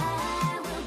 I will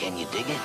Can you dig it?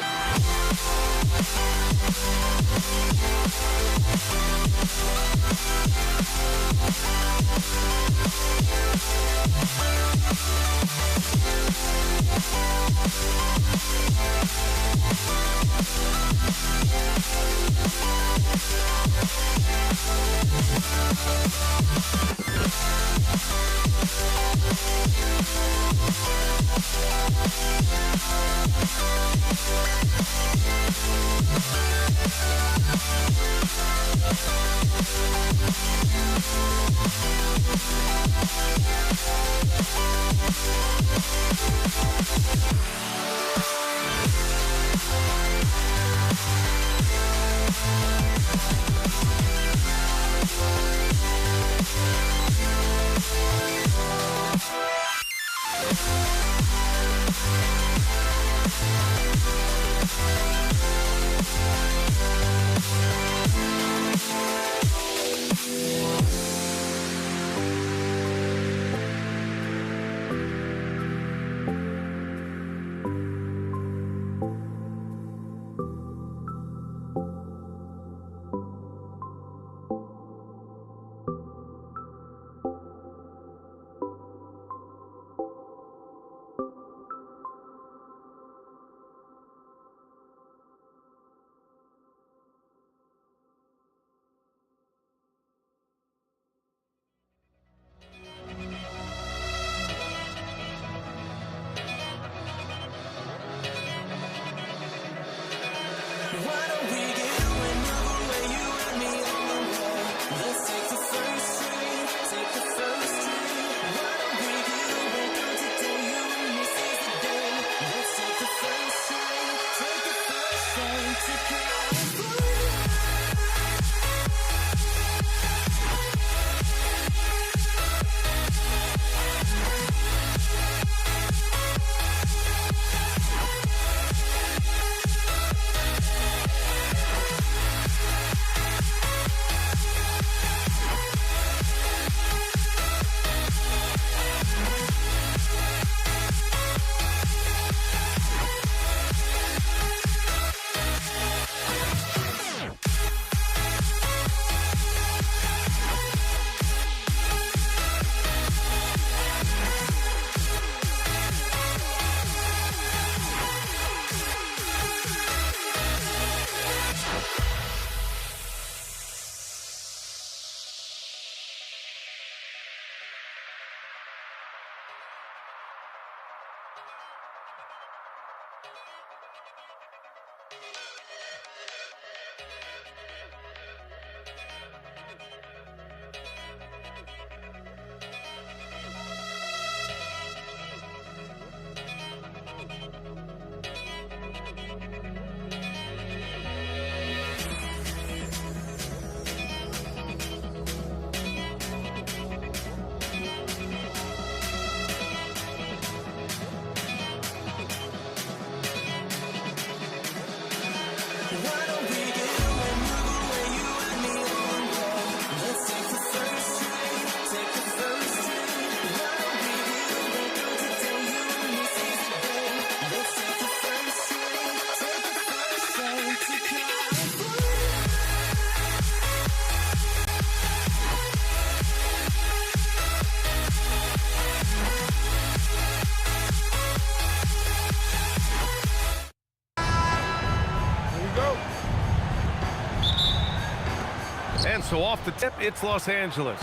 And so off the tip, it's Los Angeles.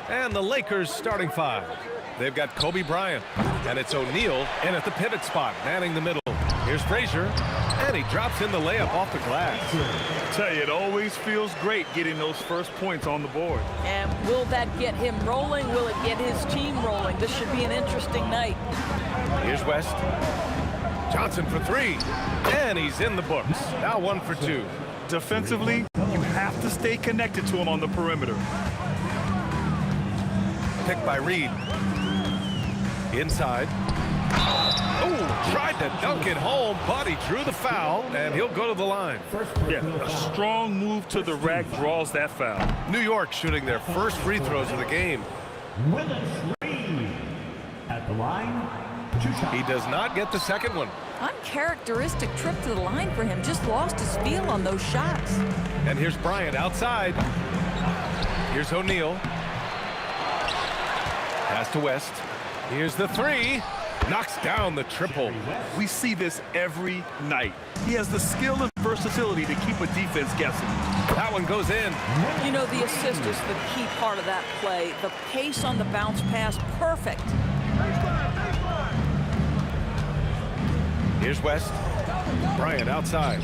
And the Lakers starting five. They've got Kobe Bryant, and it's O'Neal in at the pivot spot, manning the middle. Here's Frazier, and he drops in the layup off the glass. I tell you, it always feels great getting those first points on the board. And will that get him rolling? Will it get his team rolling? This should be an interesting night. Here's West. Johnson for three, and he's in the books. Now 1 for 2. Defensively, you have to stay connected to him on the perimeter. Picked by Reed. Inside. Oh, tried to dunk it home, but he drew the foul, and he'll go to the line. Yeah, a strong move to the rack draws that foul. New York shooting their first free throws of the game. Willis Reed at the line. 2 shots. He does not get the second one. Uncharacteristic trip to the line for him. Just lost his feel on those shots. And here's Bryant outside. Here's O'Neal. Pass to West. Here's the three. Knocks down the triple. We see this every night. He has the skill and versatility to keep a defense guessing. That one goes in. You know, the assist is the key part of that play. The pace on the bounce pass, perfect. Here's West. Bryant outside.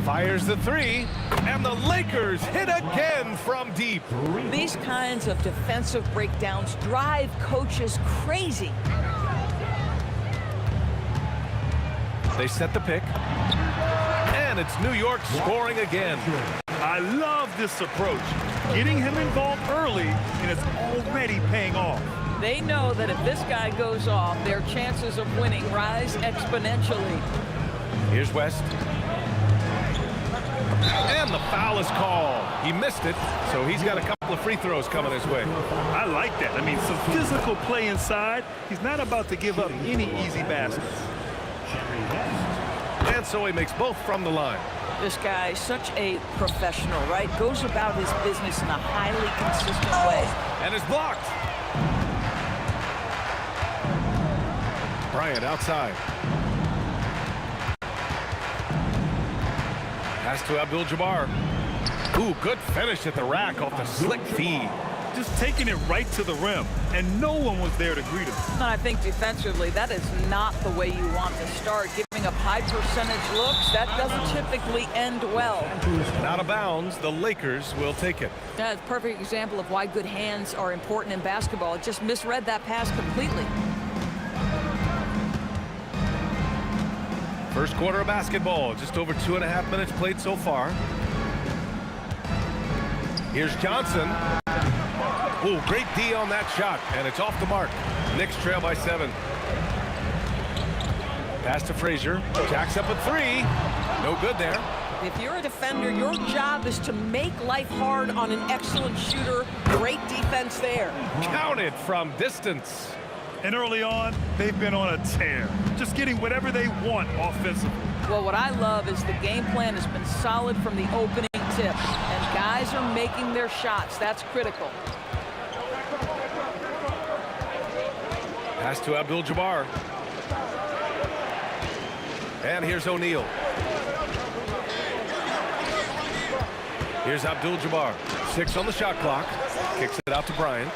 Fires the three, and the Lakers hit again from deep. These kinds of defensive breakdowns drive coaches crazy. They set the pick, and it's New York scoring again. I love this approach. Getting him involved early, and it's already paying off. They know that if this guy goes off, their chances of winning rise exponentially. Here's West. And the foul is called. He missed it, so he's got a couple of free throws coming his way. I like that. I mean, some physical play inside. He's not about to give up any easy baskets. And so he makes both from the line. This guy, such a professional, right? Goes about his business in a highly consistent way. And is blocked. Bryant outside. Pass to Abdul-Jabbar. Ooh, good finish at the rack off the slick feed. Just taking it right to the rim, and no one was there to greet him. And I think defensively, that is not the way you want to start. Giving up high percentage looks, that doesn't typically end well. And out of bounds, the Lakers will take it. That's a perfect example of why good hands are important in basketball. Just misread that pass completely. First quarter of basketball, just over 2.5 minutes played so far. Here's Johnson. Ooh, great D on that shot, and it's off the mark. Knicks trail by 7. Pass to Frazier. Jacks up a three. No good there. If you're a defender, your job is to make life hard on an excellent shooter. Great defense there. Counted from distance. And early on, they've been on a tear, just getting whatever they want offensively. Well, what I love is the game plan has been solid from the opening tip, and guys are making their shots. That's critical. Pass to Abdul-Jabbar. And here's O'Neal. Here's Abdul-Jabbar. 6 on the shot clock. Kicks it out to Bryant.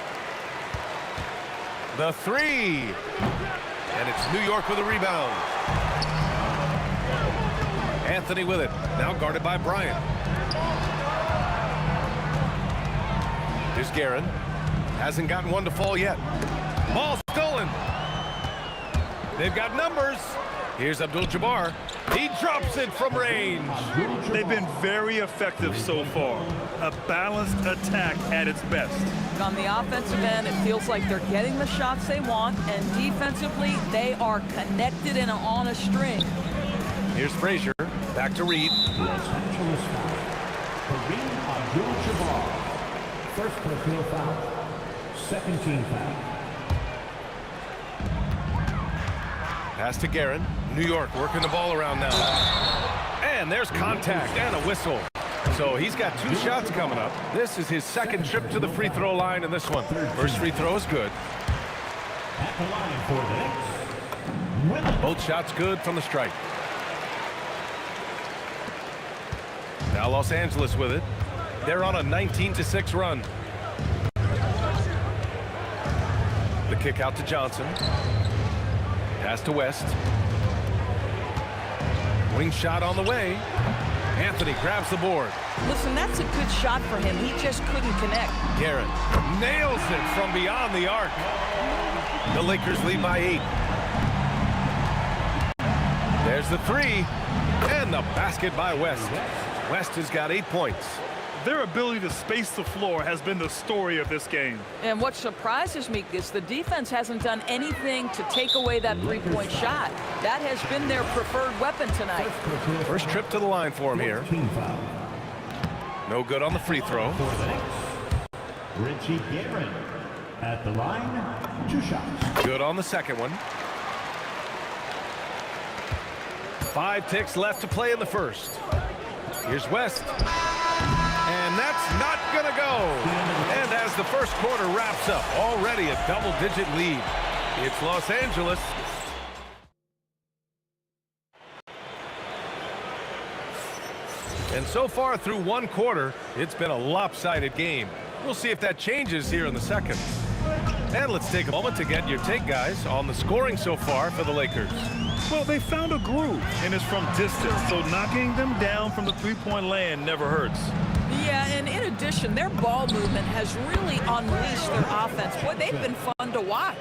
The three. And it's New York with a rebound. Anthony with it. Now guarded by Bryant. Here's Guerin. Hasn't gotten one to fall yet. Ball stolen. They've got numbers. Here's Abdul-Jabbar. He drops it from range. They've been very effective so far. A balanced attack at its best. On the offensive end, it feels like they're getting the shots they want, and defensively, they are connected and on a string. Here's Frazier. Back to Reed. Los Angeles foul. Kareem Abdul-Jabbar. First personal foul. Second team foul. Pass to Guerin. New York working the ball around now. And there's contact and a whistle. So he's got 2 shots coming up. This is his second trip to the free throw line in this one. First free throw is good. At the line for the Knicks. Both shots good from the stripe. Now Los Angeles with it. They're on a 19-6 run. The kick out to Johnson. Pass to West. Wing shot on the way. Anthony grabs the board. Listen, that's a good shot for him. He just couldn't connect. Guerin nails it from beyond the arc. The Lakers lead by 8. There's the three. And the basket by West. West has got 8 points. Their ability to space the floor has been the story of this game. And what surprises me is the defense hasn't done anything to take away that three-point shot. That has been their preferred weapon tonight. First trip to the line for him here. Team foul. No good on the free throw. For the Knicks. Richie Guerin. At the line, 2 shots. Good on the second one. 5 ticks left to play in the first. Here's West. And that's not going to go. And as the first quarter wraps up, already a double-digit lead. It's Los Angeles. And so far through one quarter, it's been a lopsided game. We'll see if that changes here in the second. And let's take a moment to get your take, guys, on the scoring so far for the Lakers. Well, they found a groove, and it's from distance, so knocking them down from the three-point land never hurts. Yeah, and in addition, their ball movement has really unleashed their offense. Boy, they've been fun to watch.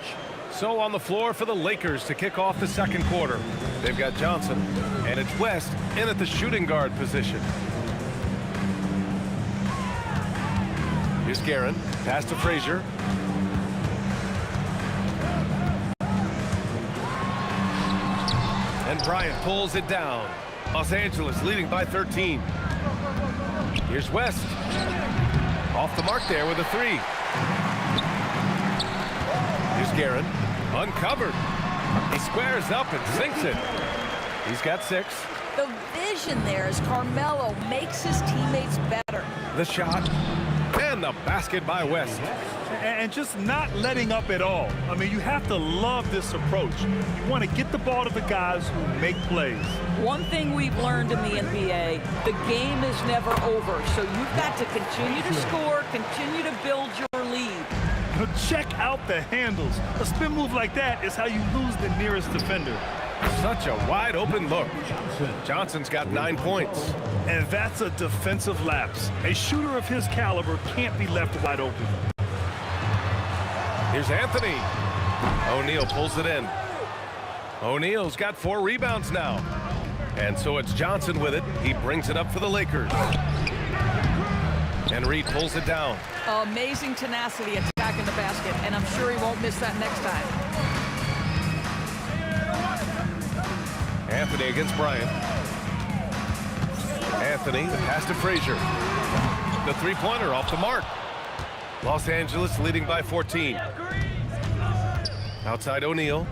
So on the floor for the Lakers to kick off the second quarter. They've got Johnson, and it's West in at the shooting guard position. Here's Guerin, pass to Frazier. And Bryant pulls it down. Los Angeles leading by 13. Here's West. Off the mark there with a 3. Here's Guerin. Uncovered. He squares up and sinks it. He's got 6. The vision there as Carmelo makes his teammates better. The shot. And the basket by West. And just not letting up at all. I mean, you have to love this approach. You want to get the ball to the guys who make plays. One thing we've learned in the NBA, the game is never over. So you've got to continue to score, continue to build your lead. Check out the handles. A spin move like that is how you lose the nearest defender. Such a wide open look. Johnson's got 9 points. And that's a defensive lapse. A shooter of his caliber can't be left wide open. Here's Anthony. O'Neal pulls it in. O'Neal's got 4 rebounds now. And so it's Johnson with it. He brings it up for the Lakers. And Reed pulls it down. Amazing tenacity attacking the basket, and I'm sure he won't miss that next time. Anthony against Bryant. Anthony, the pass to Frazier. The three-pointer off the mark. Los Angeles leading by 14. Outside O'Neal.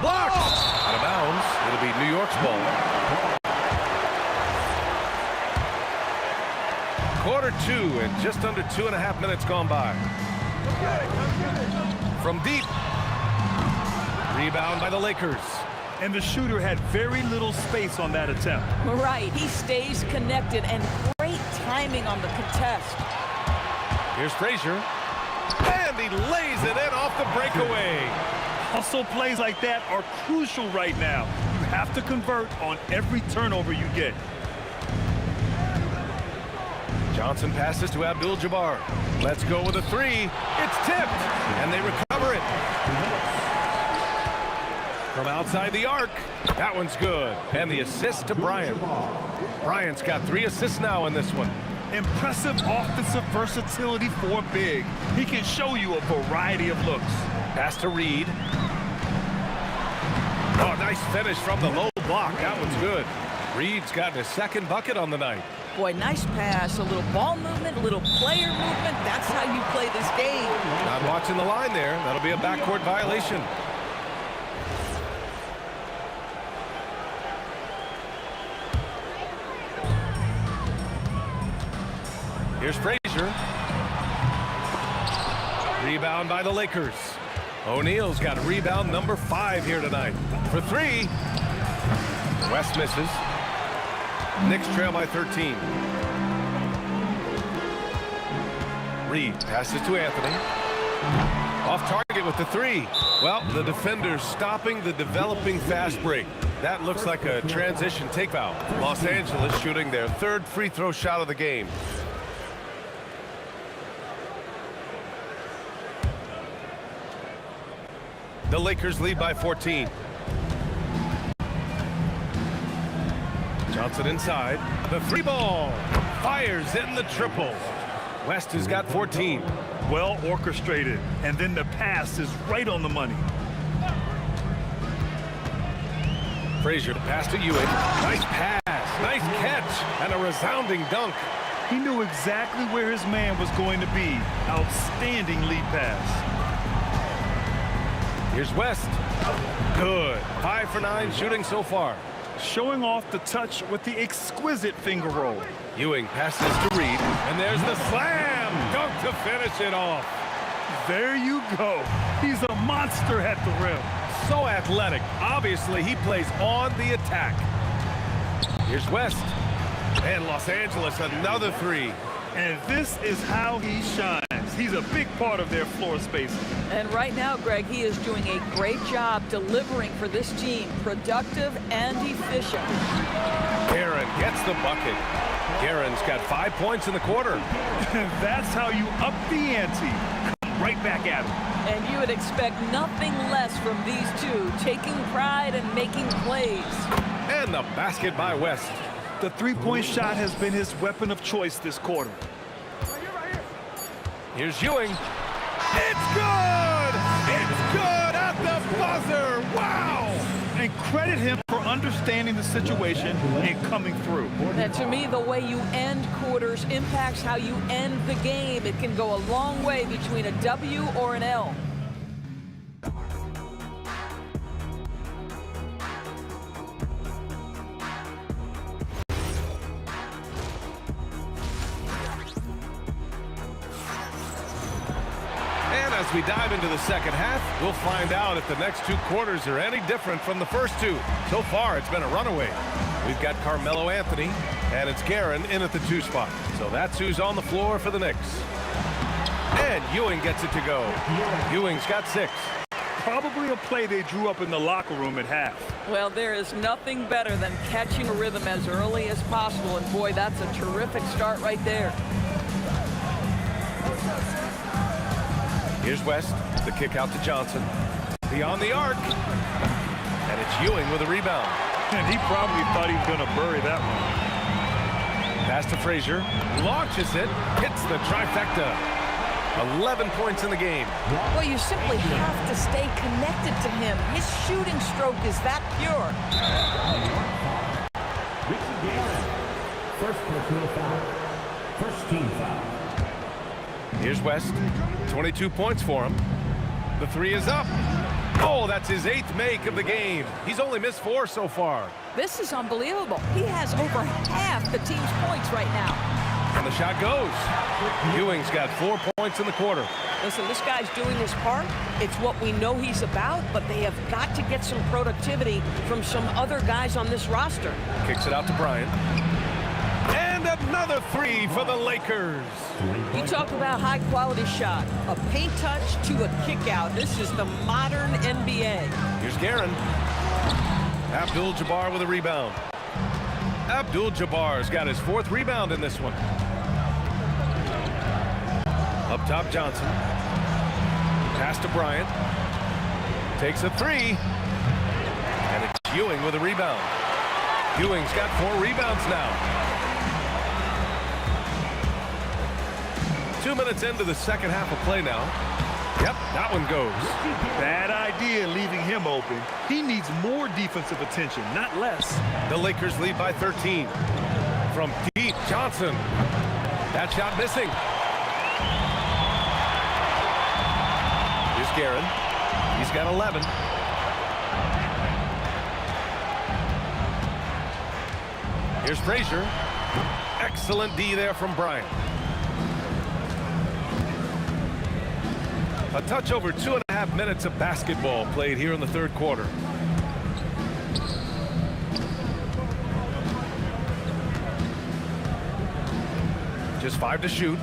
Blocked! Out of bounds. It'll be New York's ball. Quarter 2 and just under 2.5 minutes gone by. From deep. Rebound by the Lakers. And the shooter had very little space on that attempt. Right, he stays connected, and great timing on the contest. Here's Frazier. And he lays it in off the breakaway. Hustle plays like that are crucial right now. You have to convert on every turnover you get. Johnson passes to Abdul-Jabbar. Let's go with a 3. It's tipped, and they recover it. From outside the arc, that one's good. And the assist to Bryant. Bryant's got 3 assists now in this one. Impressive offensive versatility for big. He can show you a variety of looks. Pass to Reed. Oh, nice finish from the low block. That one's good. Reed's got his 2nd bucket on the night. Boy, nice pass, a little ball movement, a little player movement. That's how you play this game. Not watching the line there. That'll be a backcourt violation. Here's Frazier. Rebound by the Lakers. O'Neal's got rebound number 5 here tonight. For 3. West misses. Knicks trail by 13. Reed passes to Anthony. Off target with the 3. Well, the defender's stopping the developing fast break. That looks like a transition take foul. Los Angeles shooting their 3rd free throw shot of the game. The Lakers lead by 14. Johnson inside. The 3 ball. Fires in the triple. West has got 14. Well orchestrated. And then the pass is right on the money. Frazier to pass to Ewing. Nice pass. Nice catch. And a resounding dunk. He knew exactly where his man was going to be. Outstanding lead pass. Here's West. Good. 5 for 9 shooting so far. Showing off the touch with the exquisite finger roll. Ewing passes to Reed, and there's the slam dunk to finish it off. There you go. He's a monster at the rim. So athletic. Obviously, he plays on the attack. Here's West. And Los Angeles, another three. And this is how he shines. He's a big part of their floor spacing. And right now, Greg, he is doing a great job delivering for this team. Productive and efficient. Guerin gets the bucket. Guerin's got 5 points in the quarter. That's how you up the ante. Come right back at him. And you would expect nothing less from these two, taking pride and making plays. And the basket by West. The three-point shot has been his weapon of choice this quarter. Here's Ewing. It's good! It's good at the buzzer! Wow! And credit him for understanding the situation and coming through. And to me, the way you end quarters impacts how you end the game. It can go a long way between a W or an L. As we dive into the second half, we'll find out if the next 2 quarters are any different from the first 2. So far, it's been a runaway. We've got Carmelo Anthony, and it's Guerin in at the 2 spot. So that's who's on the floor for the Knicks. And Ewing gets it to go. Ewing's got 6. Probably a play they drew up in the locker room at half. Well, there is nothing better than catching a rhythm as early as possible. And boy, that's a terrific start right there. Here's West, the kick out to Johnson. Beyond the arc. And it's Ewing with a rebound. And he probably thought he was going to bury that one. Pass to Frazier. Launches it. Hits the trifecta. 11 points in the game. Well, you simply have to stay connected to him. His shooting stroke is that pure. First personal foul. First team foul. Here's West. 22 points for him. The 3 is up. Oh, that's his 8th make of the game. He's only missed 4 so far. This is unbelievable. He has over half the team's points right now. And the shot goes. Ewing's got 4 points in the quarter. Listen, this guy's doing his part. It's what we know he's about, but they have got to get some productivity from some other guys on this roster. Kicks it out to Bryant. And another 3 for the Lakers. You talk about high-quality shot. A paint touch to a kick-out. This is the modern NBA. Here's Guerin. Abdul-Jabbar with a rebound. Abdul-Jabbar's got his 4th rebound in this one. Up top, Johnson. Pass to Bryant. Takes a 3. And it's Ewing with a rebound. Ewing's got 4 rebounds now. 2 minutes into the second half of play now. Yep, that one goes. Bad idea leaving him open. He needs more defensive attention, not less. The Lakers lead by 13. From deep, Johnson. That shot missing. Here's Guerin. He's got 11. Here's Frazier. Excellent D there from Bryant. A touch over 2.5 minutes of basketball played here in the third quarter. Just 5 to shoot.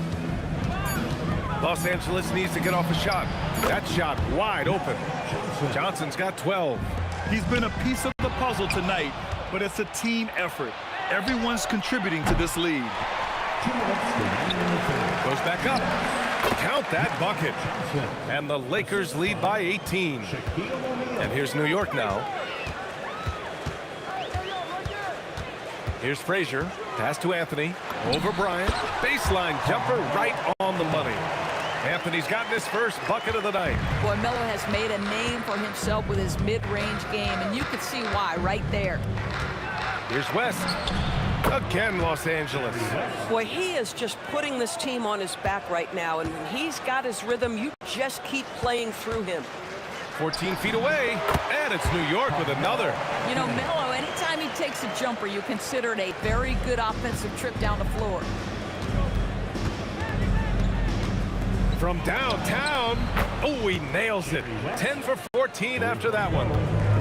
Los Angeles needs to get off a shot. That shot wide open. Johnson's got 12. He's been a piece of the puzzle tonight, but it's a team effort. Everyone's contributing to this lead. Goes back up. Count that bucket. And the Lakers lead by 18. And here's New York now. Here's Frazier. Pass to Anthony. Over Bryant. Baseline jumper right on the money. Anthony's gotten his first bucket of the night. Boy, Melo has made a name for himself with his mid-range game, and you could see why right there. Here's West. Again, Los Angeles. Boy, he is just putting this team on his back right now, and when he's got his rhythm, you just keep playing through him. 14 feet away, and it's New York with another. You know, Melo, anytime he takes a jumper, you consider it a very good offensive trip down the floor. From downtown, oh, he nails it. 10 for 14 after that one.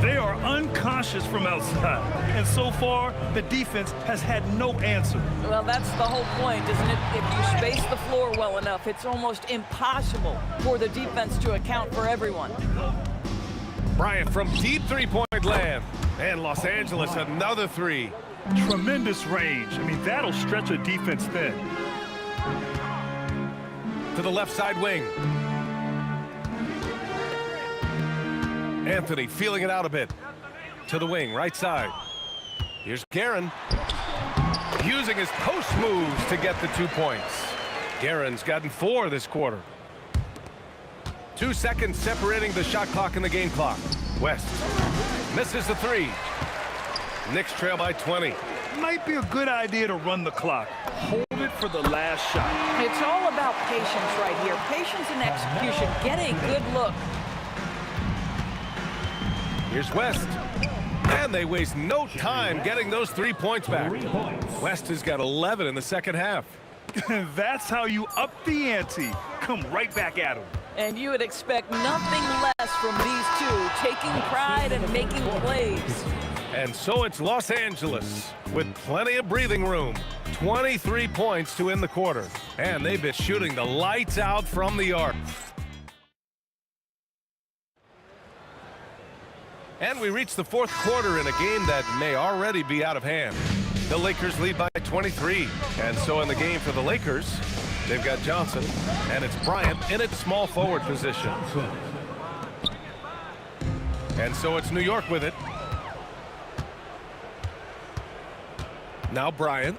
They are unconscious from outside, and so far, the defense has had no answer. Well, that's the whole point, isn't it? If you space the floor well enough, it's almost impossible for the defense to account for everyone. Bryant from deep three-point land. And Los Angeles, another three. Tremendous range. I mean, that'll stretch a defense thin. To the left side wing. Anthony feeling it out a bit. To the wing, right side. Here's Guerin. Using his post moves to get the 2 points. Guerin's gotten 4 this quarter. 2 seconds separating the shot clock and the game clock. West misses the 3. Knicks trail by 20. Might be a good idea to run the clock. Hold it for the last shot. It's all about patience right here. Patience and execution. Get a good look. Here's West. And they waste no time getting those 3 points back. West has got 11 in the second half. That's how you up the ante. Come right back at him. And you would expect nothing less from these two, taking pride and making plays. And so it's Los Angeles with plenty of breathing room. 23 points to end the quarter. And they've been shooting the lights out from the arc. And we reach the fourth quarter in a game that may already be out of hand. The Lakers lead by 23. And so in the game for the Lakers, they've got Johnson, and it's Bryant in its small forward position. And so it's New York with it. Now Bryant,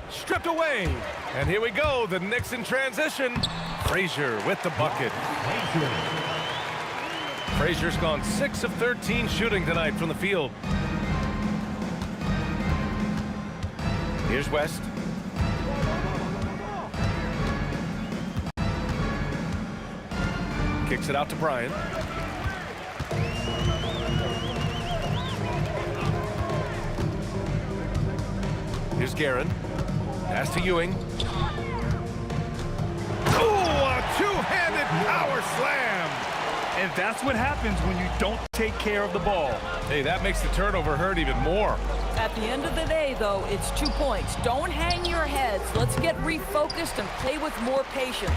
stripped away. And here we go, the Knicks in transition. Frazier with the bucket. Frazier's gone 6 of 13 shooting tonight from the field. Here's West. Kicks it out to Bryant. Here's Guerin. Pass to Ewing. Oh, a two-handed power slam. And that's what happens when you don't take care of the ball. Hey, that makes the turnover hurt even more. At the end of the day, though, it's 2 points. Don't hang your heads. Let's get refocused and play with more patience.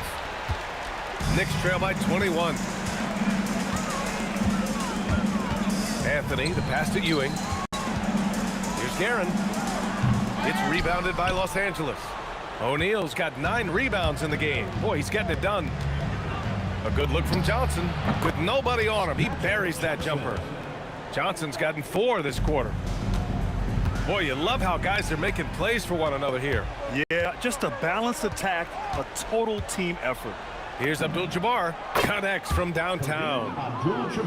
Knicks trail by 21. Anthony, the pass to Ewing. Here's Guerin. It's rebounded by Los Angeles. O'Neal's got 9 rebounds in the game. Boy, he's getting it done. A good look from Johnson. With nobody on him, he buries that jumper. Johnson's gotten 4 this quarter. Boy, you love how guys are making plays for one another here. Yeah, just a balanced attack, a total team effort. Here's Abdul-Jabbar. Connects from downtown.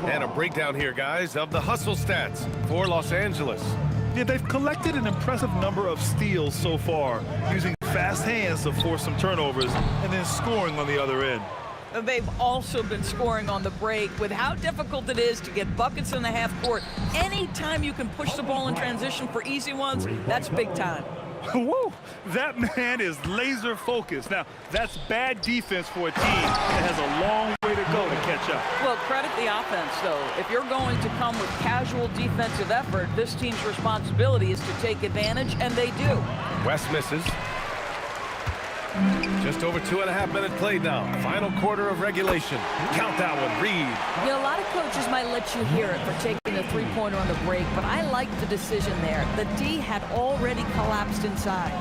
And a breakdown here, guys, of the hustle stats for Los Angeles. Yeah, they've collected an impressive number of steals so far, using fast hands to force some turnovers and then scoring on the other end. They've also been scoring on the break with how difficult it is to get buckets in the half court. Anytime you can push the ball in transition for easy ones, that's big time. Woo! That man is laser focused. Now, that's bad defense for a team that has a long way to go to catch up. Well, credit the offense, though. If you're going to come with casual defensive effort, this team's responsibility is to take advantage, and they do. West misses. Just over 2.5 minutes played now. Final quarter of regulation. Count that one, Reed. You know, a lot of coaches might let you hear it for taking the three-pointer on the break, but I like the decision there. The D had already collapsed inside.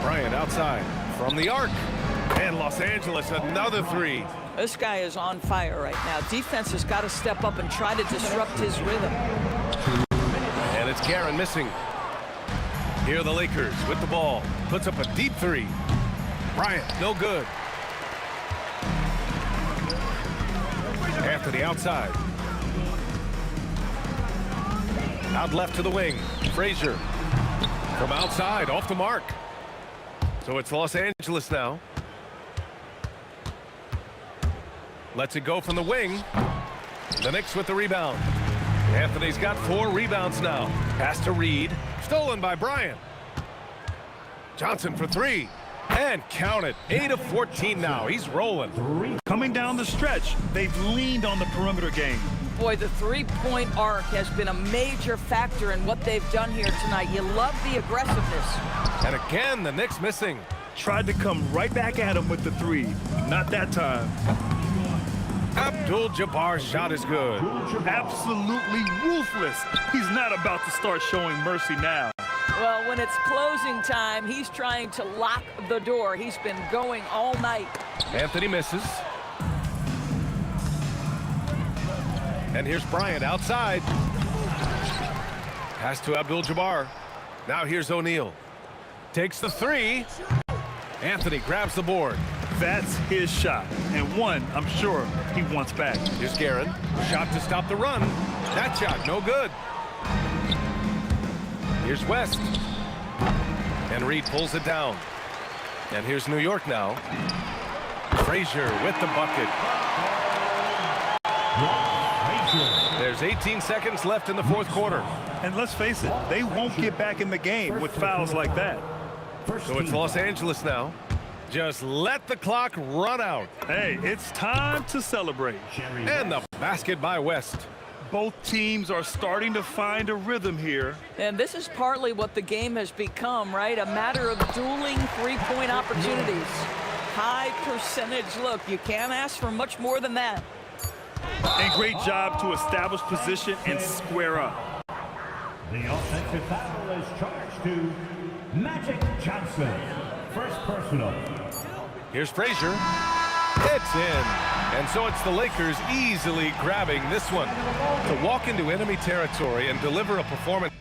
Bryant outside from the arc. And Los Angeles, another 3. This guy is on fire right now. Defense has got to step up and try to disrupt his rhythm. And it's Guerin missing. Here are the Lakers with the ball. Puts up a deep 3. Bryant, no good. Anthony outside. Out left to the wing. Frazier. From outside, off the mark. So it's Los Angeles now. Lets it go from the wing. The Knicks with the rebound. Anthony's got 4 rebounds now. Pass to Reed. Stolen by Bryant. Johnson for 3. And count it. 8 of 14 now. He's rolling. Coming down the stretch, they've leaned on the perimeter game. Boy, the three-point arc has been a major factor in what they've done here tonight. You love the aggressiveness. And again, the Knicks missing. Tried to come right back at him with the 3. Not that time. Abdul-Jabbar's shot is good. Absolutely ruthless. He's not about to start showing mercy now. Well, when it's closing time, he's trying to lock the door. He's been going all night. Anthony misses. And here's Bryant outside. Pass to Abdul-Jabbar. Now here's O'Neal. Takes the 3. Anthony grabs the board. That's his shot, and one I'm sure he wants back. Here's Guerin. Shot to stop the run. That shot, no good. Here's West. And Reed pulls it down. And here's New York now. Frazier with the bucket. There's 18 seconds left in the 4th quarter. And let's face it, they won't get back in the game with fouls like that. So it's Los Angeles now. Just let the clock run out. Hey, it's time to celebrate. And the basket by West. Both teams are starting to find a rhythm here. And this is partly what the game has become, right? A matter of dueling three-point opportunities. High percentage look. You can't ask for much more than that. And great job to establish position and square up. The offensive foul is charged to Magic Johnson. First personal. Here's Frazier. It's in. And so it's the Lakers easily grabbing this one. To walk into enemy territory and deliver a performance.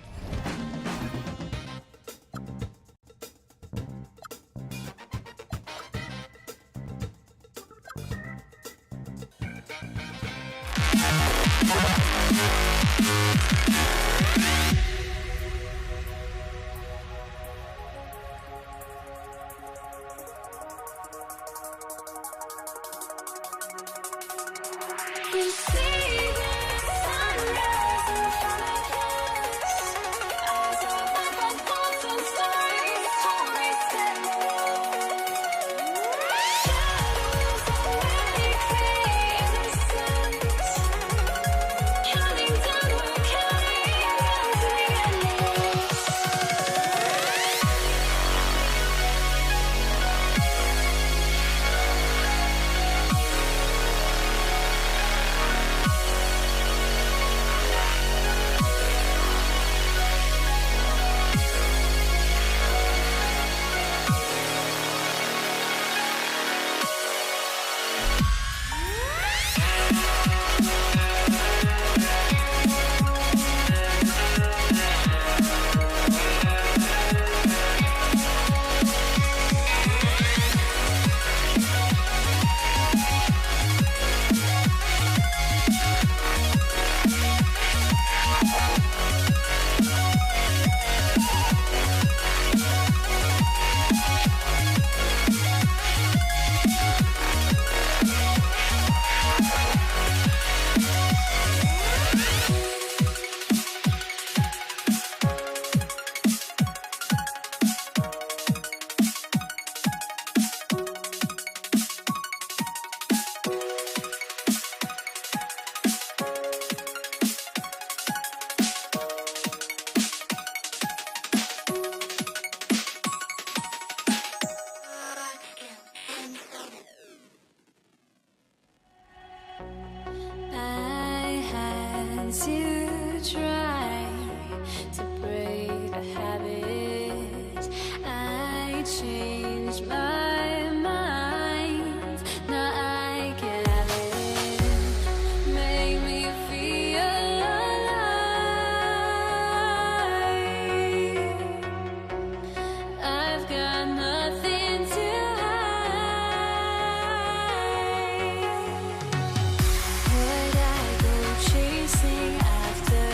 Would I go chasing after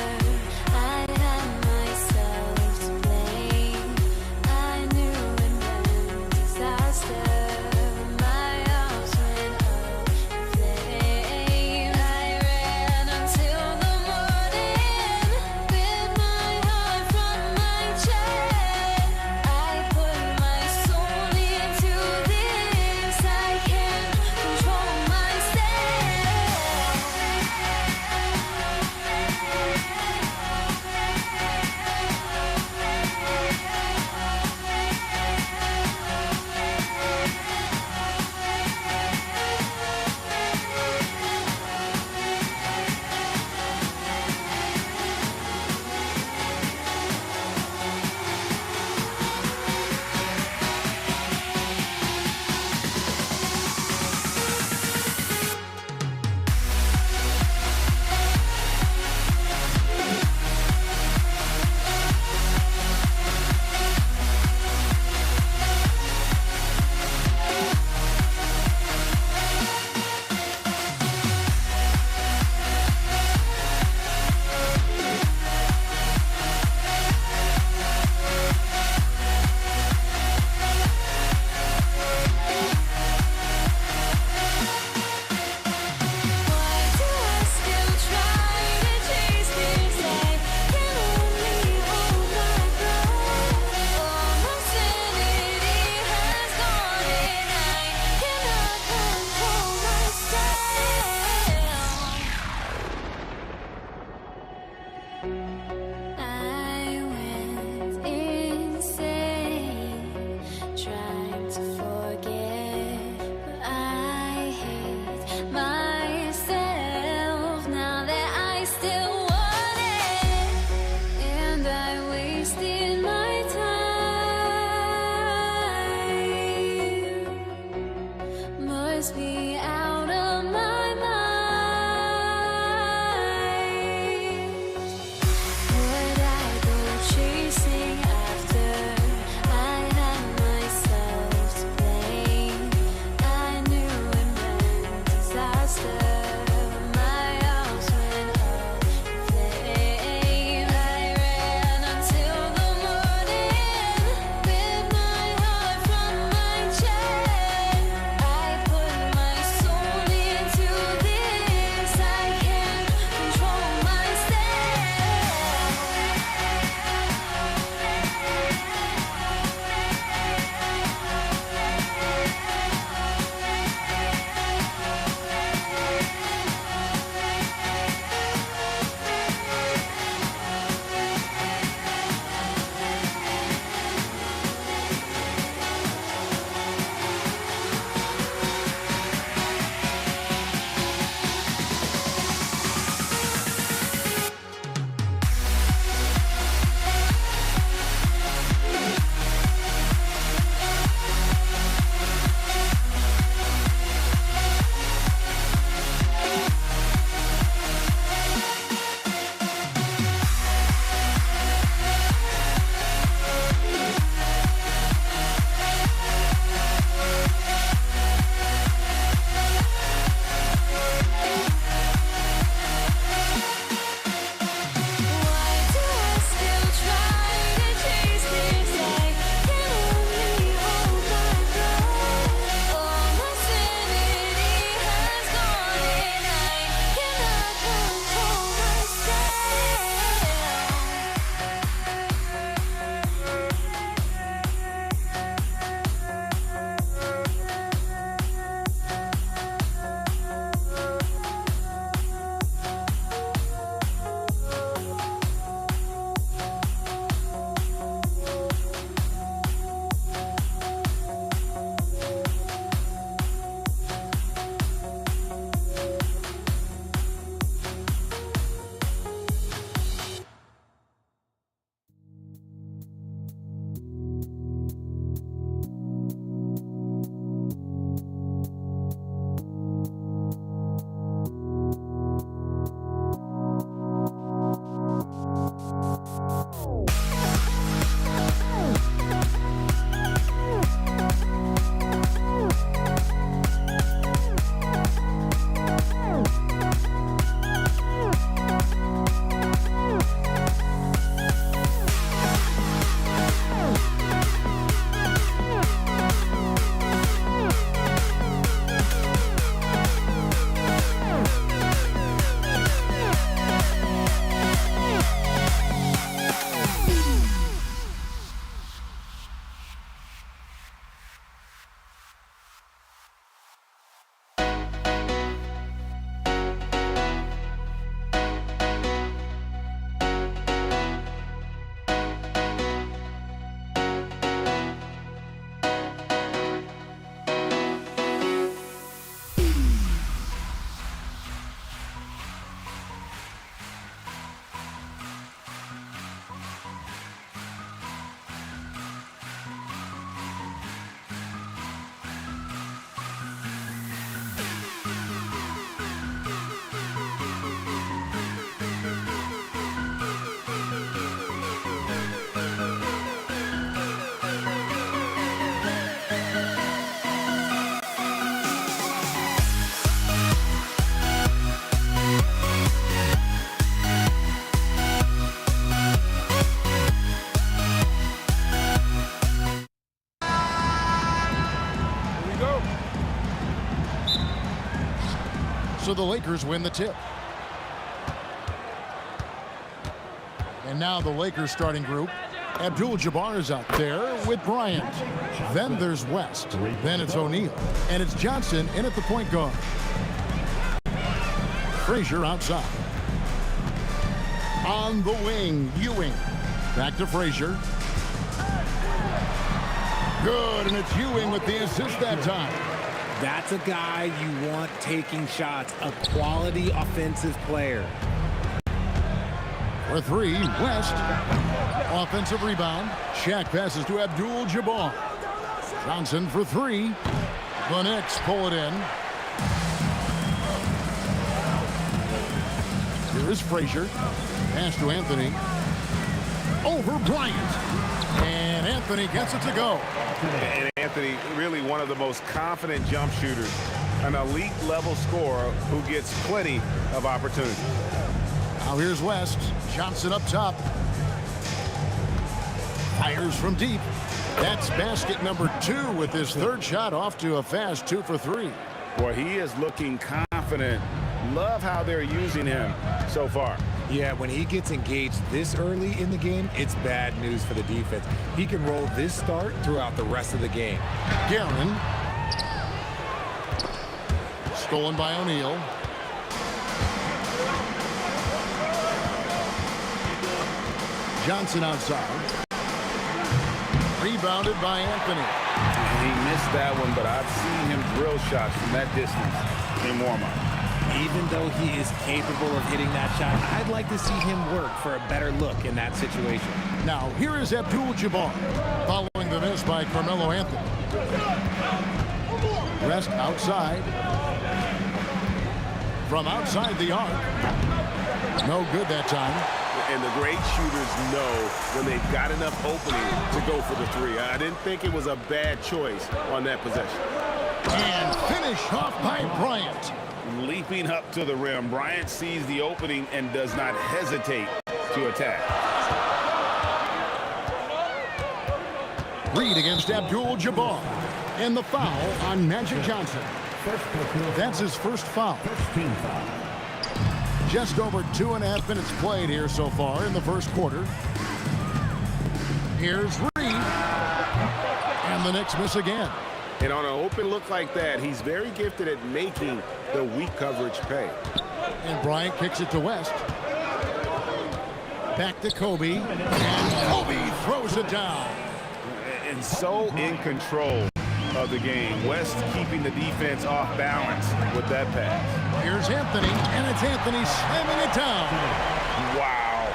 So the Lakers win the tip. And now the Lakers starting group. Abdul-Jabbar is out there with Bryant. Then there's West. Then it's O'Neal. And it's Johnson in at the point guard. Frazier outside. On the wing, Ewing. Back to Frazier. Good, and it's Ewing with the assist that time. That's a guy you want taking shots, a quality offensive player. For three, West. Offensive rebound. Shaq passes to Abdul-Jabbar. Johnson for three. The Knicks pull it in. Here is Frazier. Pass to Anthony. Over Bryant. And Anthony gets it to go. And Anthony, really one of the most confident jump shooters. An elite level scorer who gets plenty of opportunity. Now here's West. Johnson up top. Fires from deep. That's basket number 2 with his third shot off to a fast 2 for 3. Boy, he is looking confident. Love how they're using him so far. Yeah, when he gets engaged this early in the game, it's bad news for the defense. He can roll this start throughout the rest of the game. Guerin. Stolen by O'Neal. Johnson outside. Rebounded by Anthony. He missed that one, but I've seen him drill shots from that distance in warm-up. Even though he is capable of hitting that shot, I'd like to see him work for a better look in that situation. Now, here is Abdul-Jabbar, following the miss by Carmelo Anthony. Rest outside. From outside the arc. No good that time. And the great shooters know when they've got enough opening to go for the three. I didn't think it was a bad choice on that possession. And finished off by Bryant. Leaping up to the rim, Bryant sees the opening and does not hesitate to attack. Reed against Abdul-Jabbar. And the foul on Magic Johnson. That's his first foul. Just over 2.5 minutes played here so far in the first quarter. Here's Reed. And the Knicks miss again. And on an open look like that, he's very gifted at making the weak coverage pay. And Bryant kicks it to West. Back to Kobe. And Kobe throws it down. And so in control of the game. West keeping the defense off balance with that pass. Here's Anthony, and it's Anthony slamming it down. Wow.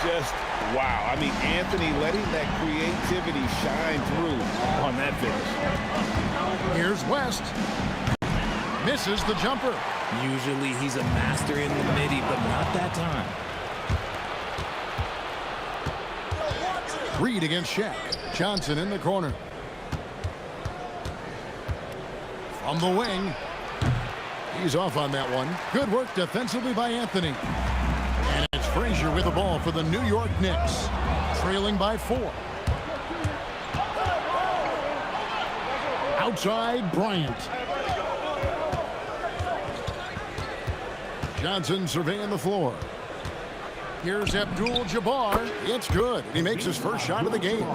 Just wow. I mean, Anthony letting that creativity shine through on that finish. Here's West. Misses the jumper. Usually he's a master in the midi, but not that time. Reed against Shaq. Johnson in the corner. From the wing. He's off on that one. Good work defensively by Anthony. And it's Frazier with the ball for the New York Knicks. Trailing by 4. Outside, Bryant. Johnson surveying the floor. Here's Abdul-Jabbar. It's good. He makes his first shot of the game.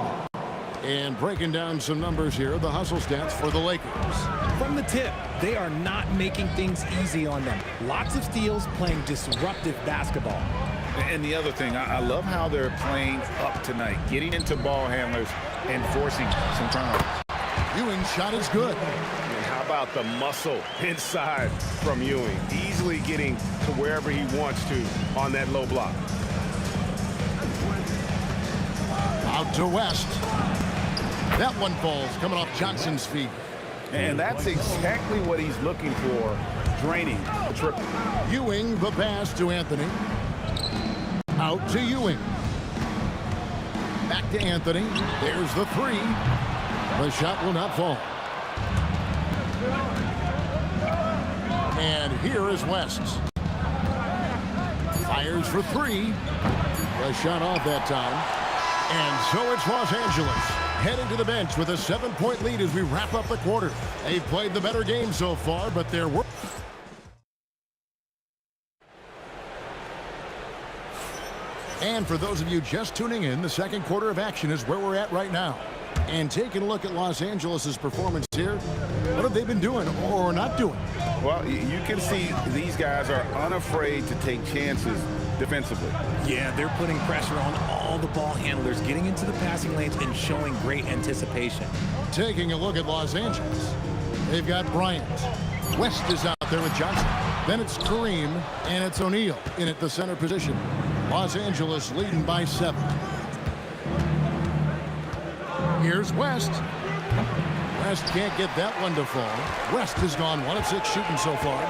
And breaking down some numbers here, the hustle stats for the Lakers. From the tip, they are not making things easy on them. Lots of steals, playing disruptive basketball. And the other thing, I love how they're playing up tonight, getting into ball handlers and forcing some turnovers. Ewing's shot is good. And how about the muscle inside from Ewing? Easily getting to wherever he wants to on that low block. Out to West. That one falls, coming off Johnson's feet. And that's exactly what he's looking for, draining the triple. Ewing, the pass to Anthony. Out to Ewing. Back to Anthony. There's the 3. The shot will not fall. And here is West. Fires for 3. The shot off that time. And so it's Los Angeles heading to the bench with a 7-point lead as we wrap up the quarter. They've played the better game so far, but there were And for those of you just tuning in, the second quarter of action is where we're at right now. And taking a look at Los Angeles' performance here, what have they been doing or not doing? Well, you can see these guys are unafraid to take chances defensively. Yeah, they're putting pressure on all the ball handlers, getting into the passing lanes and showing great anticipation. Taking a look at Los Angeles, they've got Bryant. West is out there with Johnson. Then it's Kareem, and it's O'Neal in at the center position. Los Angeles leading by 7. Here's West. West can't get that one to fall. West has gone 1 of 6 shooting so far.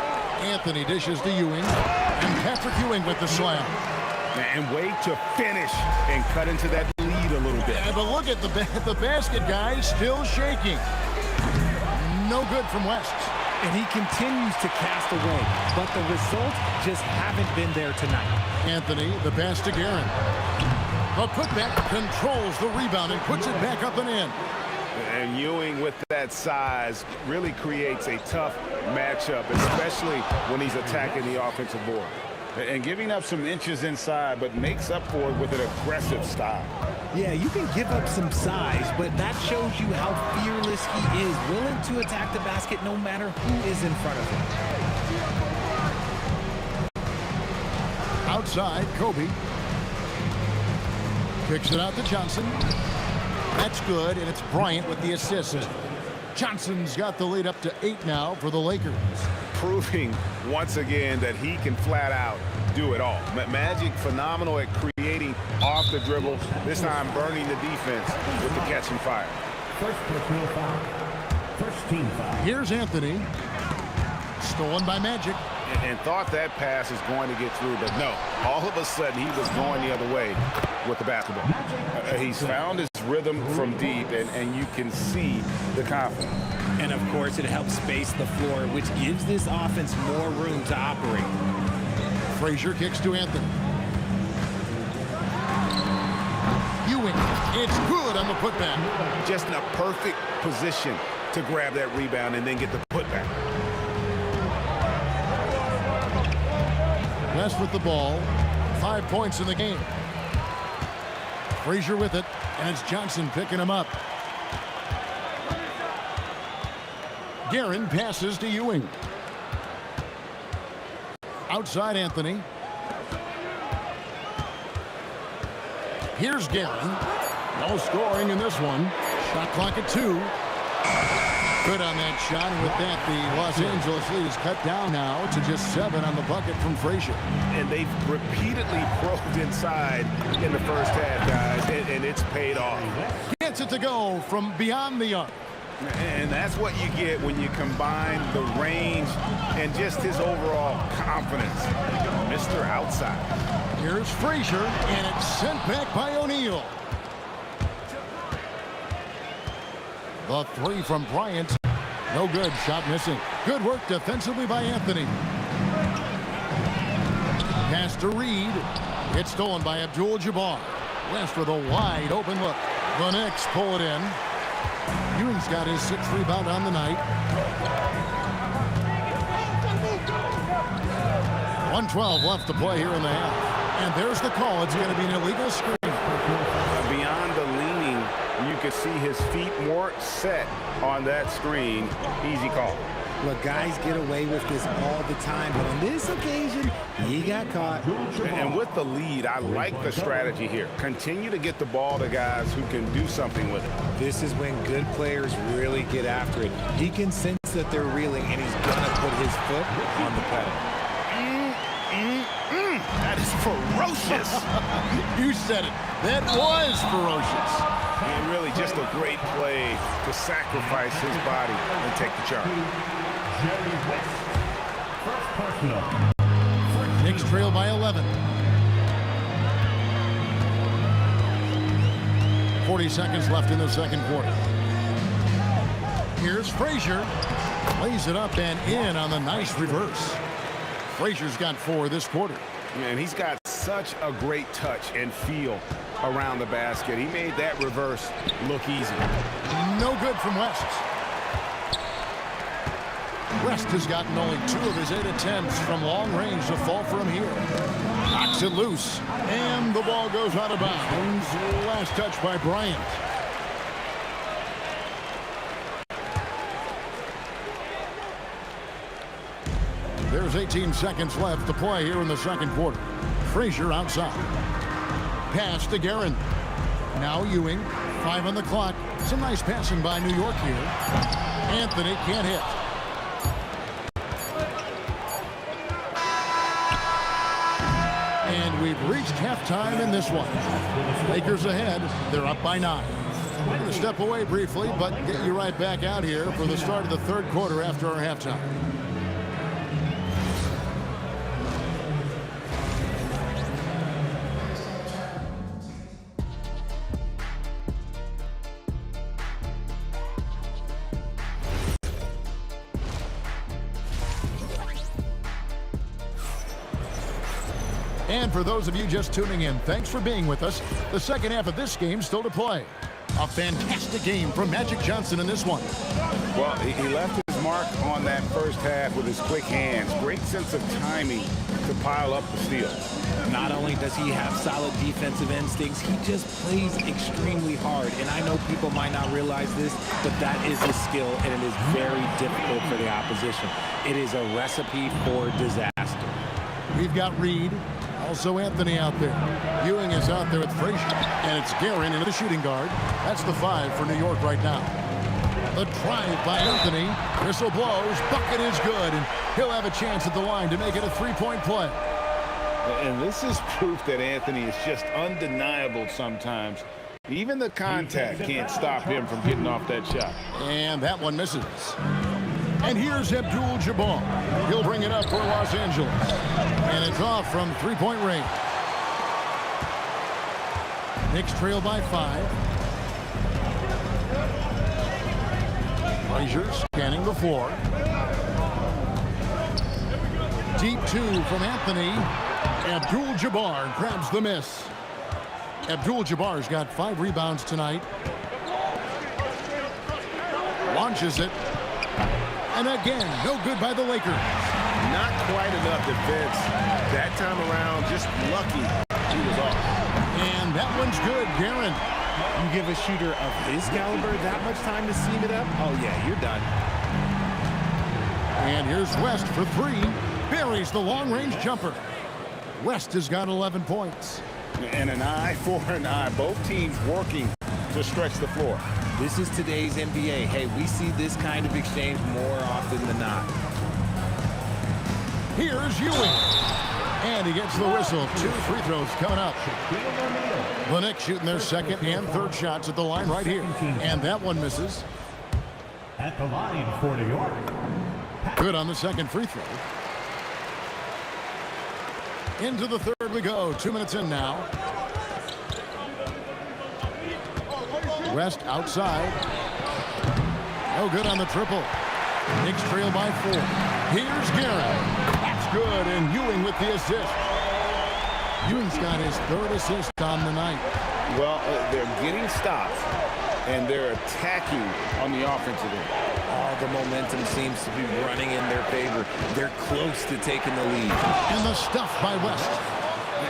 Anthony dishes to Ewing. And Patrick Ewing with the slam. And wait to finish and cut into that lead a little bit. Yeah, but look at the basket, guys, still shaking. No good from West. And he continues to cast away, but the results just haven't been there tonight. Anthony, the pass to Guerin. The putback controls the rebound and puts it back up and in. And Ewing with that size really creates a tough matchup, especially when he's attacking the offensive board. And giving up some inches inside, but makes up for it with an aggressive style. Yeah, you can give up some size, but that shows you how fearless he is, willing to attack the basket no matter who is in front of him. Outside, Kobe. Kicks it out to Johnson. That's good, and it's Bryant with the assist. Johnson's got the lead up to 8 now for the Lakers. Proving once again that he can flat out do it all. Magic phenomenal at creating off the dribble, this time burning the defense with the catch and fire. First personal foul. First team foul. Here's Anthony. Stolen by Magic. And thought that pass is going to get through, but no. All of a sudden, he was going the other way with the basketball. He's found his rhythm from deep, and you can see the confidence. And, of course, it helps space the floor, which gives this offense more room to operate. Frazier kicks to Anthony. Ewing, it's good on the putback. Just in a perfect position to grab that rebound and then get the putback. West with the ball. 5 points in the game. Frazier with it, and it's Johnson picking him up. Guerin passes to Ewing. Outside Anthony. Here's Guerin. No scoring in this one. Shot clock at 2. Good on that shot, and with that, the Los Angeles lead is cut down now to just 7 on the bucket from Frazier. And they've repeatedly probed inside in the first half, guys, and it's paid off. Gets it to go from beyond the arc. And that's what you get when you combine the range and just his overall confidence. Mr. Outside. Here's Frazier, and it's sent back by O'Neal. The 3 from Bryant. No good. Shot missing. Good work defensively by Anthony. Pass to Reed. It's stolen by Abdul-Jabbar. West with a wide open look. The Knicks pull it in. Ewing's got his 6th rebound on the night. 1:12 left to play here in the half. And there's the call. It's going to be an illegal screen. Beyond the leaning, you can see his feet more set on that screen. Easy call. Look, guys get away with this all the time, but on this occasion, he got caught. And with the lead, I like the strategy here. Continue to get the ball to guys who can do something with it. This is when good players really get after it. He can sense that they're reeling, and he's going to put his foot on the pedal. That is ferocious. You said it. That was ferocious. And really just a great play to sacrifice his body and take the charge. Jerry West. First personal. Knicks trail by 11. 40 seconds left in the second quarter. Here's Frazier. Lays it up and in on the nice reverse. Frazier's got 4 this quarter. And he's got such a great touch and feel around the basket. He made that reverse look easy. No good from West. West has gotten only 2 of his 8 attempts from long range to fall from here. Knocks it loose, and the ball goes out of bounds. Last touch by Bryant. There's 18 seconds left to play here in the second quarter. Frazier outside. Pass to Guerin. Now Ewing. 5 on the clock. Some nice passing by New York here. Anthony can't hit. And we've reached halftime in this one. Lakers ahead. They're up by 9. We're going to step away briefly, but get you right back out here for the start of the third quarter after our halftime. And for those of you just tuning in, thanks for being with us. The second half of this game still to play. A fantastic game from Magic Johnson in this one. Well, he left his mark on that first half with his quick hands. Great sense of timing to pile up the steals. Not only does he have solid defensive instincts, he just plays extremely hard. And I know people might not realize this, but that is a skill, and it is very difficult for the opposition. It is a recipe for disaster. We've got Reed. Also Anthony out there. Ewing is out there with Frazier. And it's Guerin into the shooting guard. That's the 5 for New York right now. The drive by Anthony. Whistle blows. Bucket is good. And he'll have a chance at the line to make it a 3-point play. And this is proof that Anthony is just undeniable sometimes. Even the contact can't stop him from getting off that shot. And that one misses. And here's Abdul-Jabbar. He'll bring it up for Los Angeles. And it's off from 3-point range. Knicks trail by 5. Frazier scanning the floor. Deep 2 from Anthony. Abdul-Jabbar grabs the miss. Abdul-Jabbar's got 5 rebounds tonight. Launches it. And again, no good by the Lakers. Not quite enough defense. That time around, just lucky he was off. And that one's good, Guerin. You give a shooter of his caliber that much time to seam it up? Oh, yeah, you're done. And here's West for 3. Buries the long-range jumper. West has got 11 points. And an eye for an eye. Both teams working to stretch the floor. This is today's NBA. Hey, we see this kind of exchange more often than not. Here's Ewing. And he gets the whistle. 2 free throws coming up. The Knicks shooting their second and third shots at the line right here. And that one misses. At the line for New York. Good on the second free throw. Into the third we go. 2 minutes in now. West outside. No good on the triple. Knicks trail by 4. Here's Guerin. That's good, and Ewing with the assist. Ewing's got his 3rd assist on the night. Well, they're getting stops, and they're attacking on the offensive end. Oh, the momentum seems to be running in their favor. They're close to taking the lead. And the stuff by West.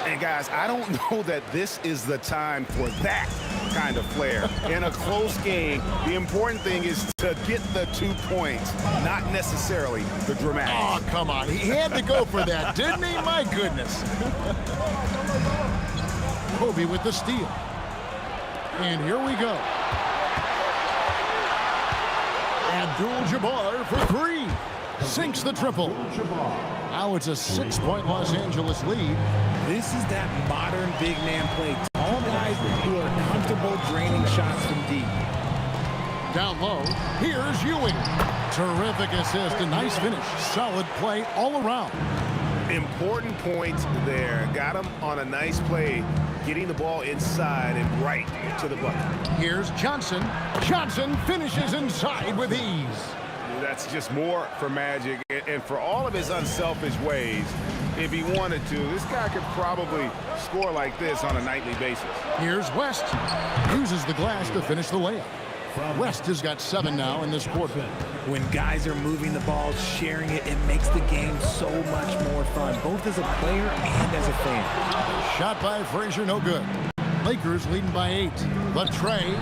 And guys, I don't know that this is the time for that kind of flair. In a close game, the important thing is to get the 2 points, not necessarily the dramatic. Oh, come on. He had to go for that, didn't he? My goodness. Kobe with the steal. And here we go. Abdul-Jabbar for 3. Sinks the triple. Now it's a 6-point Los Angeles lead. This is that modern big man play. Tall guys who are comfortable draining shots from deep. Down low, here's Ewing. Terrific assist, a nice finish. Solid play all around. Important points there. Got him on a nice play, getting the ball inside and right to the bucket. Here's Johnson. Johnson finishes inside with ease. That's just more for Magic, and for all of his unselfish ways, if he wanted to, this guy could probably score like this on a nightly basis. Here's West. Uses the glass to finish the layup. West has got 7 now in this quarter. When guys are moving the ball, sharing it, it makes the game so much more fun, both as a player and as a fan. Shot by Frazier, no good. Lakers leading by 8. The tray.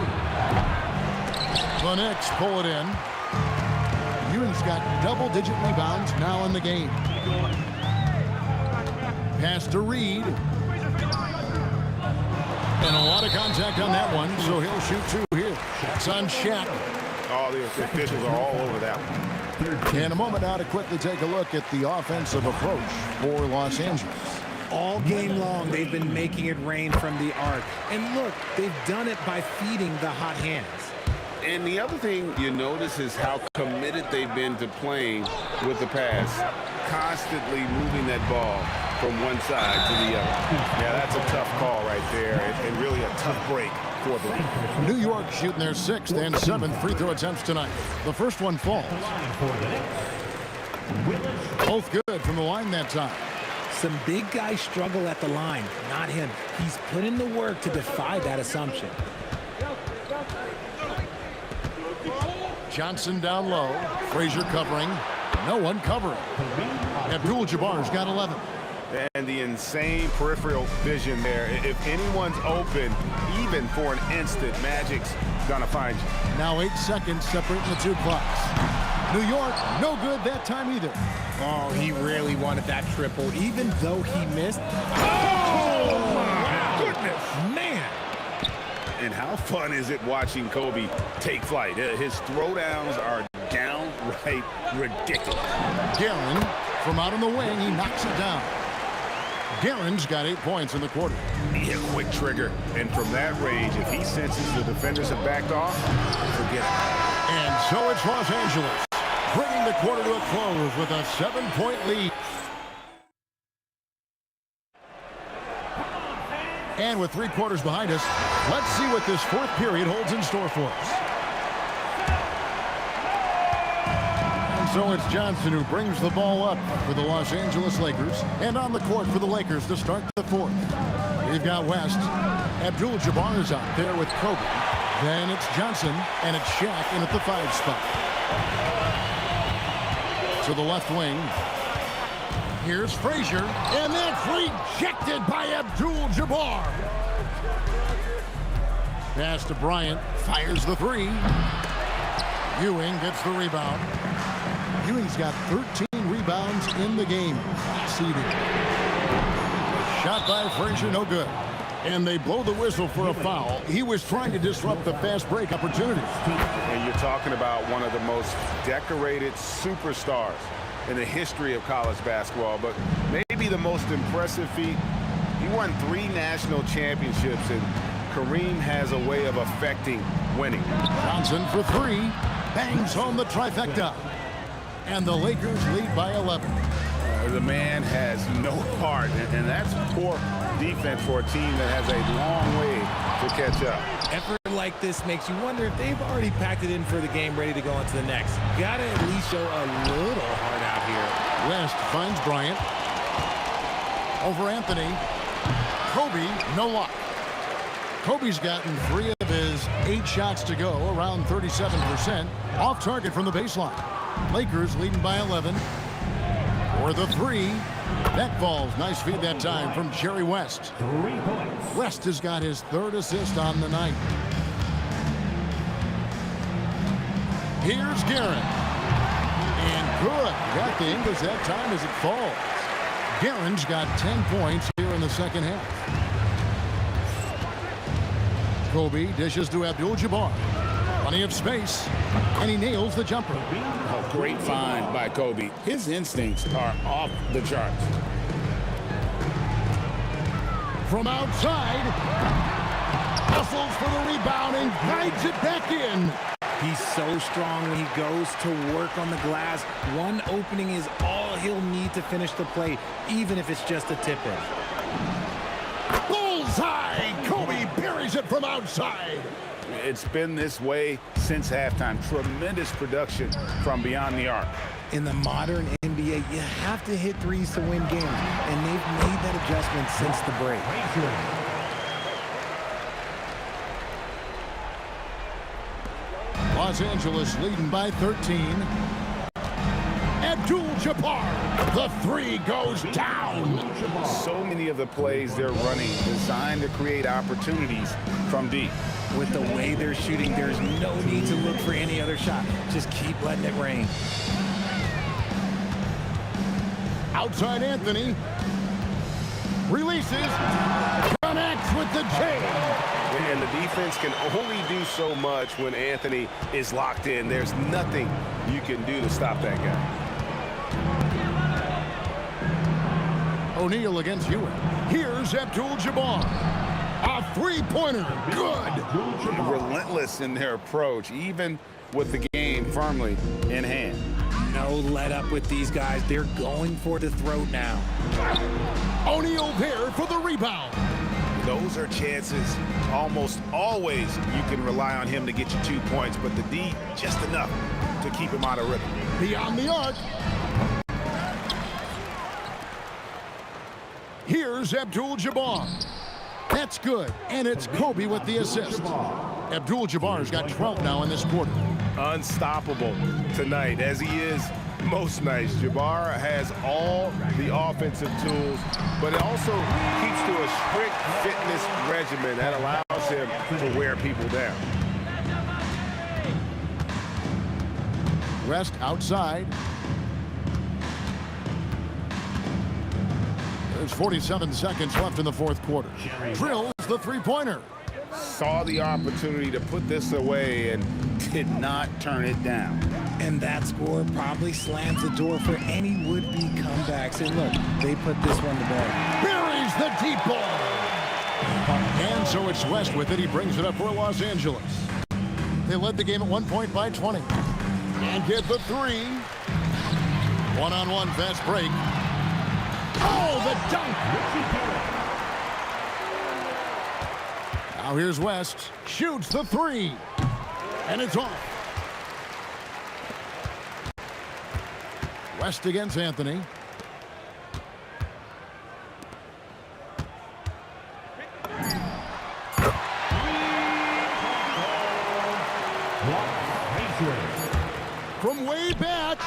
The Knicks pull it in. Ewing's got double-digit rebounds now in the game. Pass to Reed. And a lot of contact on that one, so he'll shoot 2 here. It's on Shaq. All the officials are all over that one. In a moment now to quickly take a look at the offensive approach for Los Angeles. All game long, they've been making it rain from the arc. And look, they've done it by feeding the hot hands. And the other thing you notice is how committed they've been to playing with the pass, constantly moving that ball from one side to the other. Yeah, that's a tough call right there, and really a tough break for them. New York shooting their 6th and 7th free throw attempts tonight. The first one falls. Both good from the line that time. Some big guys struggle at the line, not him. He's put in the work to defy that assumption. Johnson down low. Frazier covering. No one covering. Abdul-Jabbar's got 11. And the insane peripheral vision there. If anyone's open, even for an instant, Magic's gonna find you. Now 8 seconds separating the 2 clocks. New York, no good that time either. Oh, he really wanted that triple, even though he missed. Oh, my goodness. Man. And how fun is it watching Kobe take flight? His throwdowns are downright ridiculous. Guerin from out on the wing, he knocks it down. Guerin's got 8 points in the quarter. A quick trigger, and from that range, if he senses the defenders have backed off, forget it. And so it's Los Angeles, bringing the quarter to a close with a 7-point lead. And with 3 quarters behind us, let's see what this 4th period holds in store for us. And so it's Johnson who brings the ball up for the Los Angeles Lakers, and on the court for the Lakers to start the 4th. We've got West. Abdul-Jabbar is out there with Kobe. Then it's Johnson, and it's Shaq in at the 5 spot. To the left wing. Here's Frazier, and that's rejected by Abdul-Jabbar. Pass to Bryant, fires the 3. Ewing gets the rebound. Ewing's got 13 rebounds in the game. Seeded. Shot by Frazier, no good. And they blow the whistle for a foul. He was trying to disrupt the fast break opportunity. And you're talking about one of the most decorated superstars in the history of college basketball, but maybe the most impressive feat. He won 3 national championships, and Kareem has a way of affecting winning. Johnson for 3, bangs home the trifecta, and the Lakers lead by 11. The man has no heart, and that's poor defense for a team that has a long way to catch up. Effort like this makes you wonder if they've already packed it in for the game, ready to go on to the next. Gotta at least show a little heart out here. West finds Bryant. Over Anthony. Kobe, no luck. Kobe's gotten 3 of his 8 shots to go, around 37%. Off target from the baseline. Lakers leading by 11. For the 3. That falls. Nice feed that time from Jerry West. 3 points. West has got his 3rd assist on the night. Here's Guerin. And good. Got the English that time as it falls. Guerin's got 10 points here in the second half. Kobe dishes to Abdul-Jabbar. Plenty of space. And he nails the jumper. Oh, great find by Kobe. His instincts are off the charts. From outside. Hustles for the rebound and guides it back in. He's so strong when he goes to work on the glass. One opening is all he'll need to finish the play, even if it's just a tip-in. Bullseye! Kobe buries it from outside. It's been this way since halftime. Tremendous production from beyond the arc. In the modern NBA, you have to hit threes to win games, and they've made that adjustment since the break. Los Angeles leading by 13. Abdul-Jabbar, the three goes down. So many of the plays they're running designed to create opportunities from deep. With the way they're shooting, there's no need to look for any other shot. Just keep letting it rain. Outside Anthony. Releases. Connects with the J. And the defense can only do so much when Anthony is locked in. There's nothing you can do to stop that guy. O'Neal against Ewing. Here's Abdul-Jabbar. A three-pointer. Good. Relentless in their approach, even with the game firmly in hand. No let up with these guys. They're going for the throat now. O'Neal there for the rebound. Those are chances almost always you can rely on him to get you 2 points, but the D just enough to keep him out of rhythm. Beyond the arc. Here's Abdul-Jabbar. That's good, and it's Kobe with the assist. Abdul-Jabbar's got 12 now in this quarter. Unstoppable tonight, as he is most nights. Jabbar has all the offensive tools, but it also keeps to a strict fitness regimen that allows him to wear people down. Rest outside. There's 47 seconds left in the fourth quarter. Drills the three-pointer. Saw the opportunity to put this away and did not turn it down. And that score probably slams the door for any would-be comebacks. And look, they put this one to bed. Buries the deep ball. And so it's West with it. He brings it up for Los Angeles. They led the game at 1 point by 20. And get the three. One-on-one fast break. Oh, the dunk! Now here's West. Shoots the three. And it's off. West against Anthony. From way back.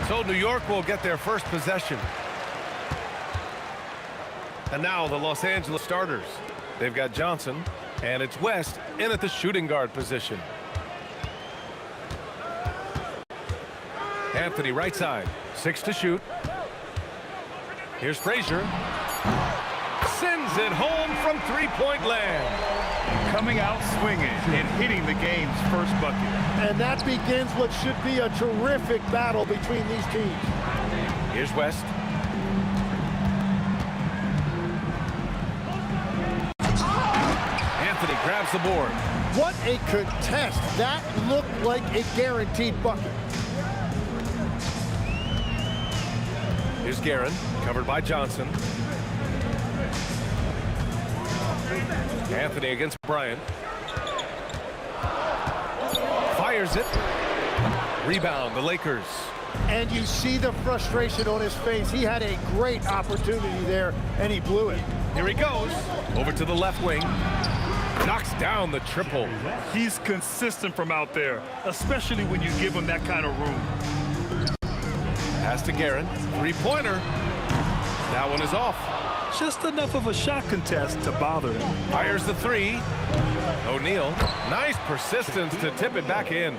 So New York will get their first possession. And now the Los Angeles starters. They've got Johnson, and it's West in at the shooting guard position. Anthony right side, 6 to shoot. Here's Frazier. Sends it home from three-point land. Coming out swinging and hitting the game's first bucket. And that begins what should be a terrific battle between these teams. Here's West. Anthony grabs the board. What a contest. That looked like a guaranteed bucket. Here's Guerin, covered by Johnson. Anthony against Bryant. Fires it. Rebound, the Lakers. And you see the frustration on his face. He had a great opportunity there, and he blew it. Here he goes. Over to the left wing. Knocks down the triple. He's consistent from out there, especially when you give him that kind of room. Pass to Guerin. Three-pointer. That one is off. just enough of a shot contest to bother him. Fires the three. O'Neal, nice persistence to tip it back in.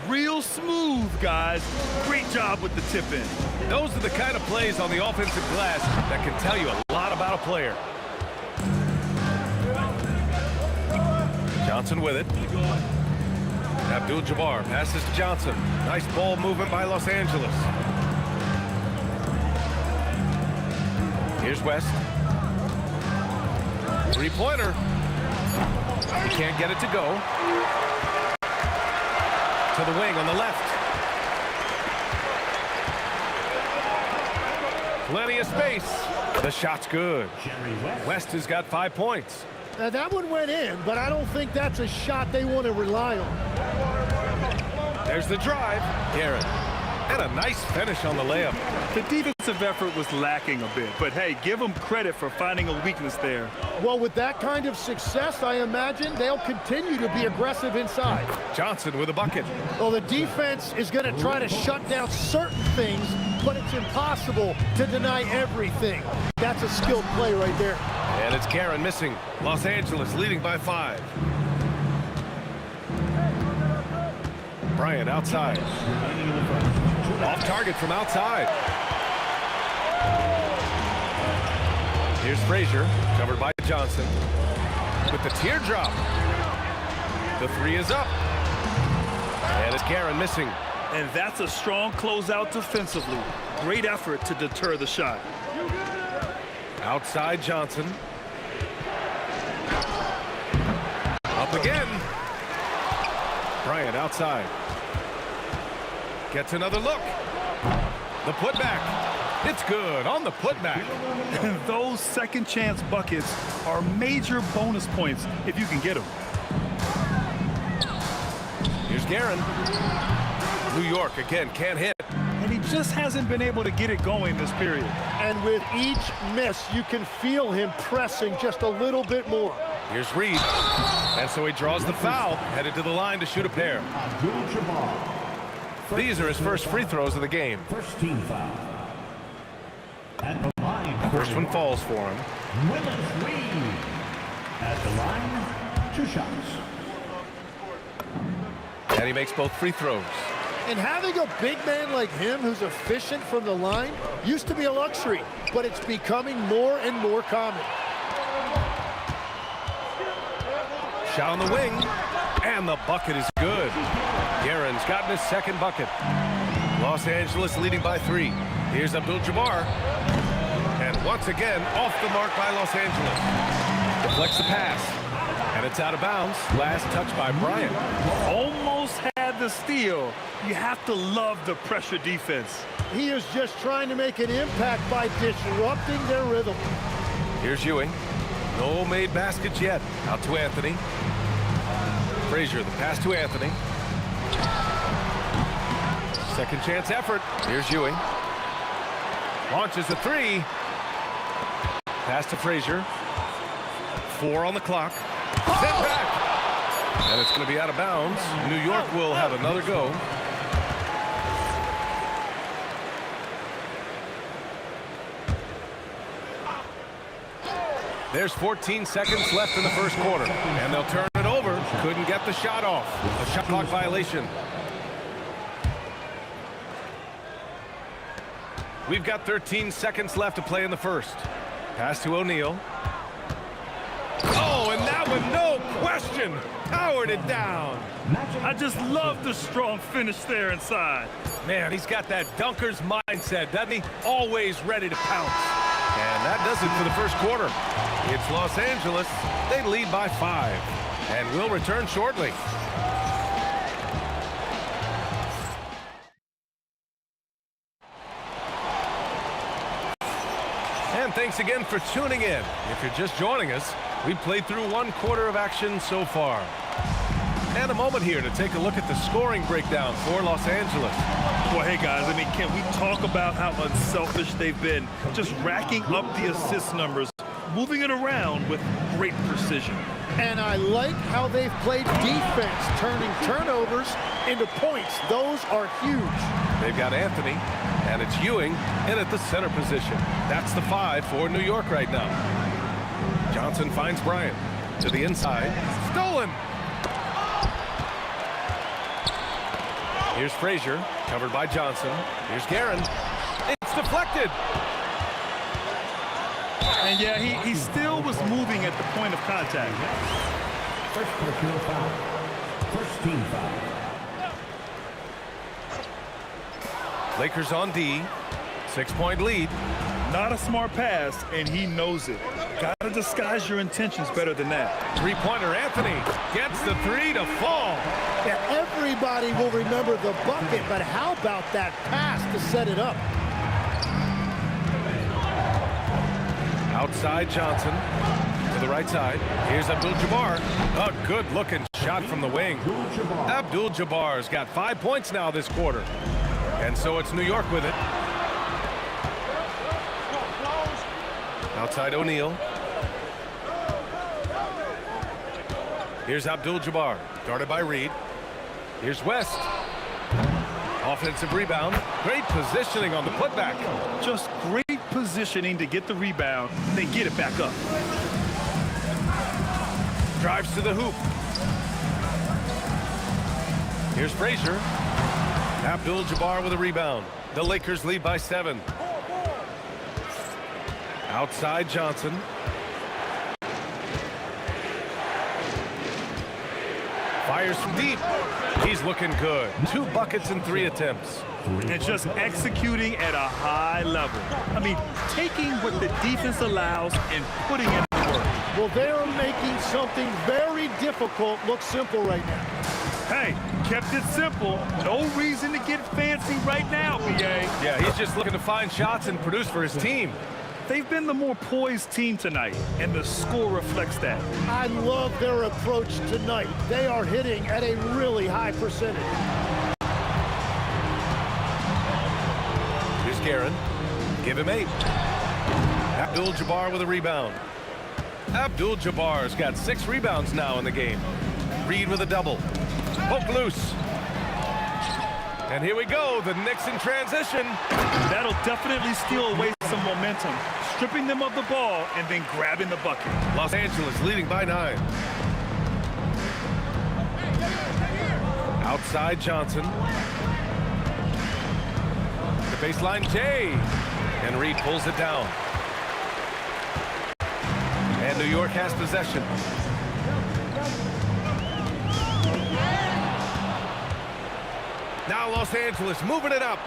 Real smooth, guys. Great job with the tip in. Those are the kind of plays on the offensive glass that can tell you a lot about a player. Johnson with it. Abdul-Jabbar passes to Johnson. Nice ball movement by Los Angeles. Here's West. Three-pointer. He can't get it to go. To the wing on the left. Plenty of space. The shot's good. West has got 5 points. Now that one went in, but I don't think that's a shot they want to rely on. There's the drive. Garrett. And a nice finish on the layup. The defensive effort was lacking a bit, but hey, give them credit for finding a weakness there. Well, with that kind of success, I imagine they'll continue to be aggressive inside. Johnson with a bucket. Well, the defense is going to try to shut down certain things, but it's impossible to deny everything. That's a skilled play right there. And it's Karen missing. Los Angeles leading by 5. Bryant outside. Off target from outside. Here's Frazier, covered by Johnson. With the teardrop. The three is up. And it's Karen missing. And that's a strong closeout defensively. Great effort to deter the shot. Outside Johnson. Up again. Bryant outside. Gets another look. The putback. It's good on the putback. Those second chance buckets are major bonus points if you can get them. Here's Guerin. New York again can't hit. And he just hasn't been able to get it going this period. And with each miss, you can feel him pressing just a little bit more. Here's Reed. And so he draws the foul, headed to the line to shoot a pair. These are his first free throws of the game. First team foul. At the line. First one falls for him. Willis Reed. At the line, 2 shots. And he makes both free throws. And having a big man like him who's efficient from the line used to be a luxury, but it's becoming more and more common. Shot on the wing, and the bucket is good. Guerin's gotten his second bucket. Los Angeles leading by 3. Here's Abdul-Jabbar. And once again, off the mark by Los Angeles. Deflects the pass. And it's out of bounds. Last touch by Bryant. Almost had the steal. You have to love the pressure defense. He is just trying to make an impact by disrupting their rhythm. Here's Ewing. No made baskets yet. Out to Anthony. Frazier, the pass to Anthony. Second chance effort. Here's Ewing. Launches a 3. Pass to Frazier. 4 on the clock. Sent back. And it's going to be out of bounds. New York will have another go. There's 14 seconds left in the first quarter. And they'll turn it over. Couldn't get the shot off. A shot clock violation. We've got 13 seconds left to play in the first. Pass to O'Neal. Oh, and that one, no question, powered it down. I just love the strong finish there inside. Man, he's got that dunker's mindset, doesn't he? Always ready to pounce. And that does it for the first quarter. It's Los Angeles. They lead by 5. And we'll return shortly. And thanks again for tuning in. If you're just joining us, we've played through 1 quarter of action so far. And a moment here to take a look at the scoring breakdown for Los Angeles. Well, hey, guys, I mean, can we talk about how unselfish they've been? Just racking up the assist numbers, moving it around with great precision. And I like how they've played defense, turning turnovers into points. Those are huge. They've got Anthony, And it's Ewing in at the center position. That's the 5 for New York right now. Johnson finds Bryant to the inside. Stolen. Here's Frazier, covered by Johnson. Here's Guerin. It's deflected. And yeah, he still was moving at the point of contact. First personal foul. First team foul. Lakers on D. 6-point lead. Not a smart pass, and he knows it. Gotta disguise your intentions better than that. Three-pointer Anthony gets the 3 to fall. Yeah, everybody will remember the bucket, but how about that pass to set it up? Outside Johnson to the right side. Here's Abdul-Jabbar. A good-looking shot from the wing. Abdul-Jabbar's got 5 points now this quarter. And so it's New York with it. Outside O'Neal. Here's Abdul-Jabbar, guarded by Reed. Here's West. Offensive rebound. Great positioning on the putback. Just great positioning to get the rebound, then get it back up. Drives to the hoop. Here's Frazier. Abdul-Jabbar with a rebound. The Lakers lead by 7. Outside Johnson. Fires from deep. He's looking good. 2 buckets in 3 attempts. And just executing at a high level. I mean, taking what the defense allows and putting it to work. Well, they are making something very difficult look simple right now. Hey, kept it simple. No reason to get fancy right now, BA. Yeah, he's just looking to find shots and produce for his team. They've been the more poised team tonight, and the score reflects that. I love their approach tonight. They are hitting at a really high percentage. Here's Guerin. Give him 8. Abdul-Jabbar with a rebound. Abdul-Jabbar's got 6 rebounds now in the game. Reed with a double. Poke loose. And here we go, the Knicks in transition. That'll definitely steal away some momentum, stripping them of the ball and then grabbing the bucket. Los Angeles leading by 9. Outside Johnson. The baseline Jay. And Reed pulls it down. And New York has possession. Now Los Angeles moving it up.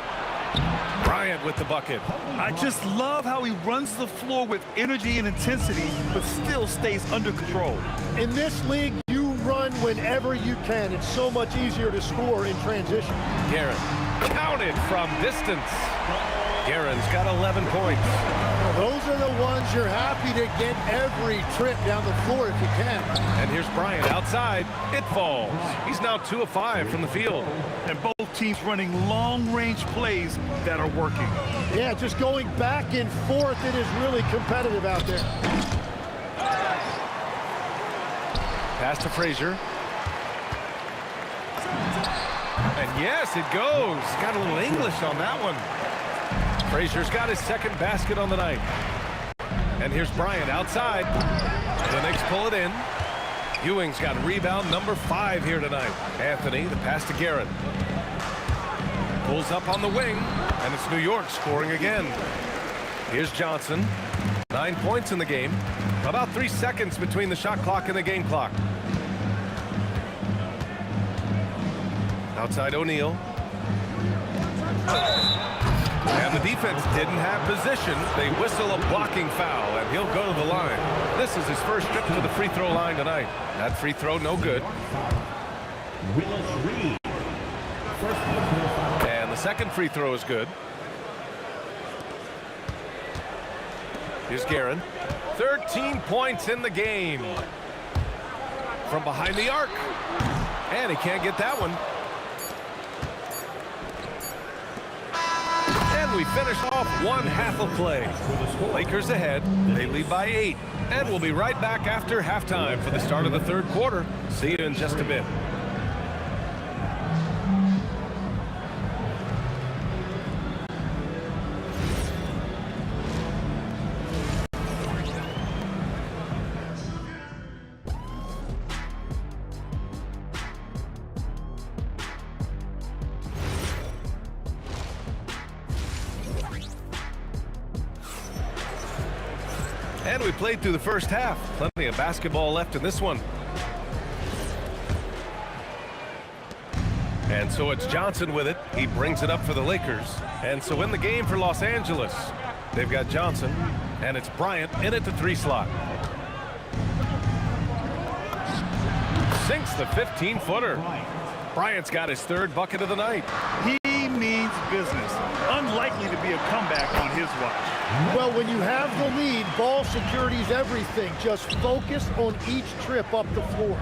Bryant with the bucket. I just love how he runs the floor with energy and intensity, but still stays under control. In this league, you run whenever you can. It's so much easier to score in transition. Guerin counted from distance. Guerin's got 11 points. Those are the ones you're happy to get every trip down the floor if you can. And here's Bryant outside. It falls. He's now 2 of 5 from the field. And both teams running long-range plays that are working. Yeah, just going back and forth, it is really competitive out there. Pass to Frazier. And yes, it goes. Got a little English on that one. Frazier's got his second basket on the night. And here's Bryant outside. The Knicks pull it in. Ewing's got rebound number 5 here tonight. Anthony, the pass to Guerin. Pulls up on the wing, and it's New York scoring again. Here's Johnson. 9 points in the game. About 3 seconds between the shot clock and the game clock. Outside O'Neal. And the defense didn't have position. They whistle a blocking foul, and he'll go to the line. This is his first trip to the free throw line tonight. That free throw, no good. And the second free throw is good. Here's Guerin. 13 points in the game. From behind the arc. And he can't get that one. And we finish off one half of play. Lakers ahead. They lead by 8. And we'll be right back after halftime for the start of the third quarter. See you in just a bit. And we played through the first half. Plenty of basketball left in this one. And so it's Johnson with it. He brings it up for the Lakers. And so in the game for Los Angeles, they've got Johnson, and it's Bryant in at the 3 slot. Sinks the 15-footer. Bryant's got his 3rd bucket of the night. He means business. Unlikely to be a comeback on his watch. Well, when you have the lead, ball security is everything. Just focus on each trip up the floor.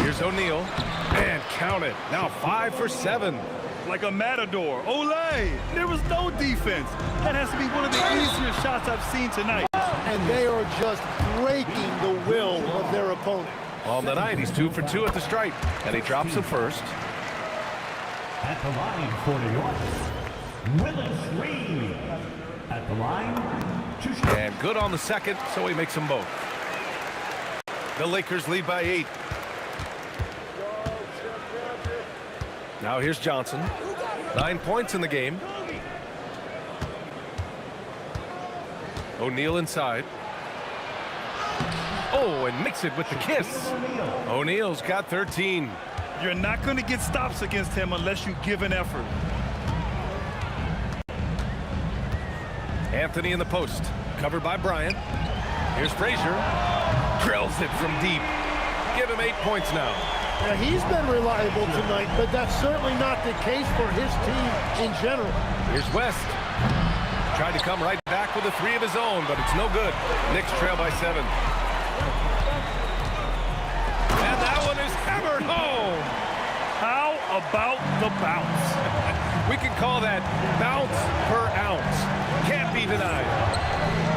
Here's O'Neal. And count it. Now 5 for 7. Like a matador. Olay! There was no defense. That has to be one of the easier shots I've seen tonight. And they are just breaking the will of their opponent. On the night, he's 2 for 2 at the stripe. And he drops it first. At the line for New York, Willis Reed. At the line, and good on the second, so he makes them both. The Lakers lead by 8. Now here's Johnson. 9 points in the game. O'Neal inside. Oh, and mix it with the kiss. O'Neal's got 13. You're not going to get stops against him unless you give an effort. Anthony in the post, covered by Bryant. Here's Frazier. Drills it from deep. Give him 8 points now. Now, he's been reliable tonight, but that's certainly not the case for his team in general. Here's West. Tried to come right back with a 3 of his own, but it's no good. Knicks trail by 7. And that one is hammered home. How about the bounce? We can call that bounce per ounce. Can't be denied.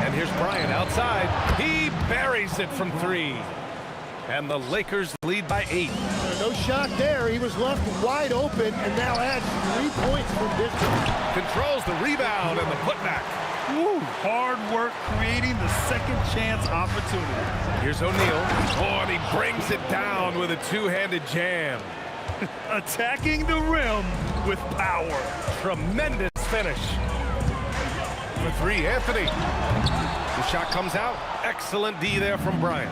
And here's Bryant outside. He buries it from 3. And the Lakers lead by 8. No shot there. He was left wide open and now adds 3 points from distance. Controls the rebound and the putback. Woo. Hard work creating the second chance opportunity. Here's O'Neal. Oh, and he brings it down with a 2-handed jam. Attacking the rim with power. Tremendous finish. For 3, Anthony. The shot comes out. Excellent D there from Bryant.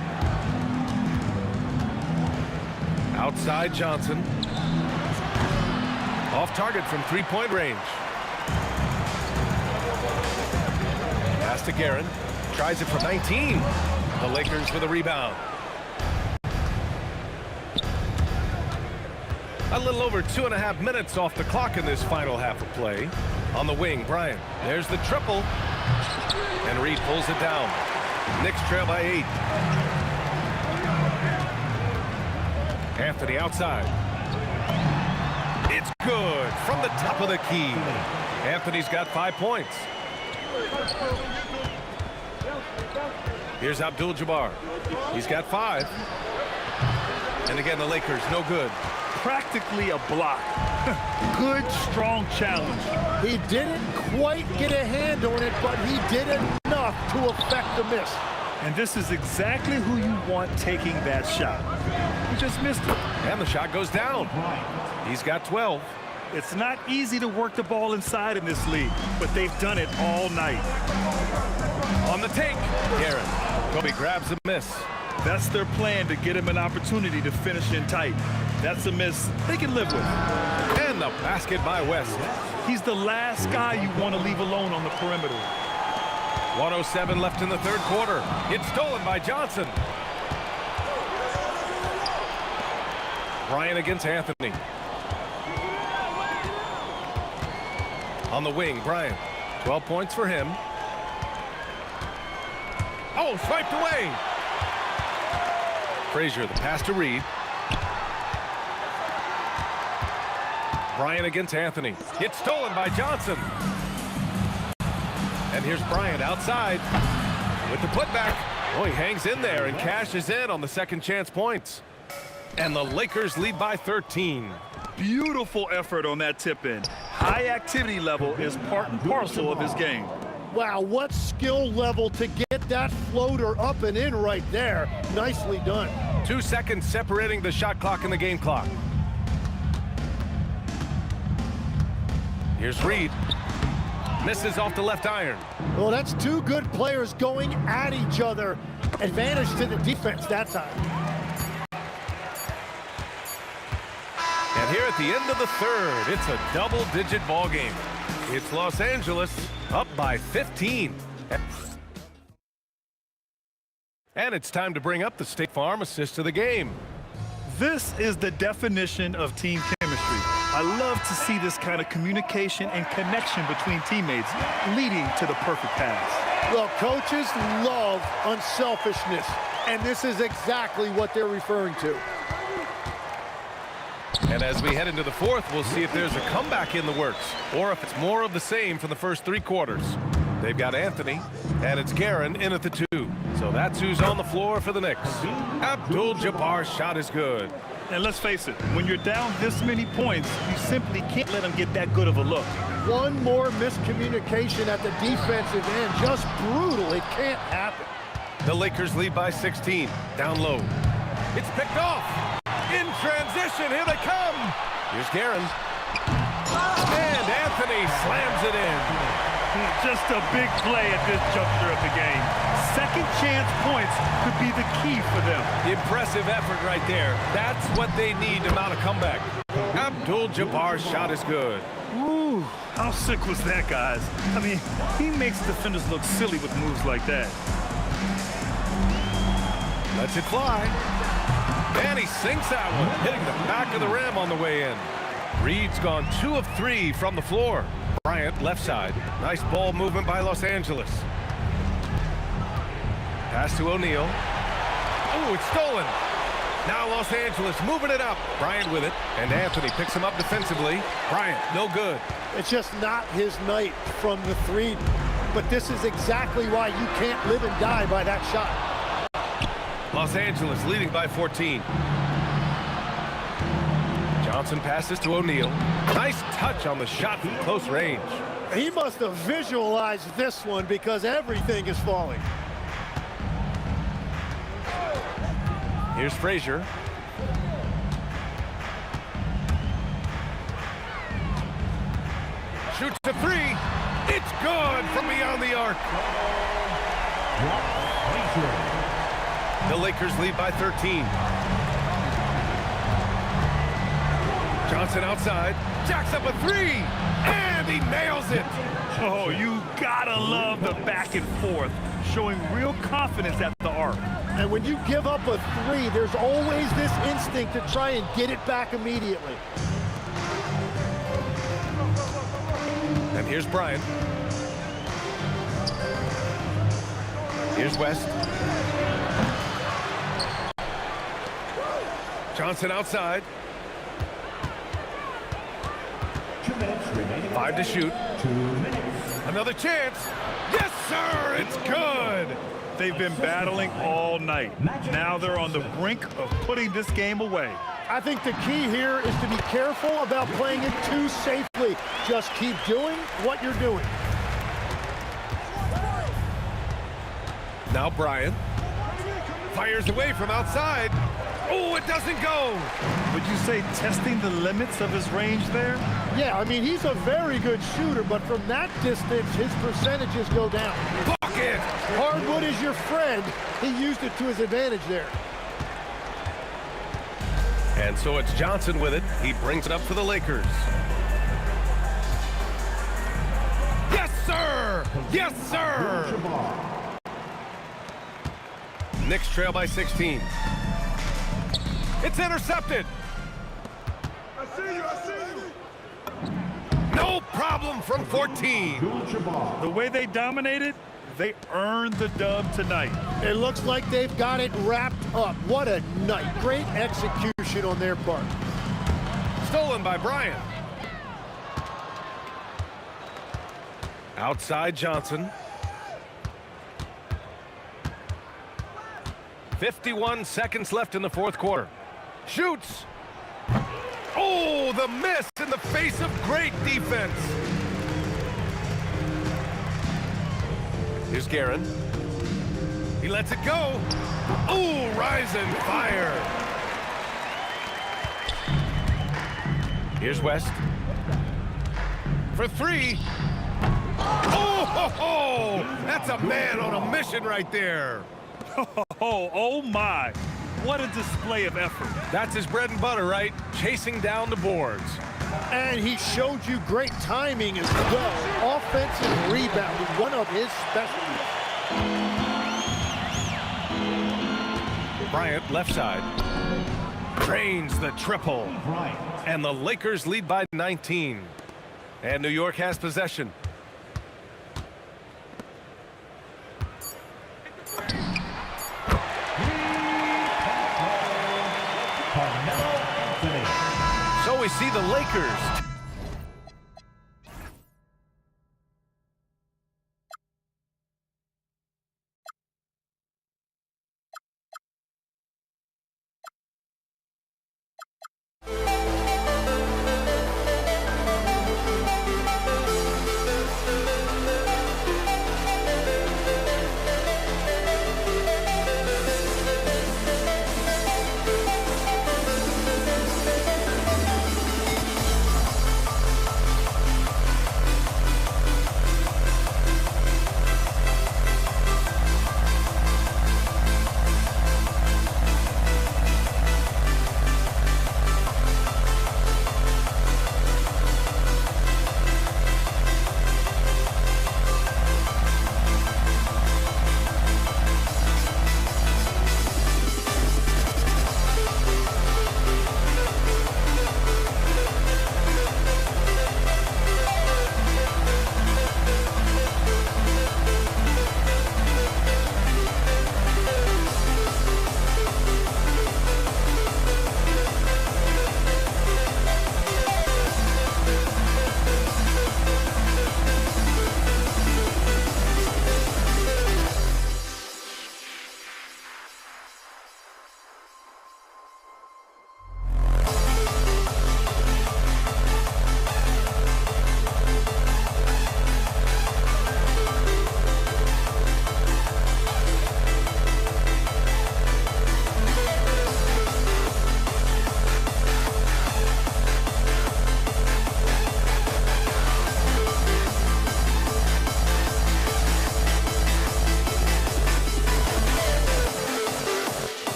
Outside Johnson. Off target from 3-point range. Pass to Guerin. Tries it from 19. The Lakers with a rebound. A little over 2.5 minutes off the clock in this final half of play. On the wing, Bryant. There's the triple. And Reed pulls it down. Knicks trail by 8. Anthony outside. It's good from the top of the key. Anthony's got 5 points. Here's Abdul-Jabbar. He's got 5. And again, the Lakers, no good. Practically a block. Good, strong challenge. He didn't quite get a hand on it, but he did enough to affect the miss. And this is exactly who you want taking that shot. He just missed it. And the shot goes down. He's got 12. It's not easy to work the ball inside in this league, but they've done it all night. On the take, Guerin. Kobe grabs the miss. That's their plan, to get him an opportunity to finish in tight. That's a miss they can live with. And the basket by West. He's the last guy you want to leave alone on the perimeter. 1:07 left in the 3rd quarter. It's stolen by Johnson. Bryant against Anthony. On the wing, Bryant. 12 points for him. Oh, swiped away. Frazier, the pass to Reed. Bryant against Anthony. It's stolen by Johnson. And here's Bryant outside with the putback. Oh, he hangs in there and cashes in on the second chance points. And the Lakers lead by 13. Beautiful effort on that tip-in. High activity level is part and parcel of his game. Wow, what skill level to get that floater up and in right there. Nicely done. 2 seconds separating the shot clock and the game clock. Here's Reed. Misses off the left iron. Well, that's two good players going at each other. Advantage to the defense that time. And here at the end of the third, it's a double-digit ball game. It's Los Angeles up by 15. And it's time to bring up the State Farm assist of the game. This is the definition of team chemistry. I love to see this kind of communication and connection between teammates leading to the perfect pass. Well, coaches love unselfishness, and this is exactly what they're referring to. And as we head into the fourth, we'll see if there's a comeback in the works or if it's more of the same from the first three quarters. They've got Anthony, and it's Guerin in at the 2. So that's who's on the floor for the Knicks. Abdul-Jabbar's shot is good. And let's face it, when you're down this many points, you simply can't let them get that good of a look. One more miscommunication at the defensive end. Just brutal. It can't happen. The Lakers lead by 16. Down low. It's picked off. In transition, here they come. Here's Guerin. And Anthony slams it in. Just a big play at this juncture of the game. Second chance points could be the key for them. Impressive effort right there. That's what they need to mount a comeback. Abdul-Jabbar's shot is good. Ooh, how sick was that, guys? I mean, he makes defenders look silly with moves like that. Lets it fly. And he sinks that one, hitting the back of the rim on the way in. Reed's gone 2 of 3 from the floor. Bryant, left side. Nice ball movement by Los Angeles. Pass to O'Neal. Oh, it's stolen. Now Los Angeles moving it up. Bryant with it, and Anthony picks him up defensively. Bryant, no good. It's just not his night from the 3. But this is exactly why you can't live and die by that shot. Los Angeles leading by 14. Johnson passes to O'Neal. Nice touch on the shot from close range. He must have visualized this one because everything is falling. Here's Frazier. Shoots a 3. It's good from beyond the arc. The Lakers lead by 13. Johnson outside, jacks up a 3, and he nails it. Oh, you gotta love the back and forth, showing real confidence at the arc. And when you give up a 3, there's always this instinct to try and get it back immediately. And here's Bryant. Here's West. Johnson outside. 5 to shoot. 2 minutes. Another chance. Yes, sir. It's good. They've been battling all night. Now they're on the brink of putting this game away. I think the key here is to be careful about playing it too safely. Just keep doing what you're doing. Now Bryant fires away from outside. Oh, it doesn't go. Would you say testing the limits of his range there? Yeah, I mean, he's a very good shooter, but from that distance, his percentages go down. Bucket! Hardwood is your friend. He used it to his advantage there. And so it's Johnson with it. He brings it up for the Lakers. Yes, sir! Yes, sir! Knicks trail by 16. It's intercepted. I see you. No problem from 14. The way they dominated, they earned the dub tonight. It looks like they've got it wrapped up. What a night. Great execution on their part. Stolen by Bryant. Outside Johnson. 51 seconds left in the fourth quarter. Shoots. Oh, the miss in the face of great defense. Here's Guerin. He lets it go. Oh, rise and fire. Here's West. For 3. Oh, that's a man on a mission right there. Oh my. What a display of effort. That's his bread and butter, right? Chasing down the boards. And he showed you great timing as well. Offensive rebounding, one of his specialties. Bryant, left side. Drains the triple. And the Lakers lead by 19. And New York has possession. So we see the Lakers.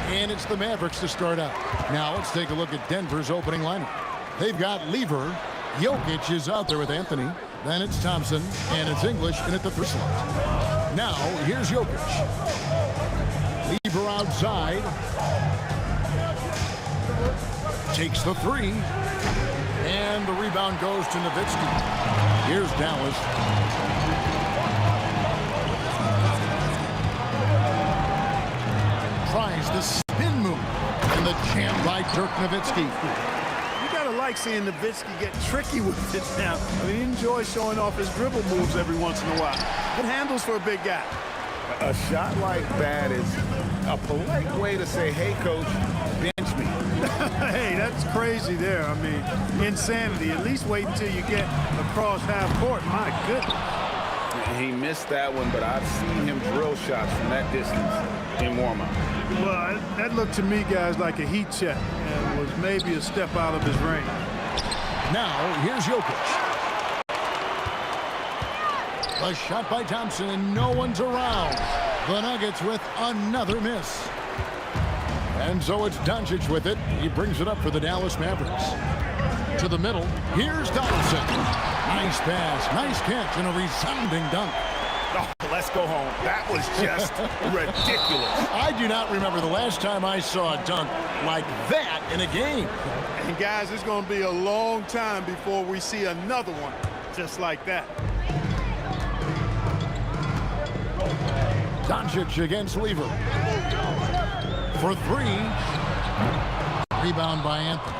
And it's the Mavericks to start out. Now let's take a look at Denver's opening lineup. They've got Lever. Jokic is out there with Anthony. Then it's Thompson, and it's English in at the 3 slot. Now, here's Jokic. Lever outside. Takes the 3. And the rebound goes to Nowitzki. Here's Dallas. Tries the spin move. And the jam by Dirk Nowitzki. You gotta like seeing Nowitzki get tricky with it now. I mean, he enjoys showing off his dribble moves every once in a while. Good handles for a big guy. A shot like that is a polite way to say, hey, coach, bench me. Hey, that's crazy there. I mean, insanity. At least wait until you get across half court. My goodness. He missed that one, but I've seen him drill shots from that distance in warm-up. Well, that looked to me, guys, like a heat check and was maybe a step out of his range. Now, here's Jokic. A shot by Thompson, and no one's around. The Nuggets with another miss. And so it's Doncic with it. He brings it up for the Dallas Mavericks. To the middle, here's Donaldson. Nice pass, nice catch, and a resounding dunk. Oh, let's go home. That was just ridiculous. I do not remember the last time I saw a dunk like that in a game. And guys, it's going to be a long time before we see another one just like that. Doncic against Lever. For 3. Rebound by Anthony.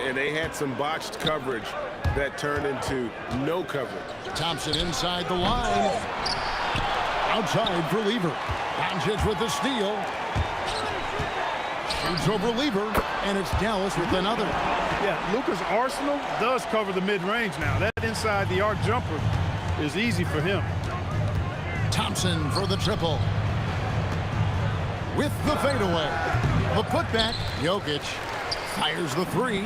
And they had some botched coverage that turned into no coverage. Thompson inside the line. Outside for Lever. Doncic with the steal. Shoots over Lever, and it's Dallas with another. Yeah, Luka's arsenal does cover the mid-range now. That inside the arc jumper is easy for him. Thompson for the triple. With the fadeaway. The putback. Jokic fires the 3.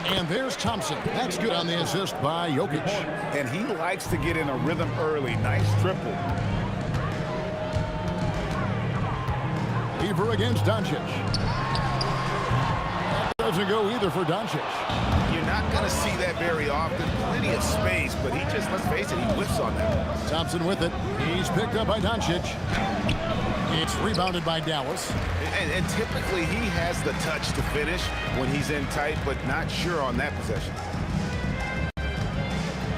And there's Thompson. That's good on the assist by Jokic. And he likes to get in a rhythm early. Nice triple. Lever against Doncic. That doesn't go either for Doncic. You're not going to see that very often. Plenty of space, but he just, let's face it, he whiffs on that. Thompson with it. He's picked up by Doncic. It's rebounded by Dallas. And typically he has the touch to finish when he's in tight, but not sure on that possession.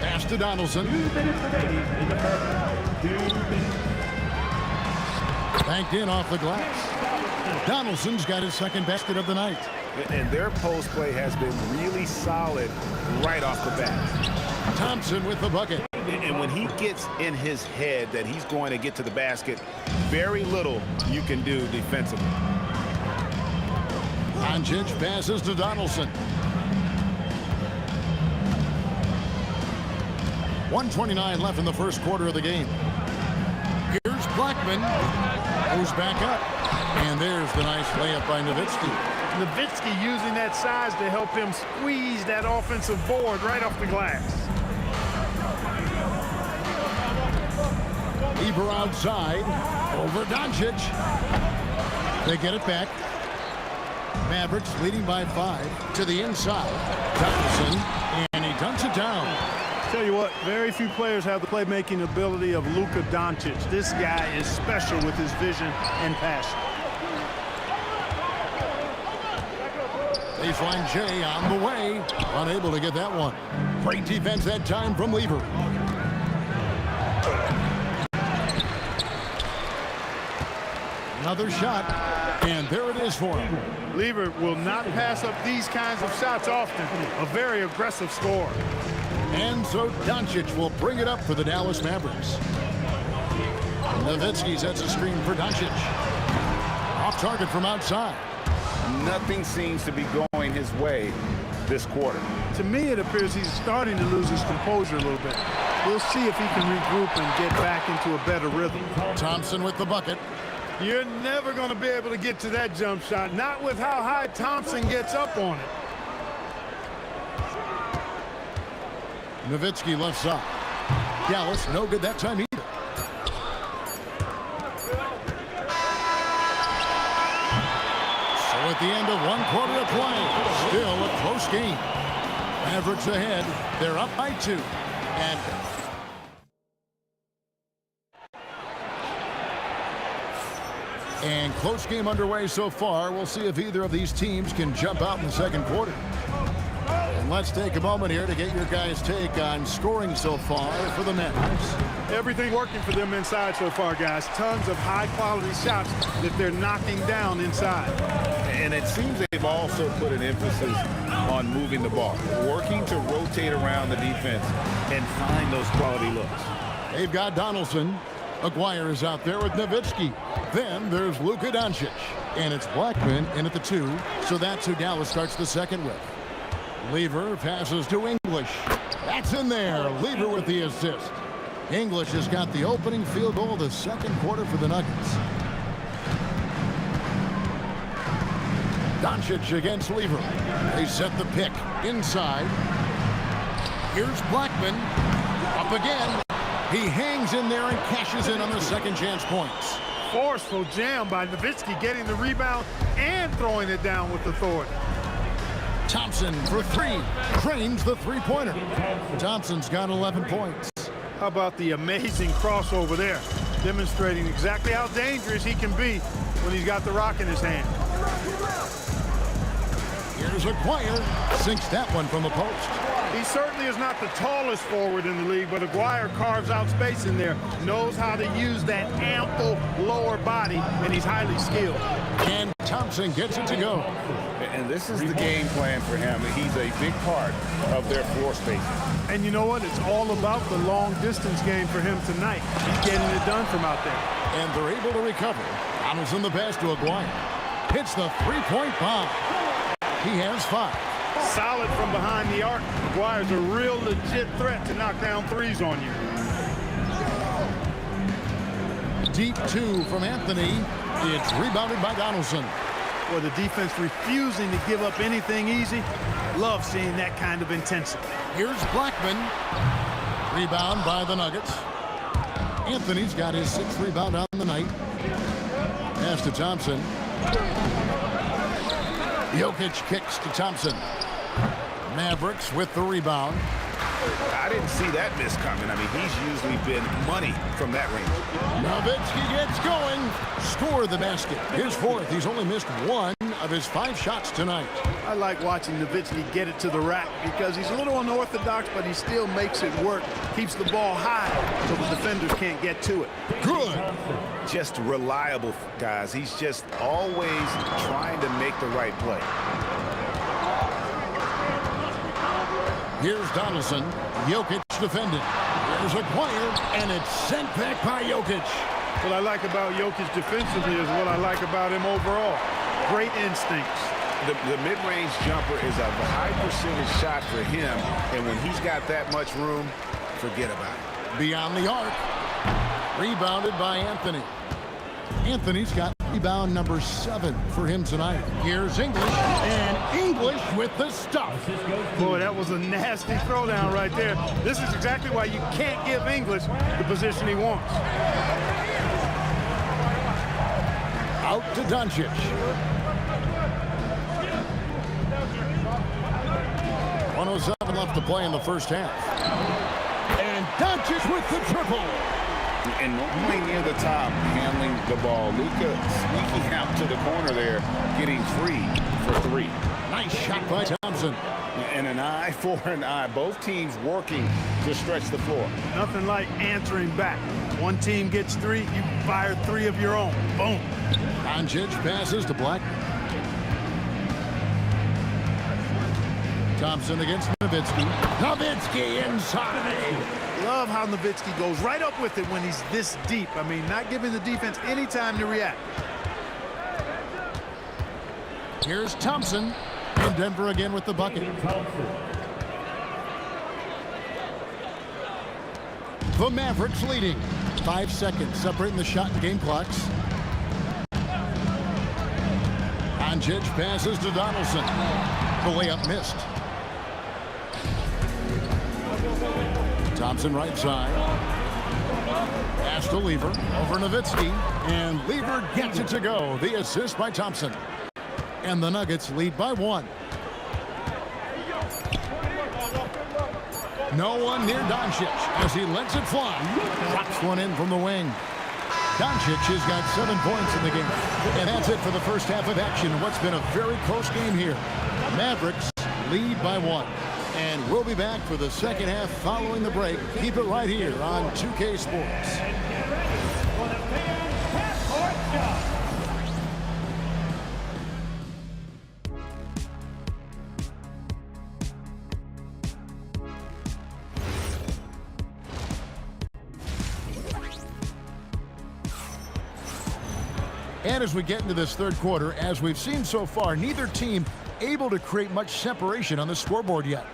Pass to Donaldson. 2 minutes remaining in the first. 2 minutes. Banked in off the glass. Donaldson's got his second basket of the night. And their post play has been really solid right off the bat. Thompson with the bucket. And when he gets in his head that he's going to get to the basket, very little you can do defensively. Doncic passes to Donaldson. 1:29 left in the first quarter of the game. Here's Blackman. Goes back up. And there's the nice layup by Nowitzki. Nowitzki using that size to help him squeeze that offensive board right off the glass. Lever outside. Over Doncic. They get it back. Mavericks leading by 5 to the inside. Donaldson. And he dunks it down. Tell you what, very few players have the playmaking ability of Luka Doncic. This guy is special with his vision and passion. Baseline J on the way. Unable to get that one. Great defense that time from Lever. Another shot. And there it is for him. Lever will not pass up these kinds of shots often. A very aggressive scorer. And so Doncic will bring it up for the Dallas Mavericks. Nowitzki sets a screen for Doncic. Off target from outside. Nothing seems to be going his way this quarter. To me, it appears he's starting to lose his composure a little bit. We'll see if he can regroup and get back into a better rhythm. Thompson with the bucket. You're never going to be able to get to that jump shot, not with how high Thompson gets up on it. Nowitzki left side. Dallas no good that time either. So at the end of 1 quarter of play, still a close game. Mavericks ahead. They're up by 2. And close game underway so far. We'll see if either of these teams can jump out in the second quarter. And let's take a moment here to get your guys' take on scoring so far for the Mavericks. Everything working for them inside so far, guys. Tons of high-quality shots that they're knocking down inside. And it seems they've also put an emphasis on moving the ball, working to rotate around the defense and find those quality looks. They've got Donaldson. Aguirre is out there with Nowitzki. Then there's Luka Doncic. And it's Blackman in at the 2. So that's who Dallas starts the second with. Lever passes to English. That's in there. Lever with the assist. English has got the opening field goal of the second quarter for the Nuggets. Doncic against Lever. They set the pick inside. Here's Blackman. Up again. He hangs in there and cashes in on the second chance points. Forceful jam by Nowitzki, getting the rebound and throwing it down with authority. Thompson for 3. Cranes the three-pointer. Thompson's got 11 points. How about the amazing crossover there, demonstrating exactly how dangerous he can be when he's got the rock in his hand. Here's Aguirre. Sinks that one from the post. He certainly is not the tallest forward in the league, but Aguirre carves out space in there, knows how to use that ample lower body, and he's highly skilled. And Thompson gets it to go. And this is the game plan for him. He's a big part of their floor spacing. And you know what? It's all about the long distance game for him tonight. He's getting it done from out there. And they're able to recover. Donaldson the pass to Aguirre. Hits the three-point bomb. He has 5. Solid from behind the arc. Aguirre's a real legit threat to knock down threes on you. Deep 2 from Anthony. It's rebounded by Donaldson. or the defense refusing to give up anything easy. Love seeing that kind of intensity. Here's Blackman. Rebound by the Nuggets. Anthony's got his 6th rebound on the night. Pass to Thompson. Jokic kicks to Thompson. Mavericks with the rebound. I didn't see that miss coming. I mean, he's usually been money from that range. Nowitzki gets going. Score the basket. His 4th. He's only missed 1 of his 5 shots tonight. I like watching Nowitzki get it to the rack because he's a little unorthodox, but he still makes it work. Keeps the ball high so the defenders can't get to it. Good. Just reliable, guys. He's just always trying to make the right play. Here's Donaldson. Jokic defended. Here's acquired, and it's sent back by Jokic. What I like about Jokic defensively is what I like about him overall. Great instincts. The mid-range jumper is a high percentage shot for him, and when he's got that much room, forget about it. Beyond the arc. Rebounded by Anthony. Anthony's got rebound number 7 for him tonight. Here's English, and English with the stuff. Boy, that was a nasty throwdown right there. This is exactly why you can't give English the position he wants. Out to Doncic. 1:07 left to play in the first half. And Doncic with the triple. And normally near the top, handling the ball. Luka sneaking out to the corner there, getting free for 3. Nice shot by Thompson. And an eye for an eye. Both teams working to stretch the floor. Nothing like answering back. One team gets 3, you fire 3 of your own. Boom. Doncic passes to Black. Thompson against Nowitzki. Nowitzki inside. Love how Nowitzki goes right up with it when he's this deep. I mean, not giving the defense any time to react. Here's Thompson. And Denver again with the bucket. The Mavericks leading. 5 seconds separating the shot and game clocks. Doncic passes to Donaldson. The layup missed. Thompson right side. Pass to Lever. Over Nowitzki. And Lever gets it to go. The assist by Thompson. And the Nuggets lead by 1. No one near Doncic as he lets it fly. Drops one in from the wing. Doncic has got 7 points in the game. And that's it for the first half of action. What's been a very close game here. Mavericks lead by 1. And we'll be back for the second half following the break. Keep it right here on 2K Sports. And as we get into this third quarter, as we've seen so far, neither team able to create much separation on the scoreboard yet.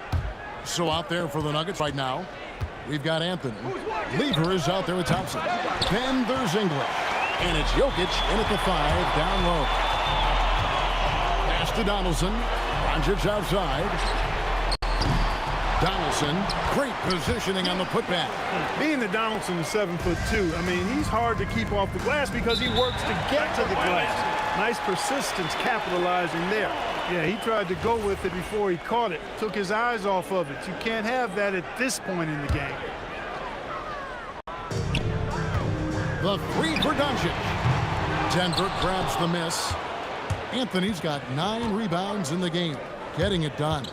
So out there for the Nuggets right now, we've got Anthony. Lever is out there with Thompson. Then there's English. And it's Jokic in at the 5, down low. Pass to Donaldson. Doncic outside. Donaldson, great positioning on the putback. Being that Donaldson is 7'2", I mean, he's hard to keep off the glass because he works to get to the glass. Nice persistence capitalizing there. Yeah, he tried to go with it before he caught it. Took his eyes off of it. You can't have that at this point in the game. The 3 for Doncic. Denver grabs the miss. Anthony's got 9 rebounds in the game, getting it done.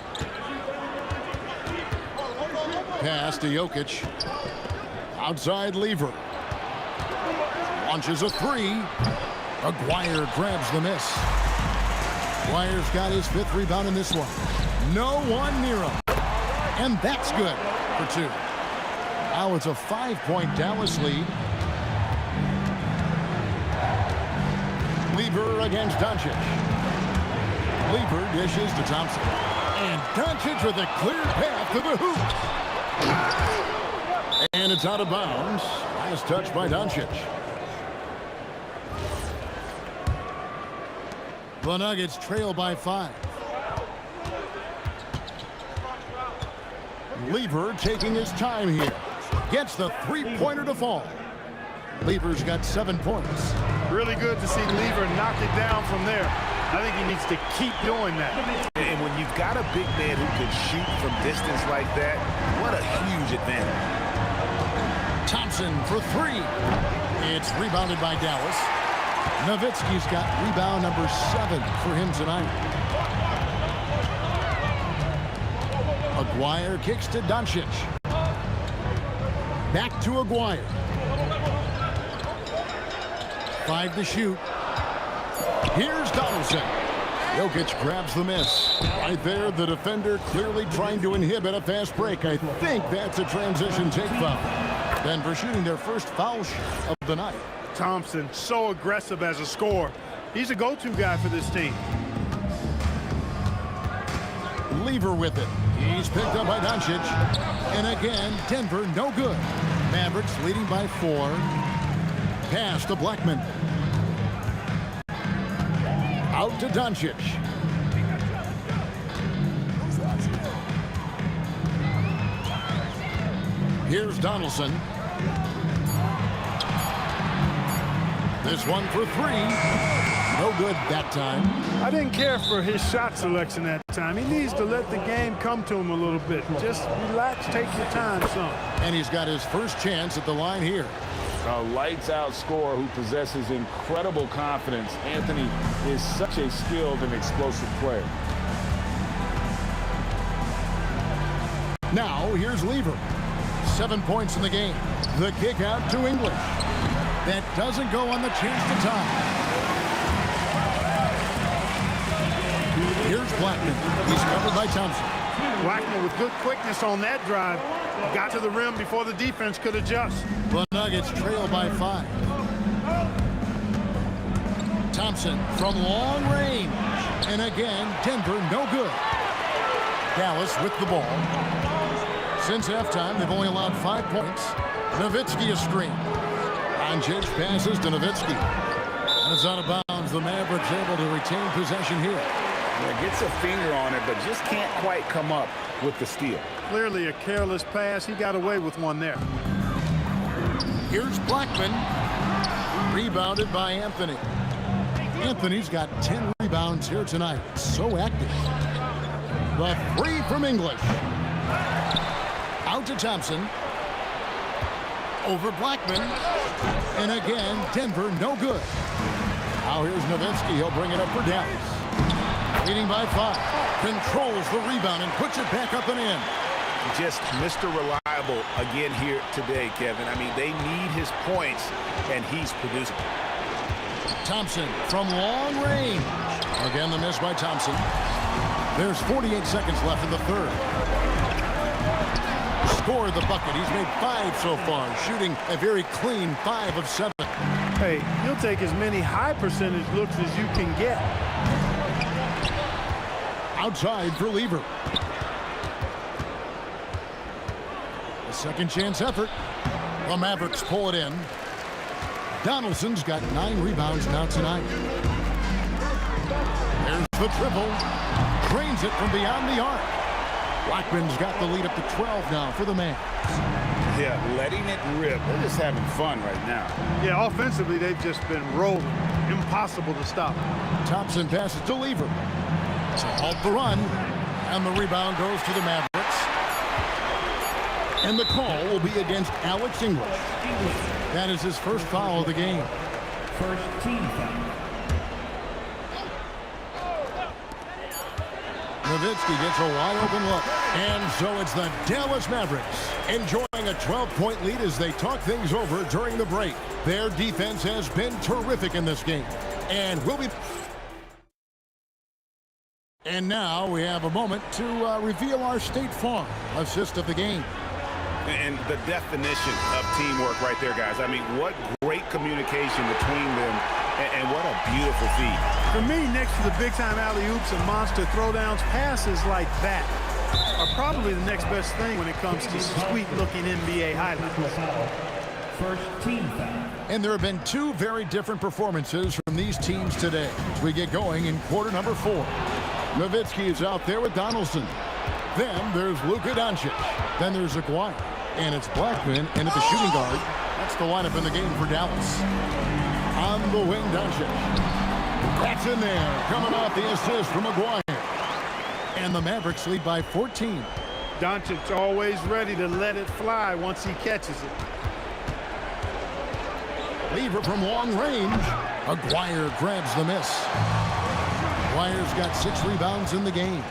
Pass to Jokic. Outside Lever. Launches a 3. Aguirre grabs the miss. Aguirre's got his 5th rebound in this one. No one near him. And that's good for 2. Now it's a 5-point Dallas lead. Lever against Doncic. Lever dishes to Thompson. And Doncic with a clear path to the hoop. And it's out of bounds. Last touch by Doncic. The Nuggets trail by 5. Lever taking his time here. Gets the three-pointer to fall. Lever's got 7 points. Really good to see Lever knock it down from there. I think he needs to keep doing that. And when you've got a big man who can shoot from distance like that, what a huge advantage. Thompson for 3. It's rebounded by Dallas. Nowitzki's got rebound number 7 for him tonight. Aguirre kicks to Doncic. Back to Aguirre. 5 to shoot. Here's Donaldson. Jokic grabs the miss. Right there, the defender clearly trying to inhibit a fast break. I think that's a transition take foul. Denver shooting their first foul of the night. Thompson, so aggressive as a scorer. He's a go-to guy for this team. Lever with it. He's picked up by Doncic. And again, Denver no good. Mavericks leading by 4. Pass to Blackman. Out to Doncic. Here's Donaldson. This one for 3. No good that time. I didn't care for his shot selection that time. He needs to let the game come to him a little bit. Just relax, take your time, son. And he's got his first chance at the line here. A lights-out scorer who possesses incredible confidence. Anthony is such a skilled and explosive player. Now, here's Lever. 7 points in the game. The kick out to English. That doesn't go on the chance to tie. Here's Blackman. He's covered by Thompson. Blackman with good quickness on that drive. Got to the rim before the defense could adjust. The Nuggets trail by 5. Thompson from long range. And again, Denver no good. Dallas with the ball. Since halftime, they've only allowed 5 points. Nowitzki a screen. Doncic passes to Nowitzki. And it's out of bounds. The Mavericks able to retain possession here. Yeah, gets a finger on it, but just can't quite come up with the steal. Clearly a careless pass. He got away with one there. Here's Blackman. Rebounded by Anthony. Anthony's got 10 rebounds here tonight. So active. The 3 from English. Out to Thompson. Over Blackman. And again, Denver no good. Now here's Nowitzki. He'll bring it up for Dallas. Leading by 5. Controls the rebound and puts it back up and in. Just Mr. Reliable again here today, Kevin. I mean, they need his points, and he's producing. Thompson from long range. Again, the miss by Thompson. There's 48 seconds left in the third. Scored the bucket. He's made 5 so far, shooting a very clean 5 of 7. Hey, he'll take as many high percentage looks as you can get. Outside for Lever. A second chance effort. The Mavericks pull it in. Donaldson's got 9 rebounds now tonight. There's the triple. Drains it from beyond the arc. Blackman's got the lead up to 12 now for the Mavs. Yeah, letting it rip. They're just having fun right now. Yeah, offensively, they've just been rolling. Impossible to stop. Thompson passes to Lever. To halt the run. And the rebound goes to the Mavericks. And the call will be against Alex English. That is his first foul of the game. First team foul. Nowitzki gets a wide-open look. And so it's the Dallas Mavericks enjoying a 12-point lead as they talk things over during the break. Their defense has been terrific in this game. And we'll be... And now we have a moment to reveal our State Farm assist of the game. And the definition of teamwork right there, guys. I mean, what great communication between them, and what a beautiful feat. For me, next to the big-time alley-oops and monster throwdowns, passes like that are probably the next best thing when it comes to sweet-looking NBA highlights. First team foul. And there have been 2 very different performances from these these teams today as we get going in quarter number 4. Nowitzki is out there with Donaldson. Then there's Luka Doncic. Then there's Aguirre. And it's Blackman in at the shooting guard. That's the lineup in the game for Dallas. On the wing, Doncic. That's in there. Coming off the assist from Aguirre. And the Mavericks lead by 14. Doncic's always ready to let it fly once he catches it. Lever from long range. Aguirre grabs the miss. Aguirre's got 6 rebounds in the game.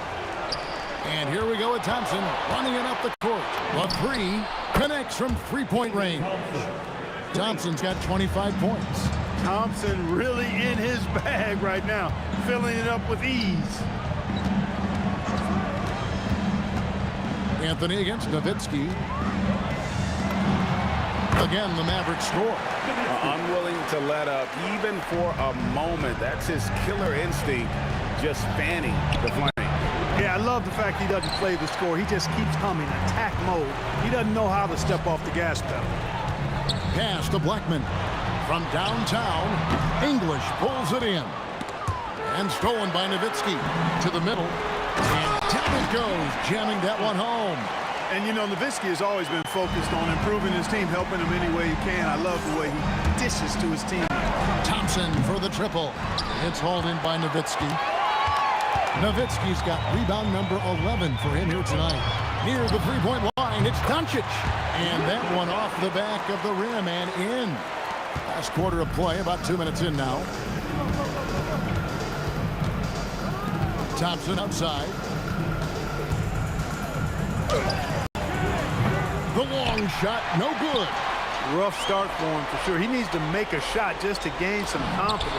And here we go with Thompson running it up the court. The 3 connects from three-point range. Thompson's got 25 points. Thompson really in his bag right now, filling it up with ease. Anthony against Nowitzki. Again, the Mavericks score. Unwilling to let up even for a moment. That's his killer instinct, just fanning the flame. Yeah, I love the fact he doesn't play the score. He just keeps humming, attack mode. He doesn't know how to step off the gas pedal. Pass to Blackman. From downtown, English pulls it in. And stolen by Nowitzki to the middle. And down it goes, jamming that one home. And, you know, Nowitzki has always been focused on improving his team, helping him any way he can. I love the way he dishes to his team. Thompson for the triple. It's hauled in by Nowitzki. Nowitzki's got rebound number 11 for him here tonight. Near the three-point line, it's Doncic. And that one off the back of the rim and in. Last quarter of play, about 2 minutes in now. Thompson outside. The long shot, no good. Rough start for him for sure. He needs to make a shot just to gain some confidence.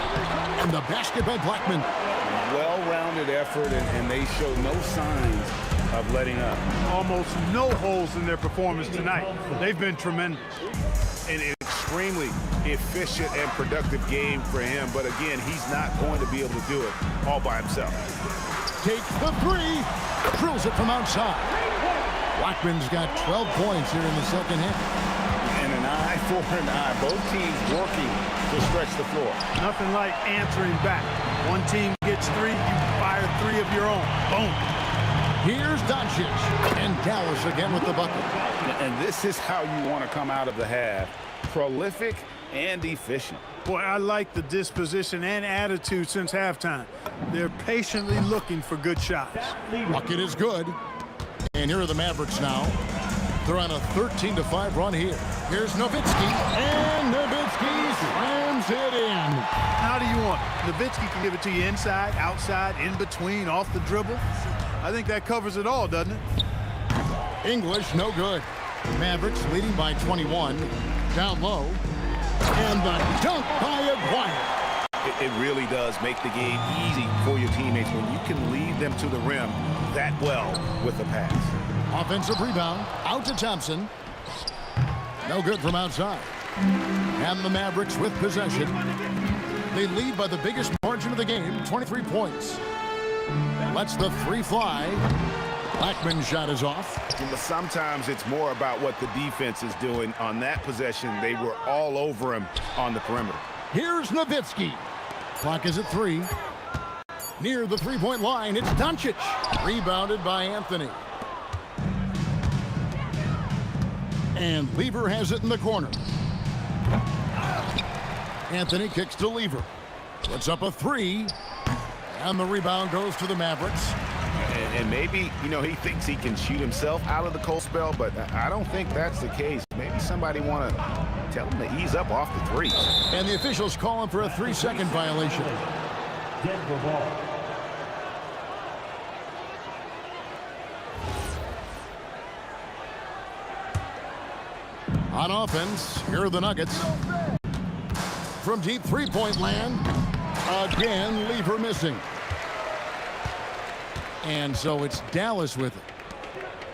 And the basket by Blackman. Well-rounded effort, and they show no signs of letting up. Almost no holes in their performance tonight. They've been tremendous. An extremely efficient and productive game for him, but again, he's not going to be able to do it all by himself. Takes the 3, drills it from outside. Blackman's got 12 points here in the second half. And an eye for an eye. Both teams working to stretch the floor. Nothing like answering back. One team gets 3, you fire 3 of your own. Boom. Here's Doncic. And Dallas again with the bucket. And this is how you want to come out of the half. Prolific and efficient. Boy, I like the disposition and attitude since halftime. They're patiently looking for good shots. Bucket is good. And here are the Mavericks now. They're on a 13-5 run here. Here's Nowitzki. And Nowitzki slams it in. How do you want it? Nowitzki can give it to you inside, outside, in between, off the dribble. I think that covers it all, doesn't it? English, no good. Mavericks leading by 21. Down low. And the dunk by Aguirre. It really does make the game easy for your teammates when you can lead them to the rim that well with the pass. Offensive rebound. Out to Thompson. No good from outside. And the Mavericks with possession. They lead by the biggest margin of the game, 23 points. Lets the 3 fly. Blackman's shot is off. Sometimes it's more about what the defense is doing. On that possession, they were all over him on the perimeter. Here's Nowitzki. Clock is at 3. Near the three-point line, it's Doncic. Rebounded by Anthony. And Lever has it in the corner. Anthony kicks to Lever. Puts up a 3. And the rebound goes to the Mavericks. And maybe, you know, he thinks he can shoot himself out of the cold spell, but I don't think that's the case. Maybe somebody want to tell him to ease up off the 3. And the officials call him for a 3-second violation. Denver ball. On offense, here are the Nuggets. From deep three-point land, again, Lever missing. And so it's Dallas with it.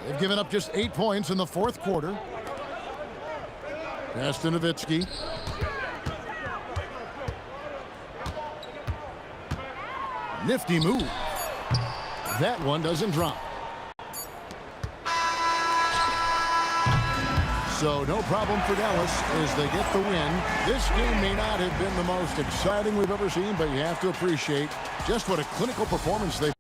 They've given up just 8 points in the fourth quarter. Pass to Nowitzki. Nifty move. That one doesn't drop. So no problem for Dallas as they get the win. This game may not have been the most exciting we've ever seen, but you have to appreciate just what a clinical performance they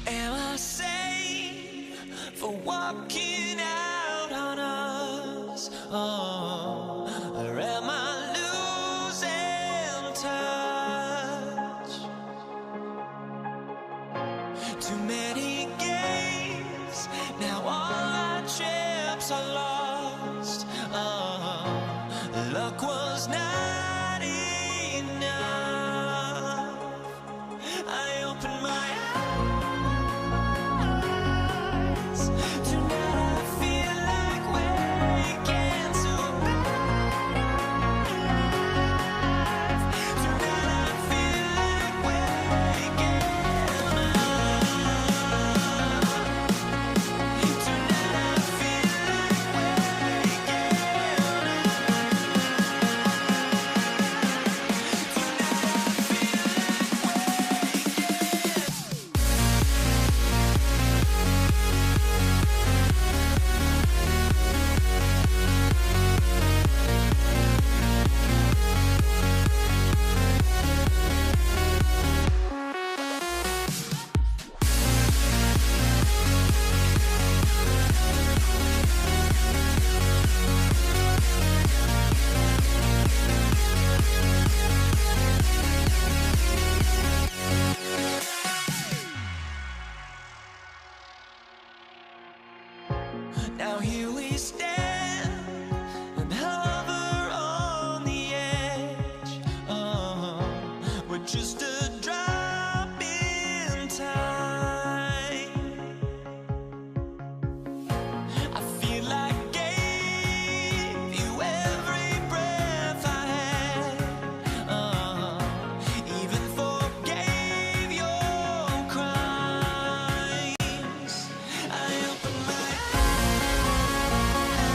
Am I safe for walking out on us? Oh, or am I losing touch? Too many games, now all our chips are lost. Oh, luck was not enough. I opened my Now here we stand and hover on the edge. We're just a drop in time. I feel like I gave you every breath I had. Even forgave your crimes. I opened my eyes.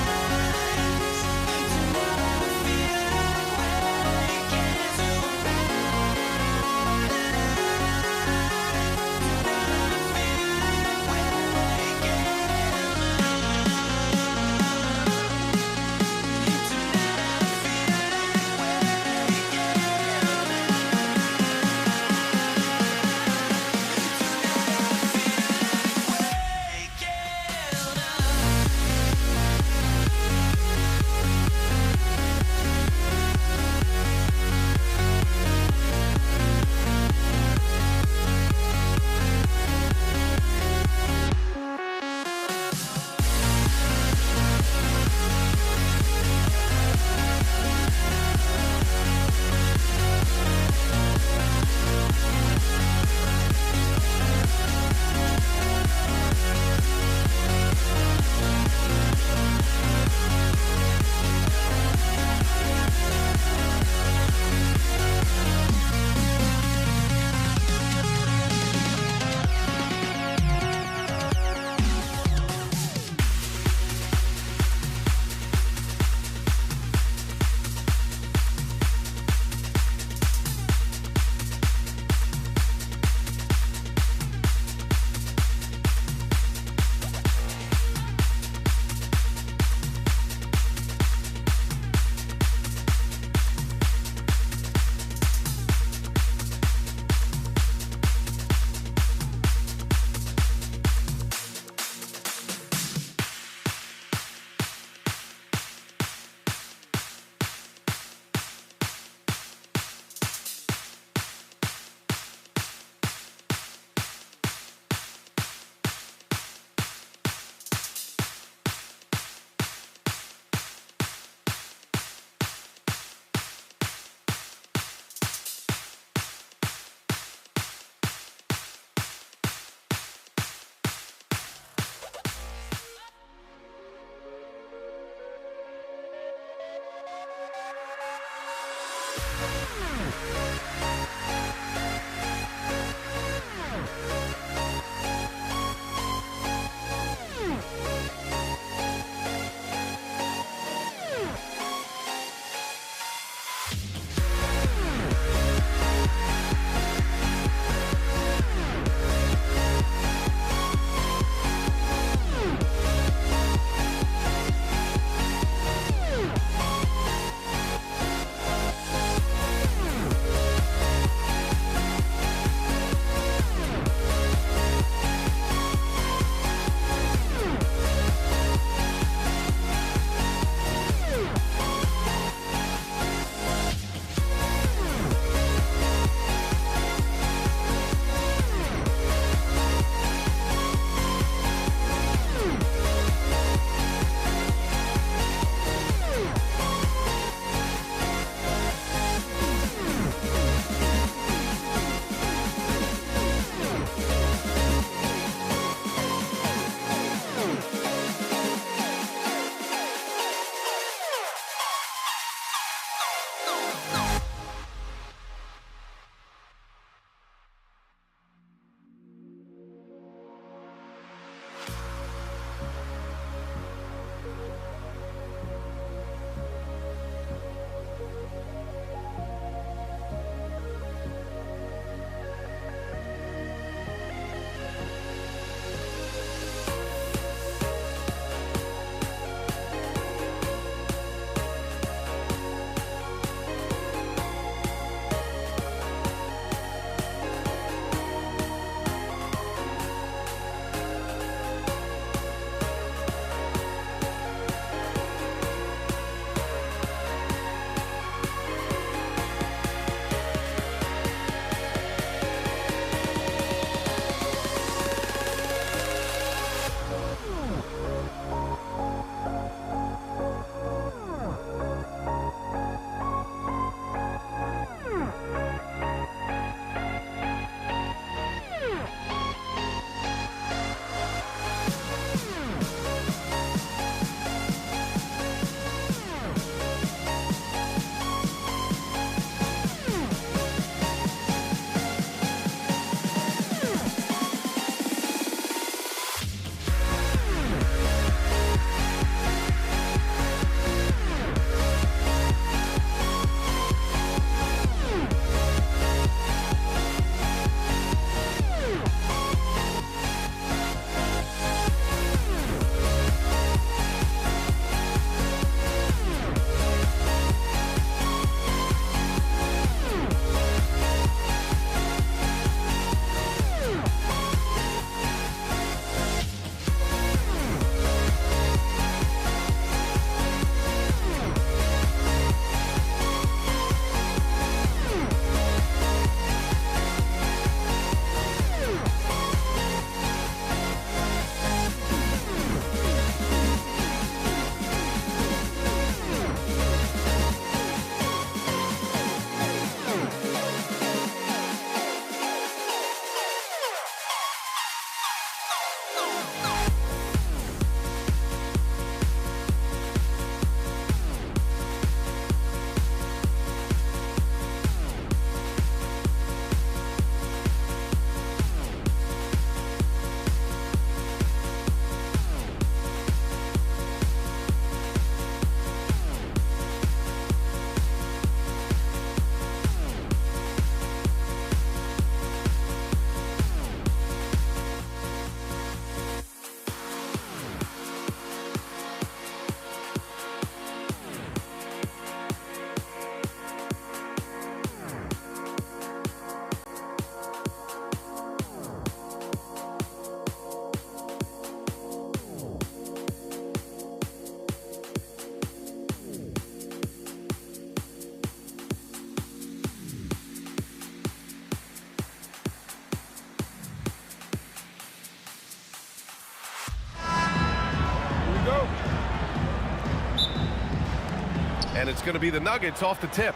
And it's going to be the Nuggets off the tip.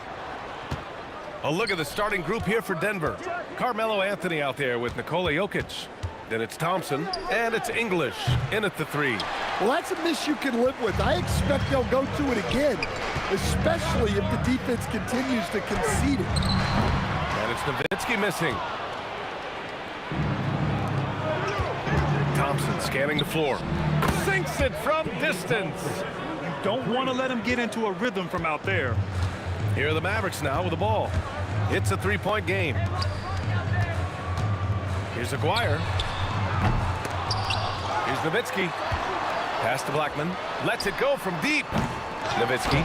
A look at the starting group here for Denver. Carmelo Anthony out there with Nikola Jokic. Then it's Thompson, and it's English in at the 3. Well, that's a miss you can live with. I expect they'll go to it again, especially if the defense continues to concede it. And it's Nowitzki missing. Thompson scanning the floor. Sinks it from distance. You don't want to let him get into a rhythm from out there. Here are the Mavericks now with the ball. It's a 3-point game. Here's Aguirre. Here's Nowitzki. Pass to Blackman. Lets it go from deep. Nowitzki.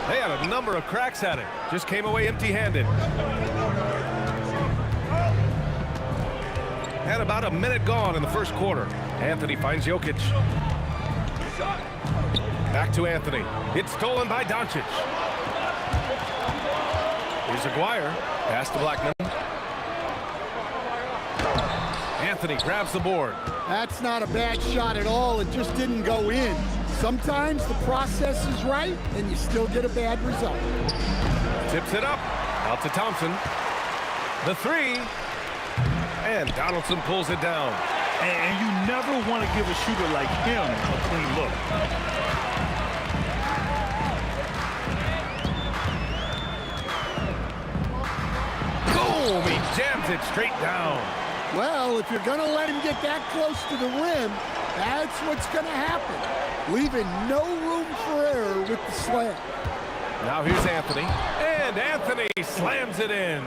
They had a number of cracks at it. Just came away empty-handed. And about a minute gone in the first quarter. Anthony finds Jokic. Back to Anthony. It's stolen by Doncic. Here's Aguirre. Pass to Blackman. Anthony grabs the board. That's not a bad shot at all. It just didn't go in. Sometimes the process is right, and you still get a bad result. Tips it up. Out to Thompson. The 3. And Donaldson pulls it down. And you never want to give a shooter like him a clean look. Boom! He jams it straight down. Well, if you're going to let him get that close to the rim, that's what's going to happen. Leaving no room for error with the slam. Now here's Anthony. And Anthony slams it in.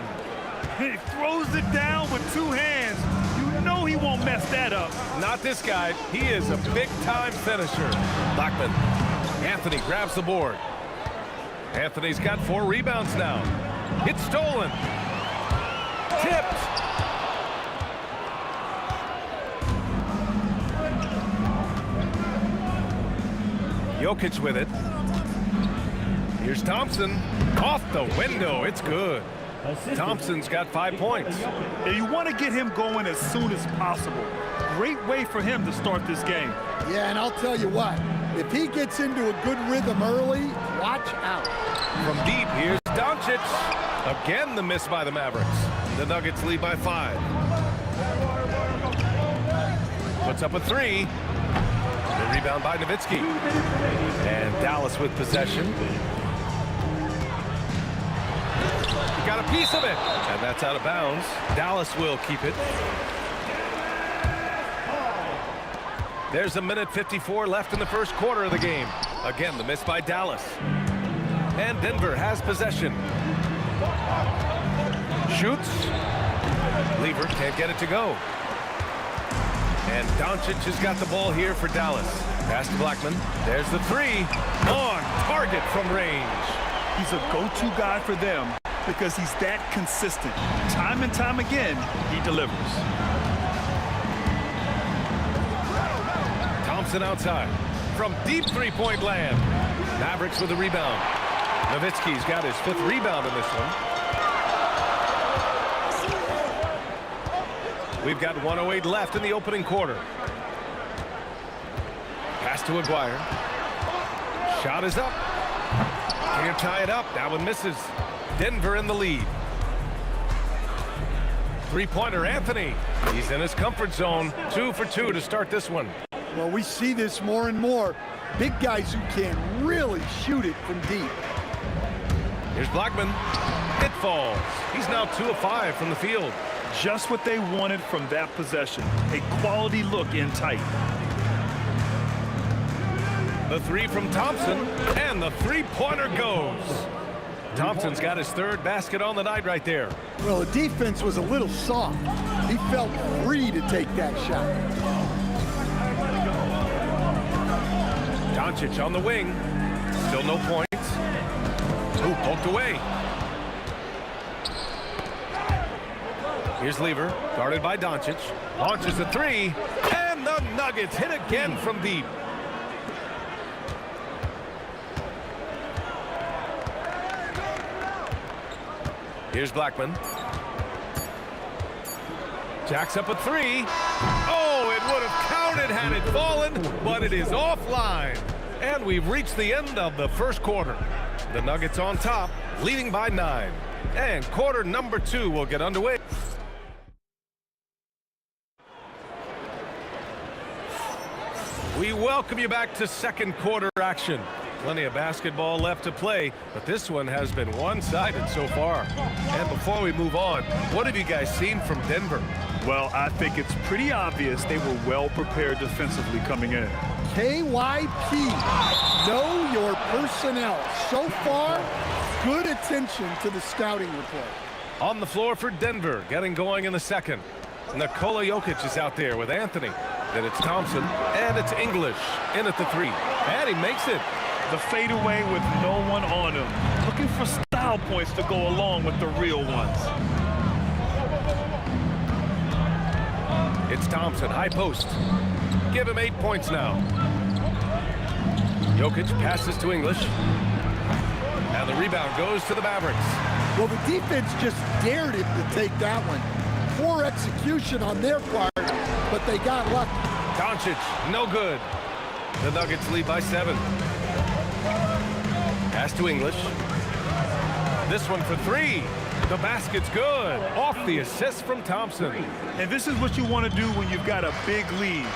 He throws it down with 2 hands. You know he won't mess that up. Not this guy. He is a big-time finisher. Blackman. Anthony grabs the board. Anthony's got 4 rebounds now. It's stolen. Tipped. Jokic with it. Here's Thompson. Off the window. It's good. Thompson's got 5 points. And you want to get him going as soon as possible. Great way for him to start this game. Yeah, and I'll tell you what. If he gets into a good rhythm early, watch out. From deep, here's Doncic. Again, the miss by the Mavericks. The Nuggets lead by 5. Puts up a 3. The rebound by Nowitzki. And Dallas with possession. He got a piece of it. And that's out of bounds. Dallas will keep it. There's a minute 54 left in the first quarter of the game. Again, the miss by Dallas. And Denver has possession. Shoots. Lever can't get it to go. And Doncic has got the ball here for Dallas. Pass to Blackman. There's the 3. On target from range. He's a go-to guy for them because he's that consistent. Time and time again, he delivers. Thompson outside. From deep 3-point land. Mavericks with the rebound. Nowitzki's got his 5th rebound in this one. We've got 1:08 left in the opening quarter. Pass to Aguirre. Shot is up. Can't tie it up. That one misses. Denver in the lead. 3-pointer Anthony. He's in his comfort zone. 2 for 2 to start this one. Well, we see this more and more. Big guys who can really shoot it from deep. Here's Blackman. It falls. He's now 2 of 5 from the field. Just what they wanted from that possession. A quality look in tight. The 3 from Thompson, and the 3-pointer goes. Thompson's got his 3rd basket on the night right there. Well, the defense was a little soft. He felt free to take that shot. Doncic on the wing. Still no points. Ooh, poked away. Here's Lever, guarded by Doncic. Launches a 3, and the Nuggets hit again from deep. Here's Blackman. Jacks up a 3. Oh, it would have counted had it fallen, but it is offline. And we've reached the end of the first quarter. The Nuggets on top, leading by 9. And quarter number 2 will get underway. We welcome you back to second quarter action. Plenty of basketball left to play, but this one has been one-sided so far. And before we move on, what have you guys seen from Denver? Well, I think it's pretty obvious they were well prepared defensively coming in. KYP, know your personnel. So far, good attention to the scouting report. On the floor for Denver, getting going in the second. Nikola Jokic is out there with Anthony. Then it's Thompson, and it's English in at the 3. And he makes it. The fadeaway with no one on him. Looking for style points to go along with the real ones. It's Thompson, high post. Give him 8 points now. Jokic passes to English. And the rebound goes to the Mavericks. Well, the defense just dared him to take that one. Poor execution on their part, but they got lucky. Doncic, no good. The Nuggets lead by 7. Pass to English. This one for 3. The basket's good. Off the assist from Thompson. And this is what you want to do when you've got a big lead.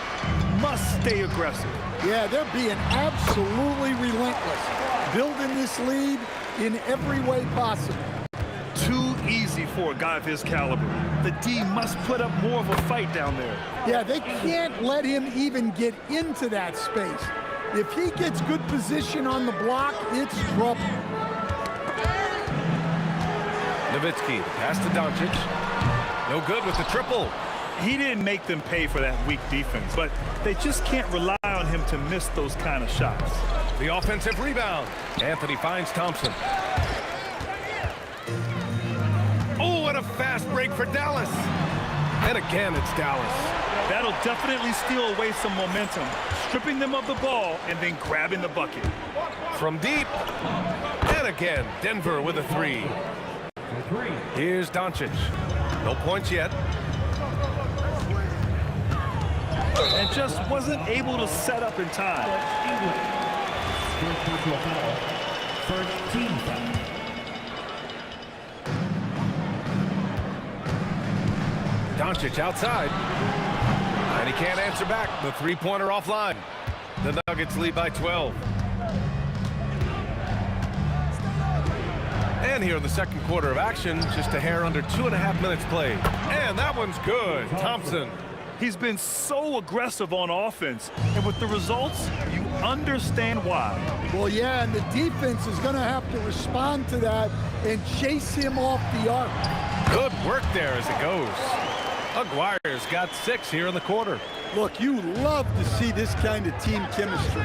Must stay aggressive. Yeah, they're being absolutely relentless. Building this lead in every way possible. Too easy for a guy of his caliber. The D must put up more of a fight down there. Yeah, they can't let him even get into that space. If he gets good position on the block, it's trouble. Nowitzki, pass to Doncic. No good with the triple. He didn't make them pay for that weak defense, but they just can't rely on him to miss those kind of shots. The offensive rebound. Anthony finds Thompson. Oh, and a fast break for Dallas. And again, it's Dallas. That'll definitely steal away some momentum, stripping them of the ball and then grabbing the bucket. From deep. And again, Denver with a 3. Here's Doncic. No points yet. And just wasn't able to set up in time. First team foul. Doncic outside. And he can't answer back. The three-pointer offline. The Nuggets lead by 12. And here in the second quarter of action, just a hair under 2.5 minutes played. And that one's good. Thompson. He's been so aggressive on offense, and with the results, you understand why. Well, yeah, and the defense is going to have to respond to that and chase him off the arc. Good work there as it goes. Aguirre's got 6 here in the quarter. Look, you love to see this kind of team chemistry.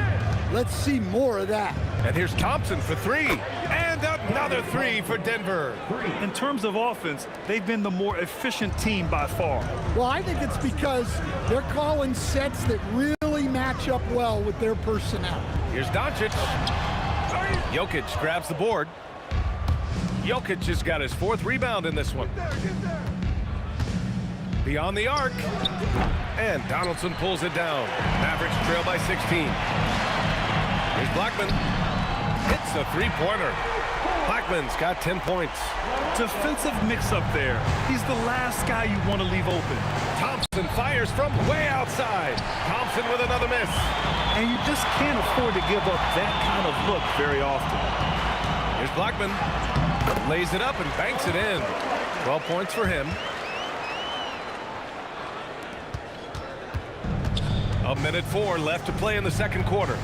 Let's see more of that. And here's Thompson for 3. And another 3 for Denver. In terms of offense, they've been the more efficient team by far. Well, I think it's because they're calling sets that really match up well with their personnel. Here's Doncic. Jokic grabs the board. Jokic has got his 4th rebound in this one. Beyond the arc. And Donaldson pulls it down. Mavericks trail by 16. Here's Blackman. Hits a three-pointer. Blackman's got 10 points. Defensive mix-up there. He's the last guy you want to leave open. Thompson fires from way outside. Thompson with another miss. And you just can't afford to give up that kind of look very often. Here's Blackman. Lays it up and banks it in. 12 points for him. A minute 4 left to play in the second quarter.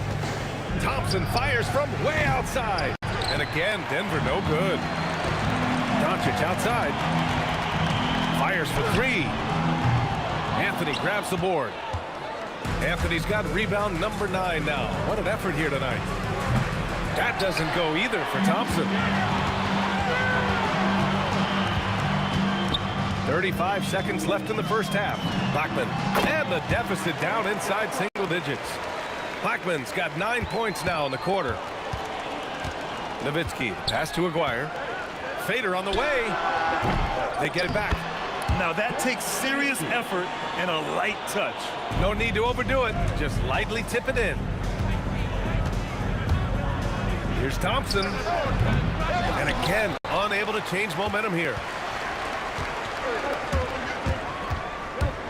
Thompson fires from way outside. And again, Denver no good. Doncic outside. Fires for 3. Anthony grabs the board. Anthony's got rebound number 9 now. What an effort here tonight. That doesn't go either for Thompson. 35 seconds left in the first half. Blackman, and the deficit down inside single digits. Blackman's got 9 points now in the quarter. Nowitzki, pass to Aguirre. Fader on the way. They get it back. Now that takes serious effort and a light touch. No need to overdo it. Just lightly tip it in. Here's Thompson. And again, unable to change momentum here.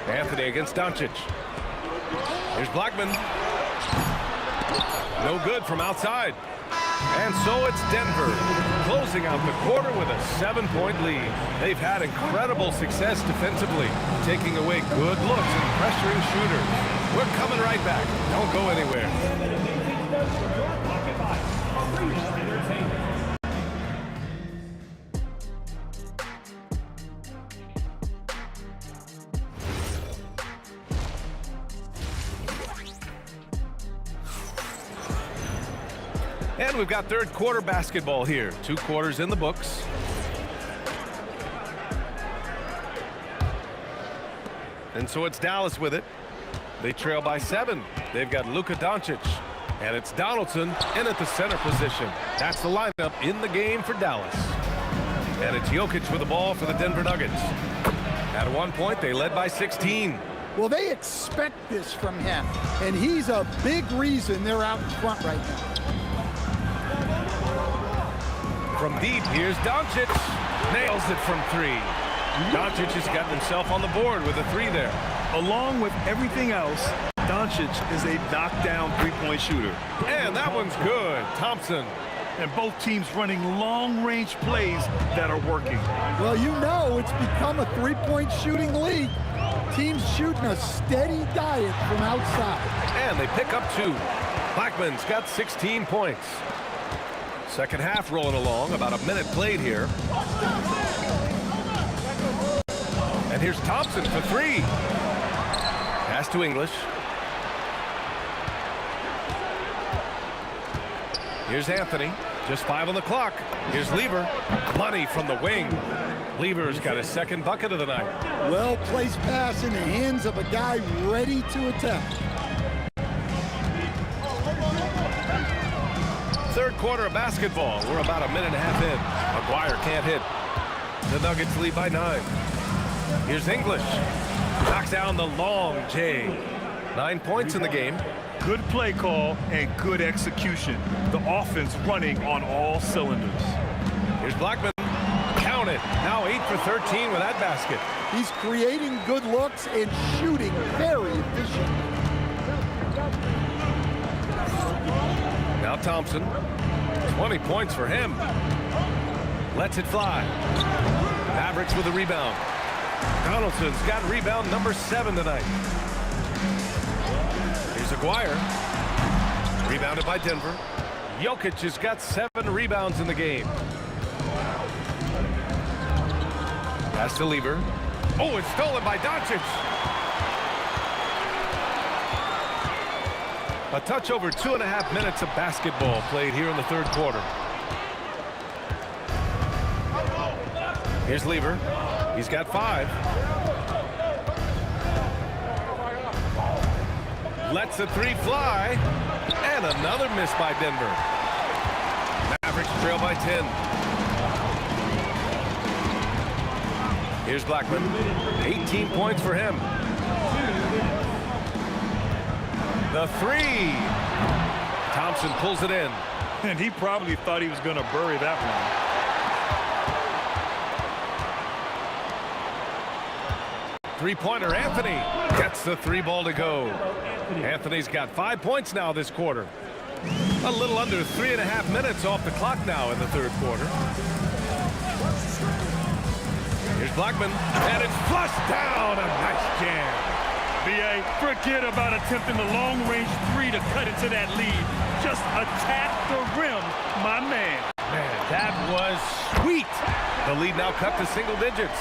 Anthony against Doncic. Here's Blackman. No good from outside. And so it's Denver closing out the quarter with a 7-point lead. They've had incredible success defensively, taking away good looks and pressuring shooters. We're coming right back. Don't go anywhere. And we've got third quarter basketball here. 2 quarters in the books. And so it's Dallas with it. They trail by 7. They've got Luka Doncic. And it's Donaldson in at the center position. That's the lineup in the game for Dallas. And it's Jokic with the ball for the Denver Nuggets. At one point, they led by 16. Well, they expect this from him, and he's a big reason they're out in front right now. From deep, here's Doncic. Nails it from 3. Doncic has gotten himself on the board with a 3 there. Along with everything else, Doncic is a knockdown three-point shooter. And that one's good. Thompson. And both teams running long-range plays that are working. Well, you know it's become a three-point shooting league. Teams shooting a steady diet from outside. And they pick up 2. Blackman's got 16 points. Second half rolling along, about a minute played here. And here's Thompson for 3. Pass to English. Here's Anthony, just 5 on the clock. Here's Lever, money from the wing. Lever's got his second bucket of the night. Well-placed pass in the hands of a guy ready to attempt. Third quarter of basketball. We're about a minute and a half in. McGuire can't hit. The Nuggets lead by 9. Here's English. Knocks down the long J. 9 points in the game. Good play call and good execution. The offense running on all cylinders. Here's Blackman. Count it. Now 8 for 13 with that basket. He's creating good looks and shooting very efficient. Now Thompson. 20 points for him. Lets it fly. Mavericks with a rebound. Donaldson's got rebound number 7 tonight. Here's Aguirre. Rebounded by Denver. Jokic has got 7 rebounds in the game. Pass to Lever. Oh, it's stolen by Doncic. A touch over 2.5 minutes of basketball played here in the third quarter. Here's Lever. He's got 5. Lets the 3 fly. And another miss by Denver. Mavericks trail by 10. Here's Blackman. 18 points for him. The 3. Thompson pulls it in. And he probably thought he was going to bury that one. Three-pointer, Anthony gets the 3 ball to go. Anthony's got 5 points now this quarter. A little under 3.5 minutes off the clock now in the third quarter. Here's Blackman, and it's flushed down. A nice jam. B.A., forget about attempting the long-range 3 to cut into that lead. Just attack the rim, my man. Man, that was sweet. The lead now cut to single digits.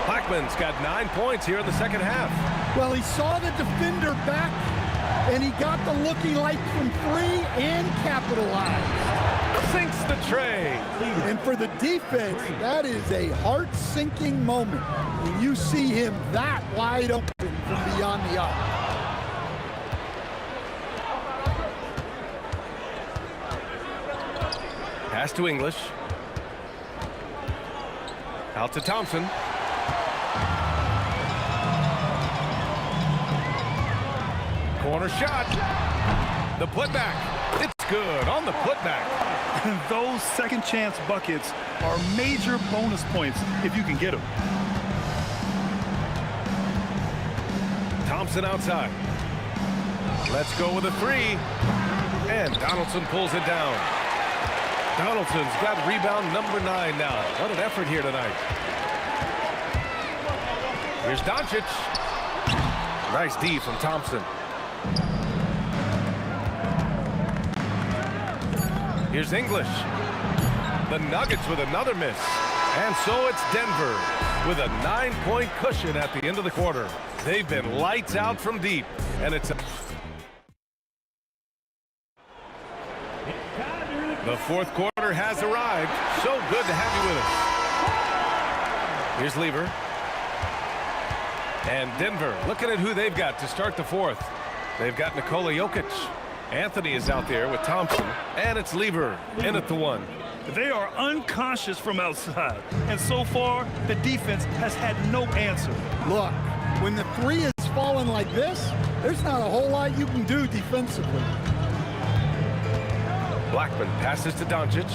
Blackman's got 9 points here in the second half. Well, he saw the defender back, and he got the looking like from 3 and capitalized. Sinks the tray. And for the defense, that is a heart-sinking moment when you see him that wide open from beyond the arc. Pass to English. Out to Thompson. Corner shot. The putback. It's good on the putback. And those second chance buckets are major bonus points if you can get them. Thompson outside. Let's go with a three. And Donaldson pulls it down. Donaldson's got rebound number 9 now. What an effort here tonight. Here's Doncic. Nice D from Thompson. Here's English. The Nuggets with another miss. And so it's Denver with a 9-point cushion at the end of the quarter. They've been lights out from deep. And it's the fourth quarter has arrived. So good to have you with us. Here's Lever. And Denver looking at who they've got to start the fourth. They've got Nikola Jokic. Anthony is out there with Thompson. And it's Lever in at the 1. They are unconscious from outside. And so far, the defense has had no answer. Look, when the three is falling like this, there's not a whole lot you can do defensively. Blackman passes to Doncic.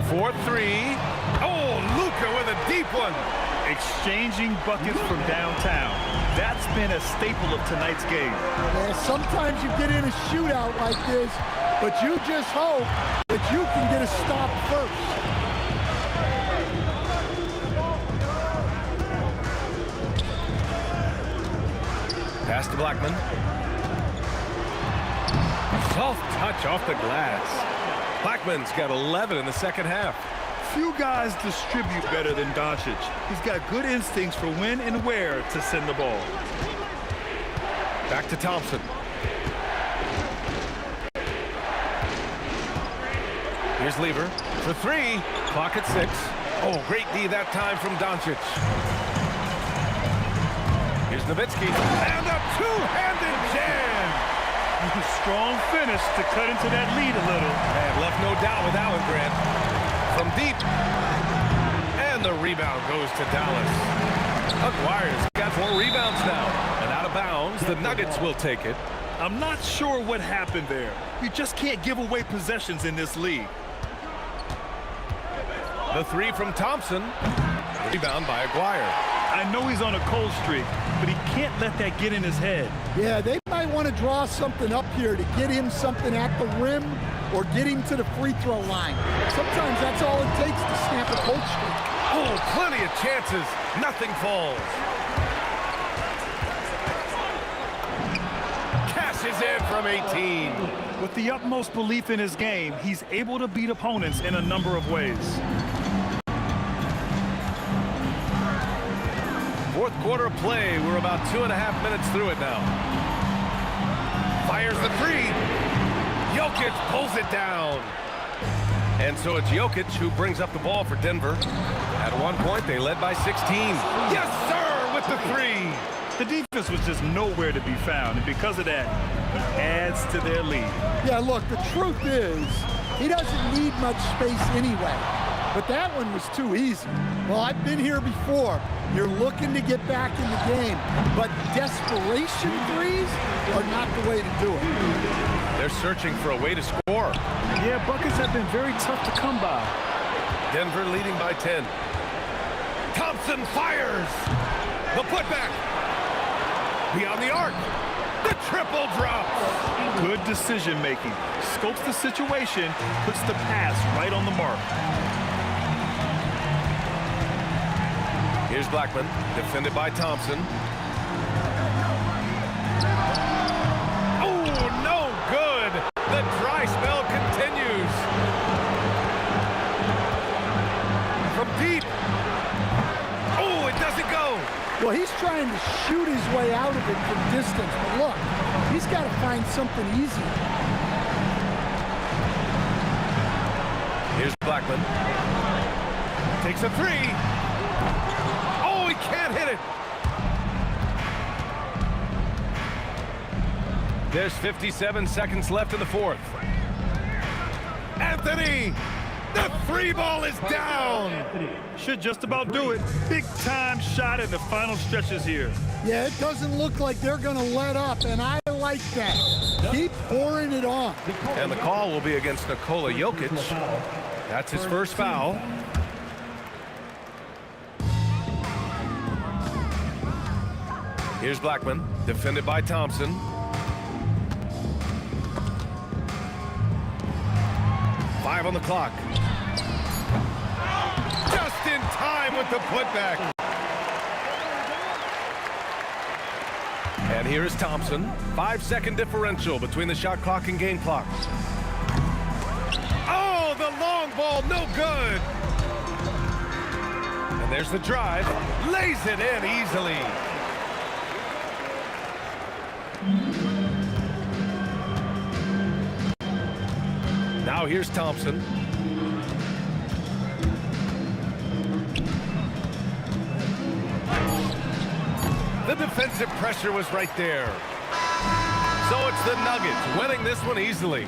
4-3. Oh, Luka with a deep one. Exchanging buckets from downtown. That's been a staple of tonight's game. Yeah, sometimes you get in a shootout like this, but you just hope that you can get a stop first. Pass to Blackman. Soft touch off the glass. Blackman's got 11 in the second half. Few guys distribute better than Doncic. He's got good instincts for when and where to send the ball. Back to Thompson. Here's Lever for 3. Clock at 6. Oh, great D that time from Doncic. Here's Nowitzki. And a two-handed jam. Strong finish to cut into that lead a little. And left no doubt with Allen Grant. From deep. And the rebound goes to Dallas. Aguirre's got 4 rebounds now. And out of bounds, the Nuggets will take it. I'm not sure what happened there. You just can't give away possessions in this league. The 3 from Thompson. Rebound by Aguirre. I know he's on a cold streak, but he can't let that get in his head. Yeah, they might want to draw something up here to get him something at the rim or get him to the free throw line. Sometimes that's all it takes to snap a cold streak. Oh, plenty of chances. Nothing falls. Cashes in from 18. With the utmost belief in his game, he's able to beat opponents in a number of ways. Fourth quarter of play. We're about 2.5 minutes through it now. Fires the 3. Jokic pulls it down. And so it's Jokic who brings up the ball for Denver. At one point, they led by 16. Yes, sir, with the 3. The defense was just nowhere to be found, and because of that, he adds to their lead. Yeah, look, the truth is, he doesn't need much space anyway. But that one was too easy. Well, I've been here before. You're looking to get back in the game, but desperation threes are not the way to do it. They're searching for a way to score. Yeah, buckets have been very tough to come by. Denver leading by 10. Thompson fires. The putback. Beyond the arc. The triple drop. Good decision making. Scopes the situation, puts the pass right on the mark. Here's Blackman, defended by Thompson. Oh, no good. The dry spell continues. From deep. Oh, it doesn't go. Well, he's trying to shoot his way out of it from distance, but look, he's got to find something easy. Here's Blackman. Takes a 3. Oh, he can't hit it. There's 57 seconds left in the fourth. Anthony! The 3 ball is down! Should just about do it. Big time shot in the final stretches here. Yeah, it doesn't look like they're going to let up, and I like that. Keep pouring it on. And the call will be against Nikola Jokic. That's his first foul. Here's Blackman, defended by Thompson. Five on the clock. Just in time with the putback. And here is Thompson. 5-second differential between the shot clock and game clock. Oh, the long ball, no good. And there's the drive. Lays it in easily. Now here's Thompson. The defensive pressure was right there. So it's the Nuggets winning this one easily.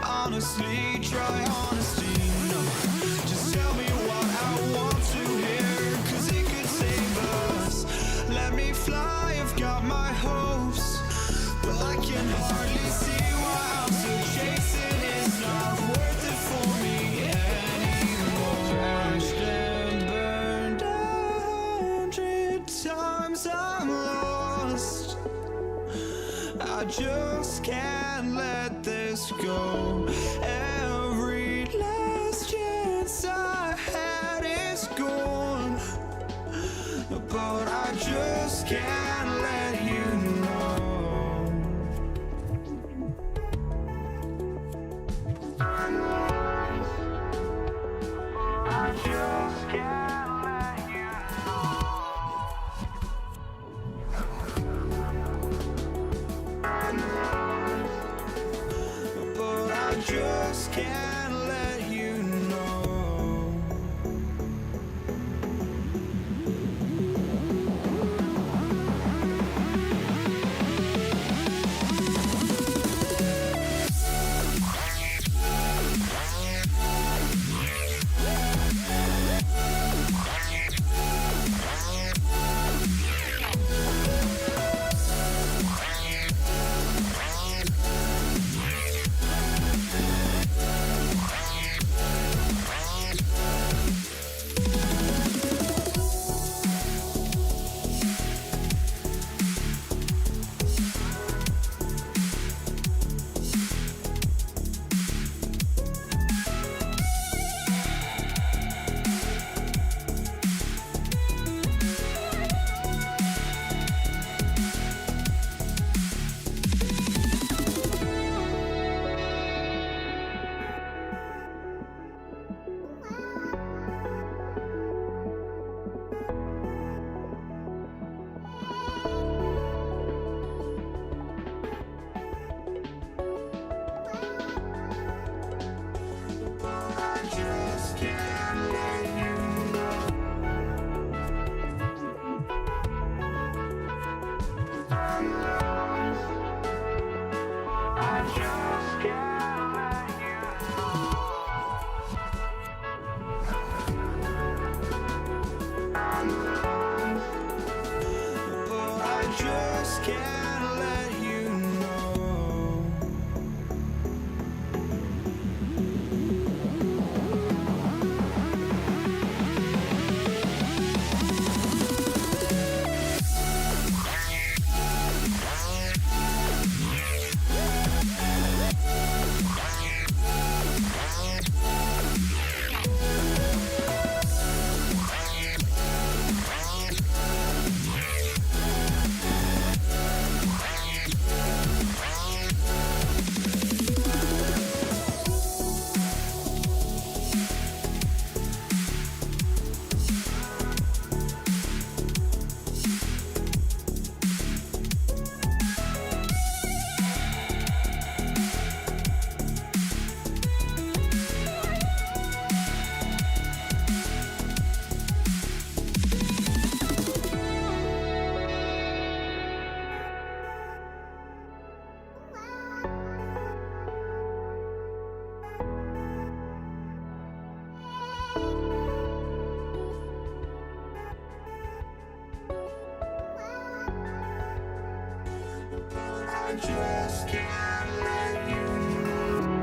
Honestly, try honesty, no. Just tell me what I want to hear, 'cause it could save us. Let me fly, I've got my hopes, but I can hardly see why I'm still chasing. It's not worth it for me anymore. Crashed and burned 100 times, I'm lost. I just can't let this go. Every last chance I had is gone, but I just can't let you know. I just can't let you but I just can't let you know. just can't let you know. I just can't let you know.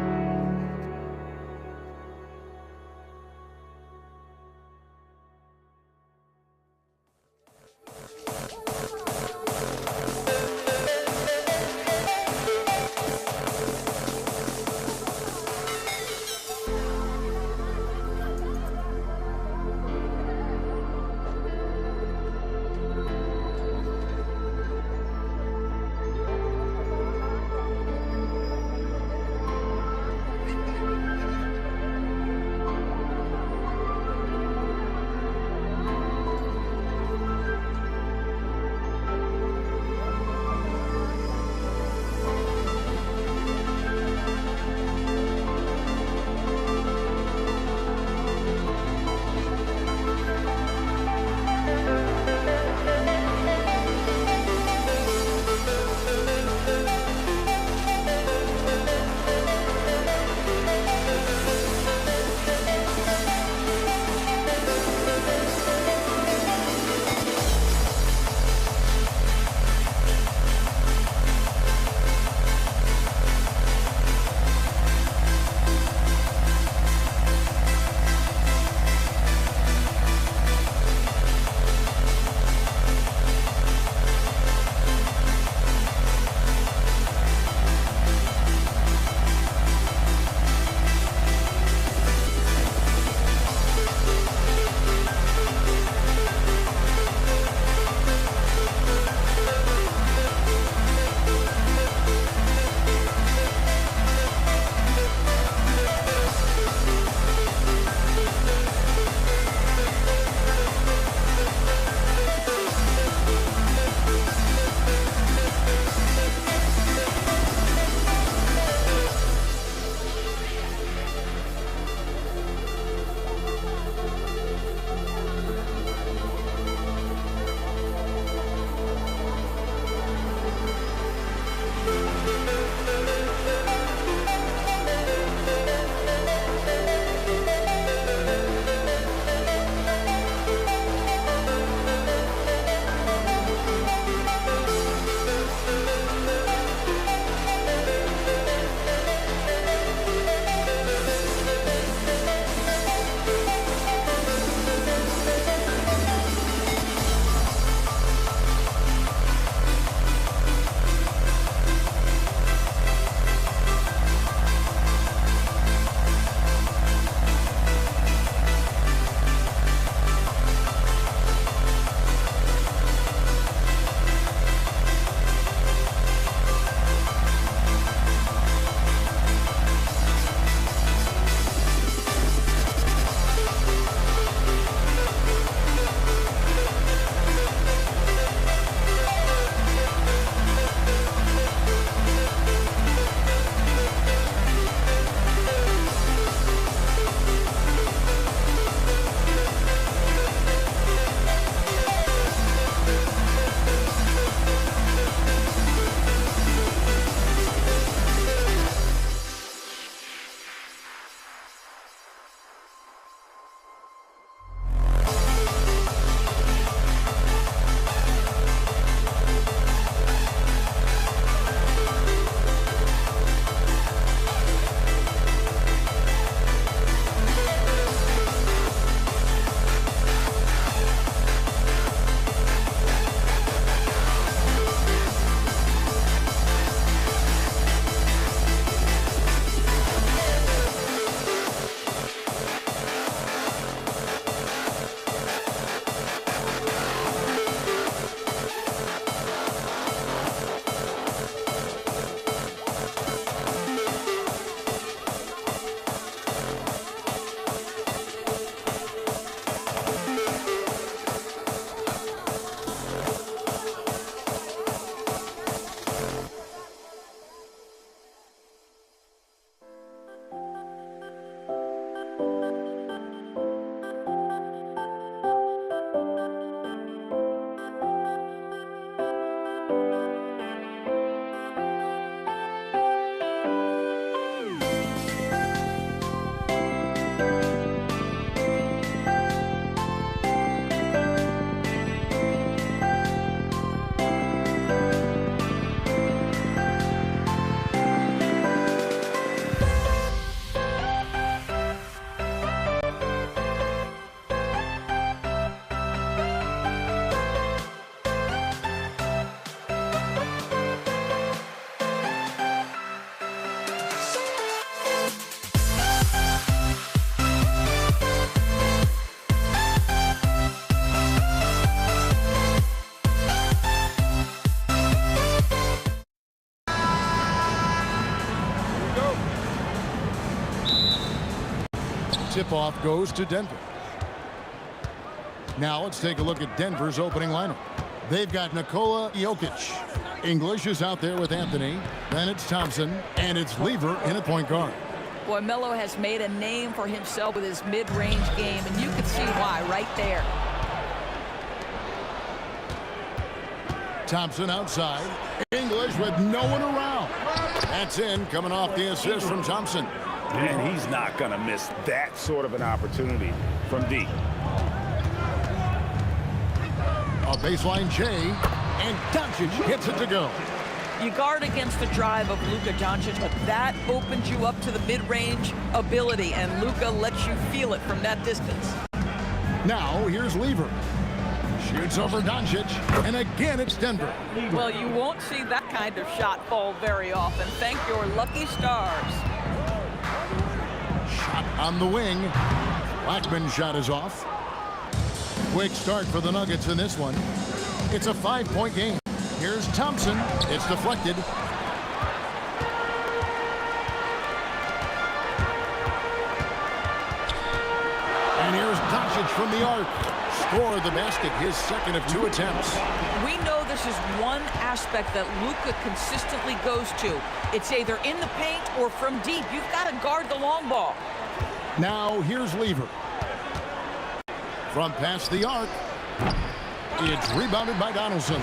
tip-off goes to Denver. Now let's take a look at Denver's opening lineup. They've got Nikola Jokic. English is out there with Anthony. Then it's Thompson, and it's Lever in at point guard. Boy, Melo has made a name for himself with his mid-range game, and you can see why right there. Thompson outside. English with no one around. That's in, coming off the assist from Thompson. And he's not going to miss that sort of an opportunity from deep. A baseline J, and Doncic gets it to go. You guard against the drive of Luka Doncic, but that opens you up to the mid-range ability, and Luka lets you feel it from that distance. Now, here's Lever. Shoots over Doncic, and again it's Denver. Well, you won't see that kind of shot fall very often. Thank your lucky stars. Shot on the wing. Blackman's shot is off. Quick start for the Nuggets in this one. It's a 5-point game. Here's Thompson. It's deflected. And here's Doncic from the arc. Score the basket, his second of 2 attempts. We know this is one aspect that Luka consistently goes to. It's either in the paint or from deep. You've got to guard the long ball. Now here's Lever. From past the arc. It's rebounded by Donaldson.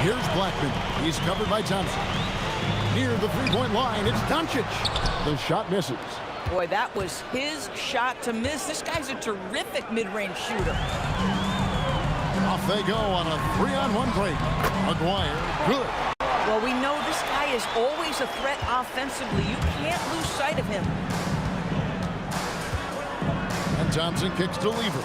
Here's Blackman. He's covered by Thompson. Near the three-point line, it's Doncic. The shot misses. Boy, that was his shot to miss. This guy's a terrific mid-range shooter. Off they go on a 3-on-1 break. McGuire, good. Well, we know this guy is always a threat offensively. You can't lose sight of him. And Thompson kicks to Lever.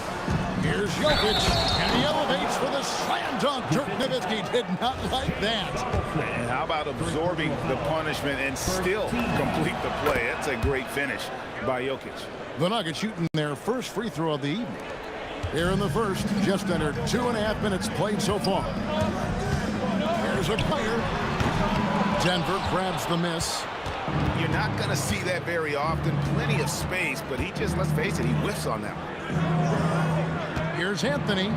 Here's Jokic, and he elevates for the slam dunk. Dirk Nowitzki did not like that. And how about absorbing the punishment and still complete the play? That's a great finish by Jokic. The Nuggets shooting their first free throw of the evening. Here in the first, just under 2.5 minutes played so far. There's a player. Denver grabs the miss. You're not going to see that very often. Plenty of space, but he just, let's face it, he whiffs on that one. Here's Anthony.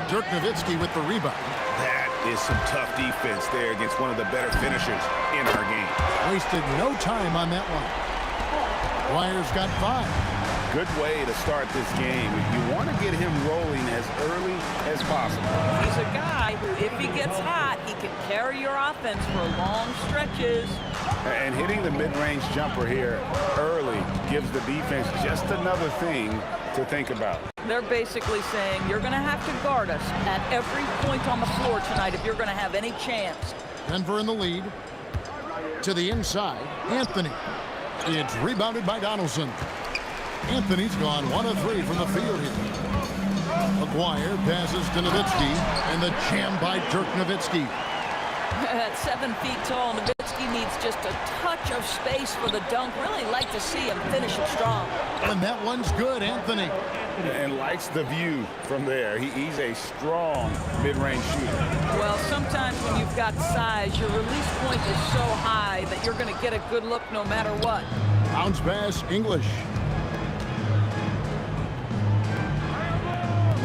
Dirk Nowitzki with the rebound. That is some tough defense there against one of the better finishers in our game. Wasted no time on that one. Wires got 5. Good way to start this game. You want to get him rolling as early as possible. He's a guy who, if he gets hot, he can carry your offense for long stretches. And hitting the mid-range jumper here early gives the defense just another thing to think about. They're basically saying you're going to have to guard us at every point on the floor tonight if you're going to have any chance. Denver in the lead. To the inside, Anthony. It's rebounded by Donaldson. Anthony's gone 1 of 3 from the field here. McGuire passes to Nowitzki, and the jam by Dirk Nowitzki. At 7 feet tall, Nowitzki needs just a touch of space for the dunk. Really like to see him finish it strong. And that one's good, Anthony. And likes the view from there. He's a strong mid-range shooter. Well, sometimes when you've got size, your release point is so high that you're going to get a good look no matter what. Bounce pass, English.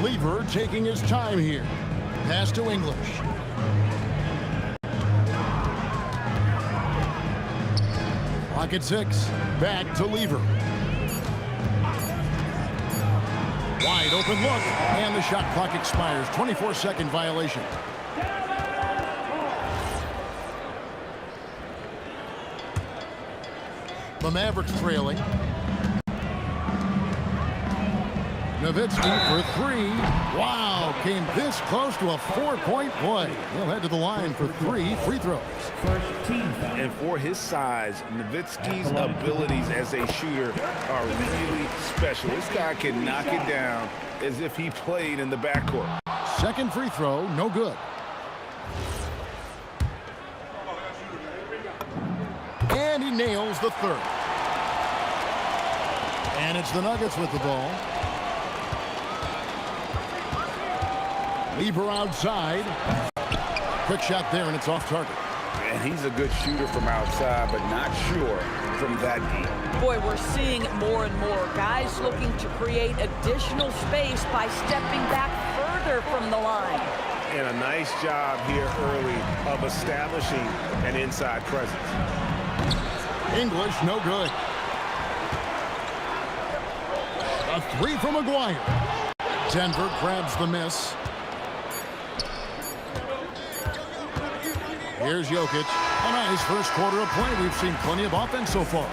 Lever taking his time here. Pass to English. Clock at 6. Back to Lever. Wide open look, and the shot clock expires. 24-second violation. The Mavericks trailing. Nowitzki for 3. Wow, came this close to a 4-point play. He'll head to the line for 3 free throws. And for his size, Nowitzki's abilities as a shooter are really special. This guy can knock it down as if he played in the backcourt. Second free throw, no good. And he nails the third. And it's the Nuggets with the ball. Lever outside. Quick shot there, and it's off target. And he's a good shooter from outside, but not sure from that deep. Boy, we're seeing more and more guys looking to create additional space by stepping back further from the line. And a nice job here early of establishing an inside presence. English, no good. A three from Maguire. Denver grabs the miss. Here's Jokic. A nice first quarter of play. We've seen plenty of offense so far.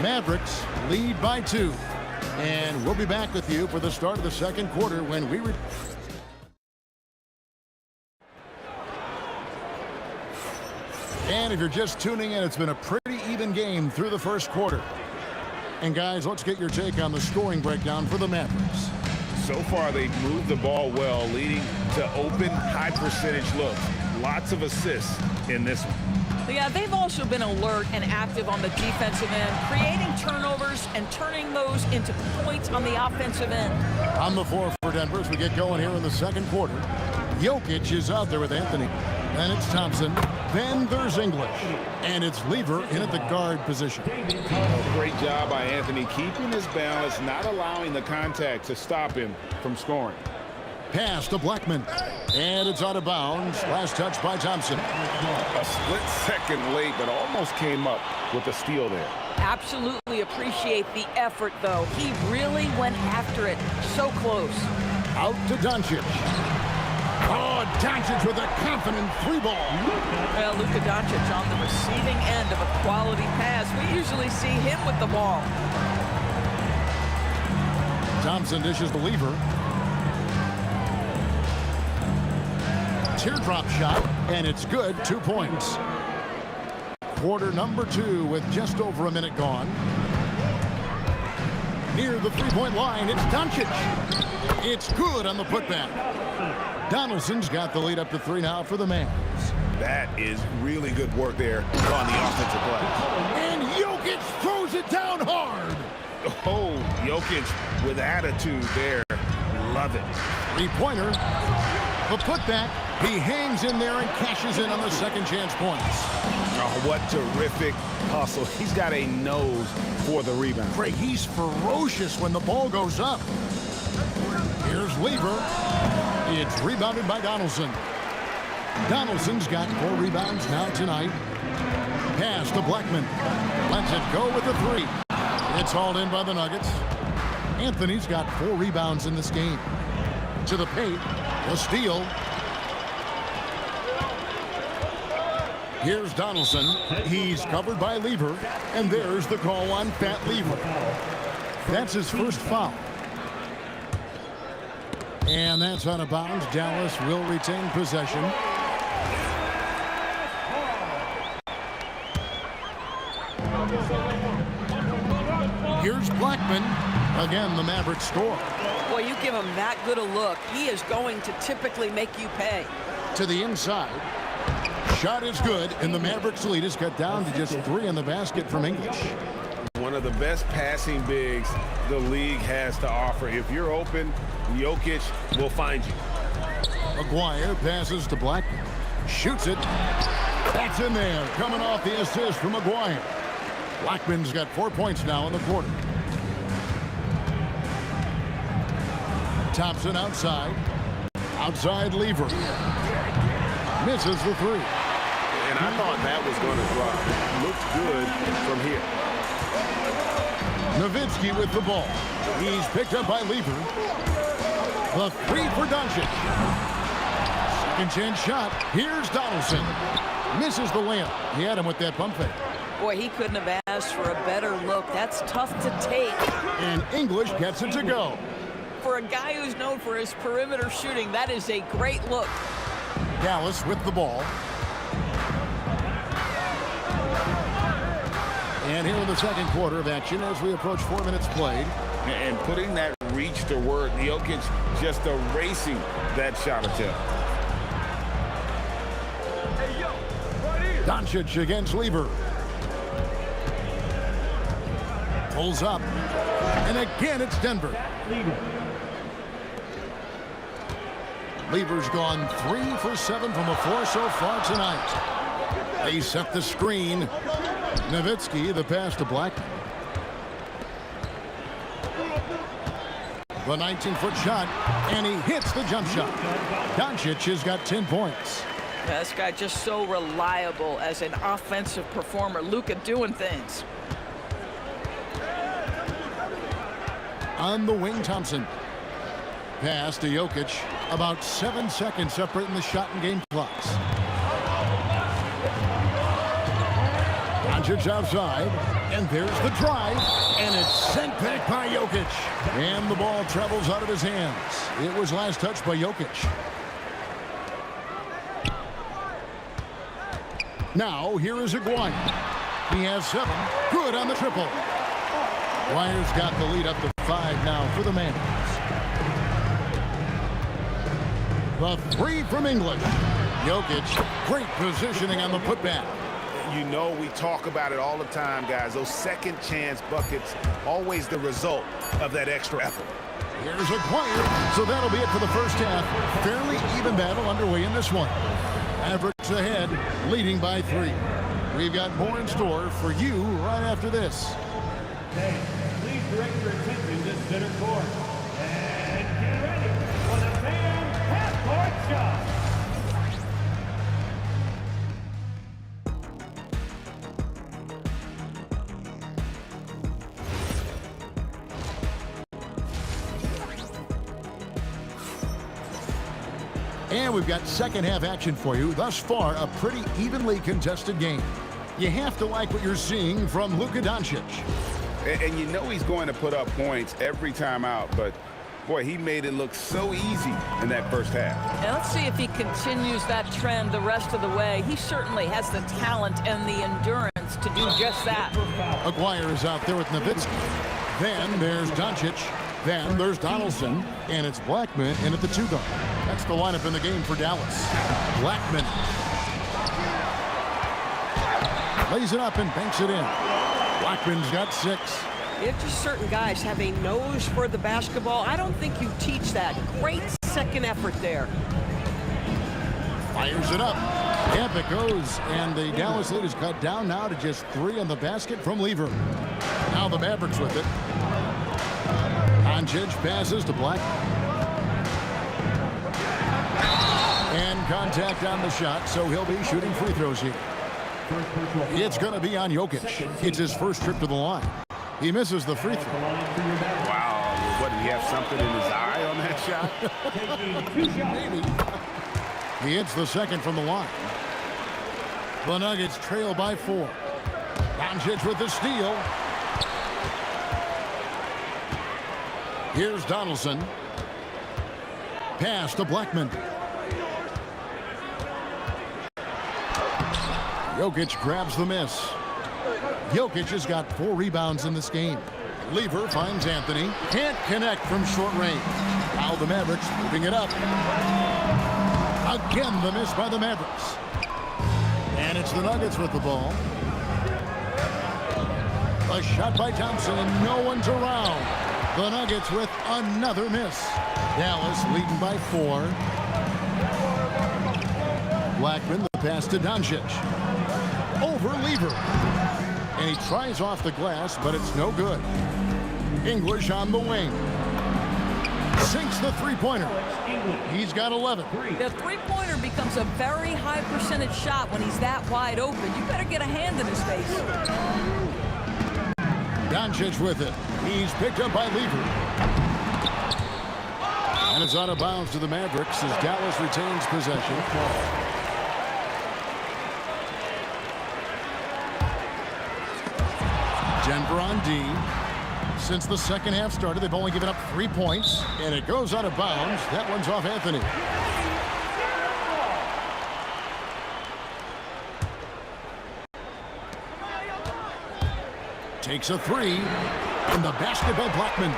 Mavericks lead by 2. And we'll be back with you for the start of the second quarter when we And if you're just tuning in, it's been a pretty even game through the first quarter. And guys, let's get your take on the scoring breakdown for the Mavericks. So far, they've moved the ball well, leading to open, high-percentage looks. Lots of assists in this one. Yeah, they've also been alert and active on the defensive end, creating turnovers and turning those into points on the offensive end. On the floor for Denver as we get going here in the second quarter. Jokic is out there with Anthony. Then it's Thompson. Then there's English. And it's Lever in at the guard position. A great job by Anthony keeping his balance, not allowing the contact to stop him from scoring. Pass to Blackman. And it's out of bounds. Last touch by Thompson. A split second late, but almost came up with a steal there. Absolutely appreciate the effort, though. He really went after it. So close. Out to Doncic. Oh, Doncic with a confident 3-ball. Well, Luka Doncic on the receiving end of a quality pass. We usually see him with the ball. Thompson dishes the Lever. Teardrop shot, and it's good. 2 points. Quarter number 2 with just over a minute gone. Near the 3-point line, it's Doncic. It's good on the putback. Donaldson's got the lead up to 3 now for the Mavs. That is really good work there on the offensive play. And Jokic throws it down hard. Oh, Jokic with attitude there. Love it. 3-pointer. The putback. He hangs in there and cashes in on the second chance points. Oh, what terrific hustle. He's got a nose for the rebound. Craig, he's ferocious when the ball goes up. Here's Lever. It's rebounded by Donaldson. Donaldson's got 4 rebounds now tonight. Pass to Blackman. Lets it go with the 3. It's hauled in by the Nuggets. Anthony's got 4 rebounds in this game. To the paint. The steal. Here's Donaldson. He's covered by Lever. And there's the call on Pat Lever. That's his first foul. And that's out of bounds. Dallas will retain possession. Here's Blackman. Again, the Mavericks score. Boy, you give him that good a look, he is going to typically make you pay. To the inside. Shot is good, and the Mavericks lead is cut down to just 3 in the basket from English. One of the best passing bigs the league has to offer. If you're open, Jokic will find you. Maguire passes to Blackman. Shoots it. That's in there. Coming off the assist from Maguire. Blackman's got 4 points now in the quarter. Thompson outside. Outside Lever. Misses the 3. And I thought that was going to drop. Looked good from here. Nowitzki with the ball. He's picked up by Lever. The 3 for Doncic. Second chance shot. Here's Donaldson. Misses the layup. He had him with that pump fake. Boy, he couldn't have asked for a better look. That's tough to take. And English gets it to go. For a guy who's known for his perimeter shooting, that is a great look. Dallas with the ball. And here in the second quarter of action as we approach 4 minutes played. And putting that reach to work, Jokic just erasing that shot attempt. Doncic against Lever. Pulls up. And again, it's Denver. Lever's gone 3 for 7 from the floor so far tonight. They set the screen. Nowitzki, the pass to Blackman. The 19-foot shot, and he hits the jump shot. Doncic has got 10 points. Yeah, this guy just so reliable as an offensive performer. Luka doing things. On the wing, Thompson. Pass to Jokic. About 7 seconds separating the shot and game clocks. Doncic outside, and there's the drive, and it's sent back by Jokic. And the ball travels out of his hands. It was last touched by Jokic. Now, here is Aguirre. He has 7. Good on the triple. Aguirre's got the lead up to 5 now for the Mandals. The 3 from English. Jokic, great positioning on the putback. You know, we talk about it all the time, guys. Those second chance buckets, always the result of that extra effort. Here's Aguirre. So that'll be it for the first half. Fairly even battle underway in this one. Mavericks ahead, leading by 3. We've got more in store for you right after this. Okay, please direct your attention to center court. And get ready for the fan half-court shot. And we've got second half action for you. Thus far, a pretty evenly contested game. You have to like what you're seeing from Luka Doncic. And you know he's going to put up points every time out, but boy, he made it look so easy in that first half. And let's see if he continues that trend the rest of the way. He certainly has the talent and the endurance to do just that. Aguirre is out there with Nowitzki. Then there's Doncic. Then there's Donaldson. And it's Blackman in at the 2 guard. That's the lineup in the game for Dallas. Blackman lays it up and banks it in. Blackman's got 6. If just certain guys have a nose for the basketball, I don't think you teach that. Great second effort there. Fires it up. Up it goes, and the Dallas lead is cut down now to just 3 on the basket from Lever. Now the Mavericks with it. Doncic passes to Black. And contact on the shot, so he'll be shooting free throws here. It's going to be on Jokic. It's his first trip to the line. He misses the free throw. Wow, what, did he have something in his eye on that shot? Maybe. He hits the second from the line. The Nuggets trail by 4. Doncic with the steal. Here's Donaldson. Pass to Blackman. Jokic grabs the miss. Jokic has got 4 rebounds in this game. Lever finds Anthony. Can't connect from short range. Now the Mavericks moving it up. Again, the miss by the Mavericks. And it's the Nuggets with the ball. A shot by Thompson, and no one's around. The Nuggets with another miss. Dallas leading by 4. Blackman, the pass to Doncic. Over Lever. And he tries off the glass, but it's no good. English on the wing. Sinks the three-pointer. He's got 11. The three-pointer becomes a very high percentage shot when he's that wide open. You better get a hand in his face. Doncic with it. He's picked up by Lever. And it's out of bounds to the Mavericks as Dallas retains possession. Denver on D. Since the second half started, they've only given up 3 points, and it goes out of bounds. That one's off Anthony. Takes a 3, and the basket by Blackman.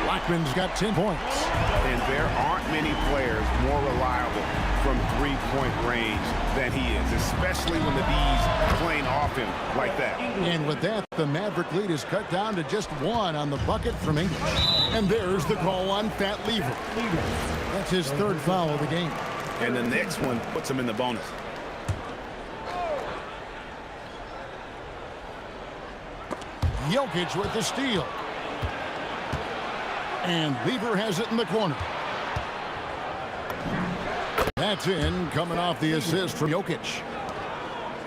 Blackman's got 10 points. And there aren't many players more reliable from three-point range than he is, especially when the D's playing off him like that. And with that, the Maverick lead is cut down to just 1 on the bucket from English. And there's the call on Fat Lever. That's his 3rd foul of the game. And the next one puts him in the bonus. Jokic with the steal. And Lever has it in the corner. That's in, coming off the assist from Jokic.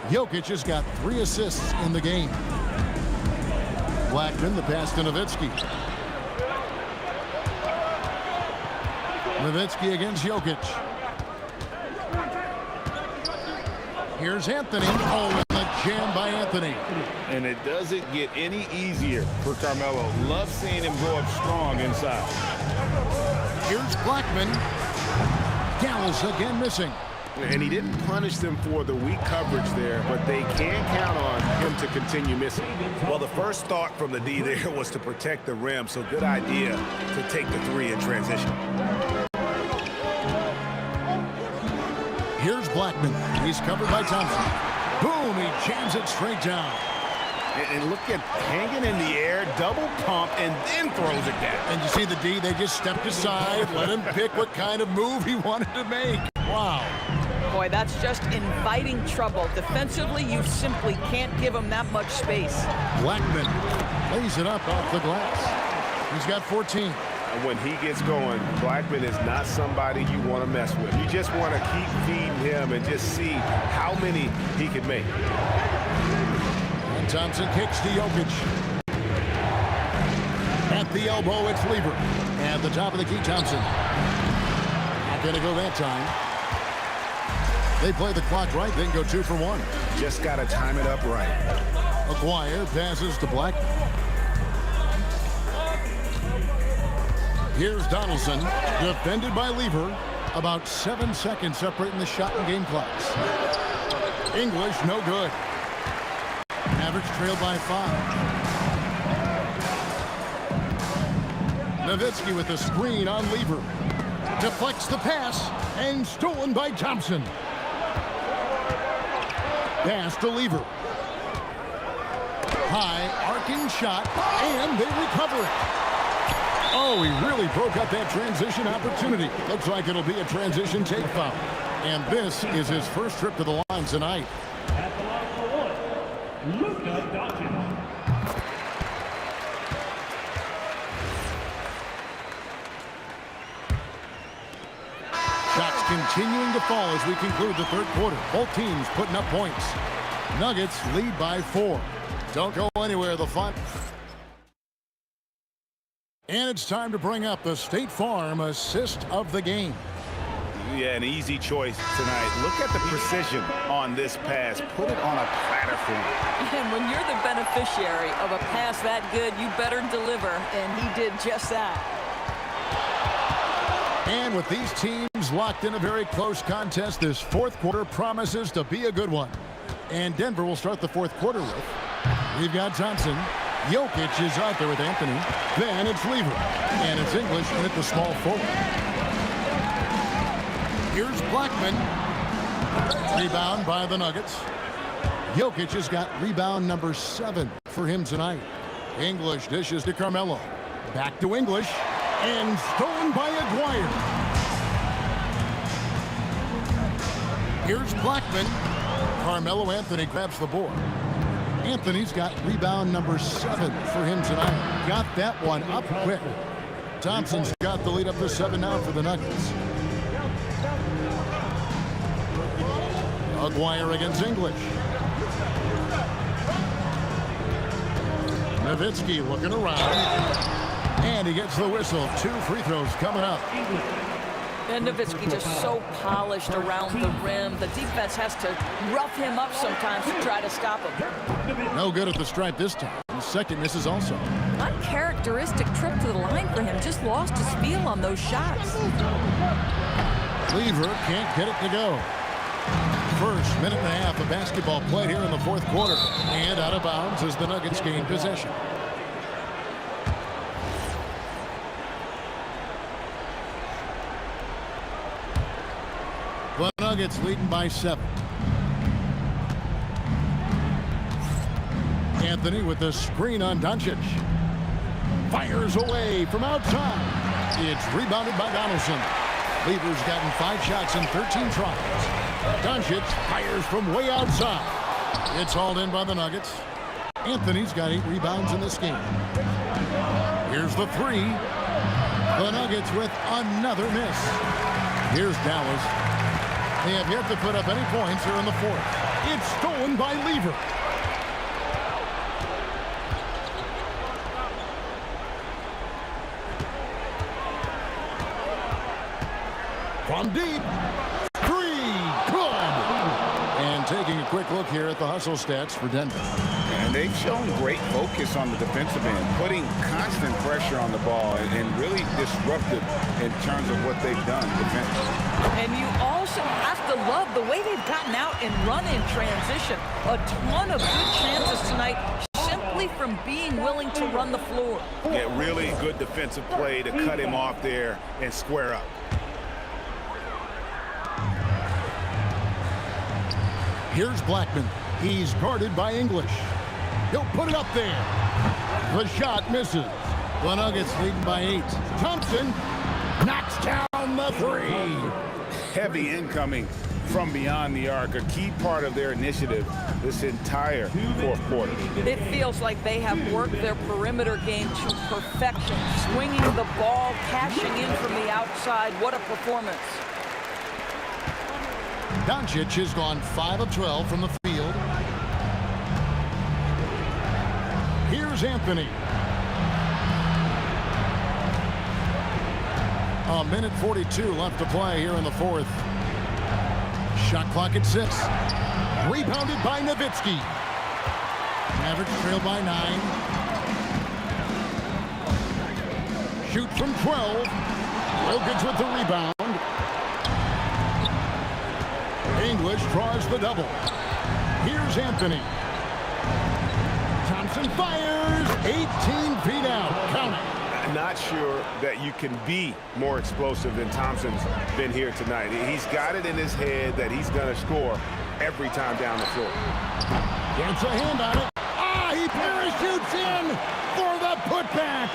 Jokic has got 3 assists in the game. Blackman, the pass to Nowitzki. Nowitzki against Jokic. Here's Anthony. Oh, and a jam by Anthony. And it doesn't get any easier for Carmelo. Love seeing him go up strong inside. Here's Blackman. Dallas again missing. And he didn't punish them for the weak coverage there, but they can count on him to continue missing. Well, the first thought from the D there was to protect the rim, so good idea to take the 3 in transition. Here's Blackman. He's covered by Thompson. Boom, he jams it straight down. And look at hanging in the air, double pump, and then throws it down. And you see the D, they just stepped aside, let him pick what kind of move he wanted to make. Wow. Boy, that's just inviting trouble. Defensively, you simply can't give him that much space. Blackman lays it up off the glass. He's got 14. When he gets going, Blackman is not somebody you want to mess with. You just want to keep feeding him and just see how many he can make. And Thompson kicks to Jokic. At the elbow, it's Lever. At the top of the key, Thompson. Not going to go that time. They play the clock right, then go 2 for 1. Just got to time it up right. Aguirre passes to Blackman. Here's Donaldson, defended by Lever. About 7 seconds separating the shot and game clocks. English, no good. Mavericks trailed by 5. Nowitzki with the screen on Lever. Deflects the pass and stolen by Thompson. Pass to Lever. High arcing shot, and they recover it. Oh, he really broke up that transition opportunity. Looks like it'll be a transition take foul. And this is his first trip to the line tonight. At the line for 1, Luka Doncic. Shots continuing to fall as we conclude the third quarter. Both teams putting up points. Nuggets lead by 4. Don't go anywhere. The fun. And it's time to bring up the State Farm assist of the game. Yeah, an easy choice tonight. Look at the precision on this pass. Put it on a platter for him. And when you're the beneficiary of a pass that good, you better deliver, and he did just that. And with these teams locked in a very close contest, this fourth quarter promises to be a good one. And Denver will start the fourth quarter with. We've got Thompson. Jokic is out there with Anthony. Then it's Lever. And it's English in at the small forward. Here's Blackman. Rebound by the Nuggets. Jokic has got rebound number 7 for him tonight. English dishes to Carmelo. Back to English. And stolen by Aguirre. Here's Blackman. Carmelo Anthony grabs the board. Anthony's got rebound number 7 for him tonight. Got that one up quick. Thompson's got the lead up to 7 now for the Nuggets. Aguirre against English. Nowitzki looking around. And he gets the whistle. 2 free throws coming up. And Nowitzki just so polished around the rim. The defense has to rough him up sometimes to try to stop him. No good at the stripe this time. The second misses also. Uncharacteristic trip to the line for him. Just lost his feel on those shots. Lever can't get it to go. First minute and a half of basketball played here in the fourth quarter. And out of bounds as the Nuggets gain possession. The Nuggets leading by 7. Anthony with the screen on Doncic. Fires away from outside. It's rebounded by Donaldson. Lever's gotten 5 shots in 13 tries. Doncic fires from way outside. It's hauled in by the Nuggets. Anthony's got 8 rebounds in this game. Here's the 3. The Nuggets with another miss. Here's Dallas. They have yet to put up any points here in the fourth. It's stolen by Lever. From deep. 3. Good. And taking a quick look here at the hustle stats for Denver. And they've shown great focus on the defensive end, putting constant pressure on the ball and really disruptive in terms of what they've done defensively. And you also have to love the way they've gotten out and run in transition. A ton of good chances tonight simply from being willing to run the floor. Yeah, really good defensive play to cut him off there and square up. Here's Blackman. He's guarded by English. He'll put it up there. The shot misses. The Nuggets leading by 8. Thompson knocks down the 3. Heavy incoming from beyond the arc, a key part of their initiative this entire fourth quarter. It feels like they have worked their perimeter game to perfection, swinging the ball, cashing in from the outside. What a performance. Doncic has gone 5 of 12 from the field. Here's Anthony. A minute 42 left to play here in the fourth. Shot clock at 6. Rebounded by Nowitzki. Mavericks trail by 9. Shoot from 12. Jokic with the rebound. English draws the double. Here's Anthony. Thompson fires. 18 feet out. Count it. Not sure that you can be more explosive than Thompson's been here tonight. He's got it in his head that he's going to score every time down the floor. Gets a hand on it. He parachutes in for the putback.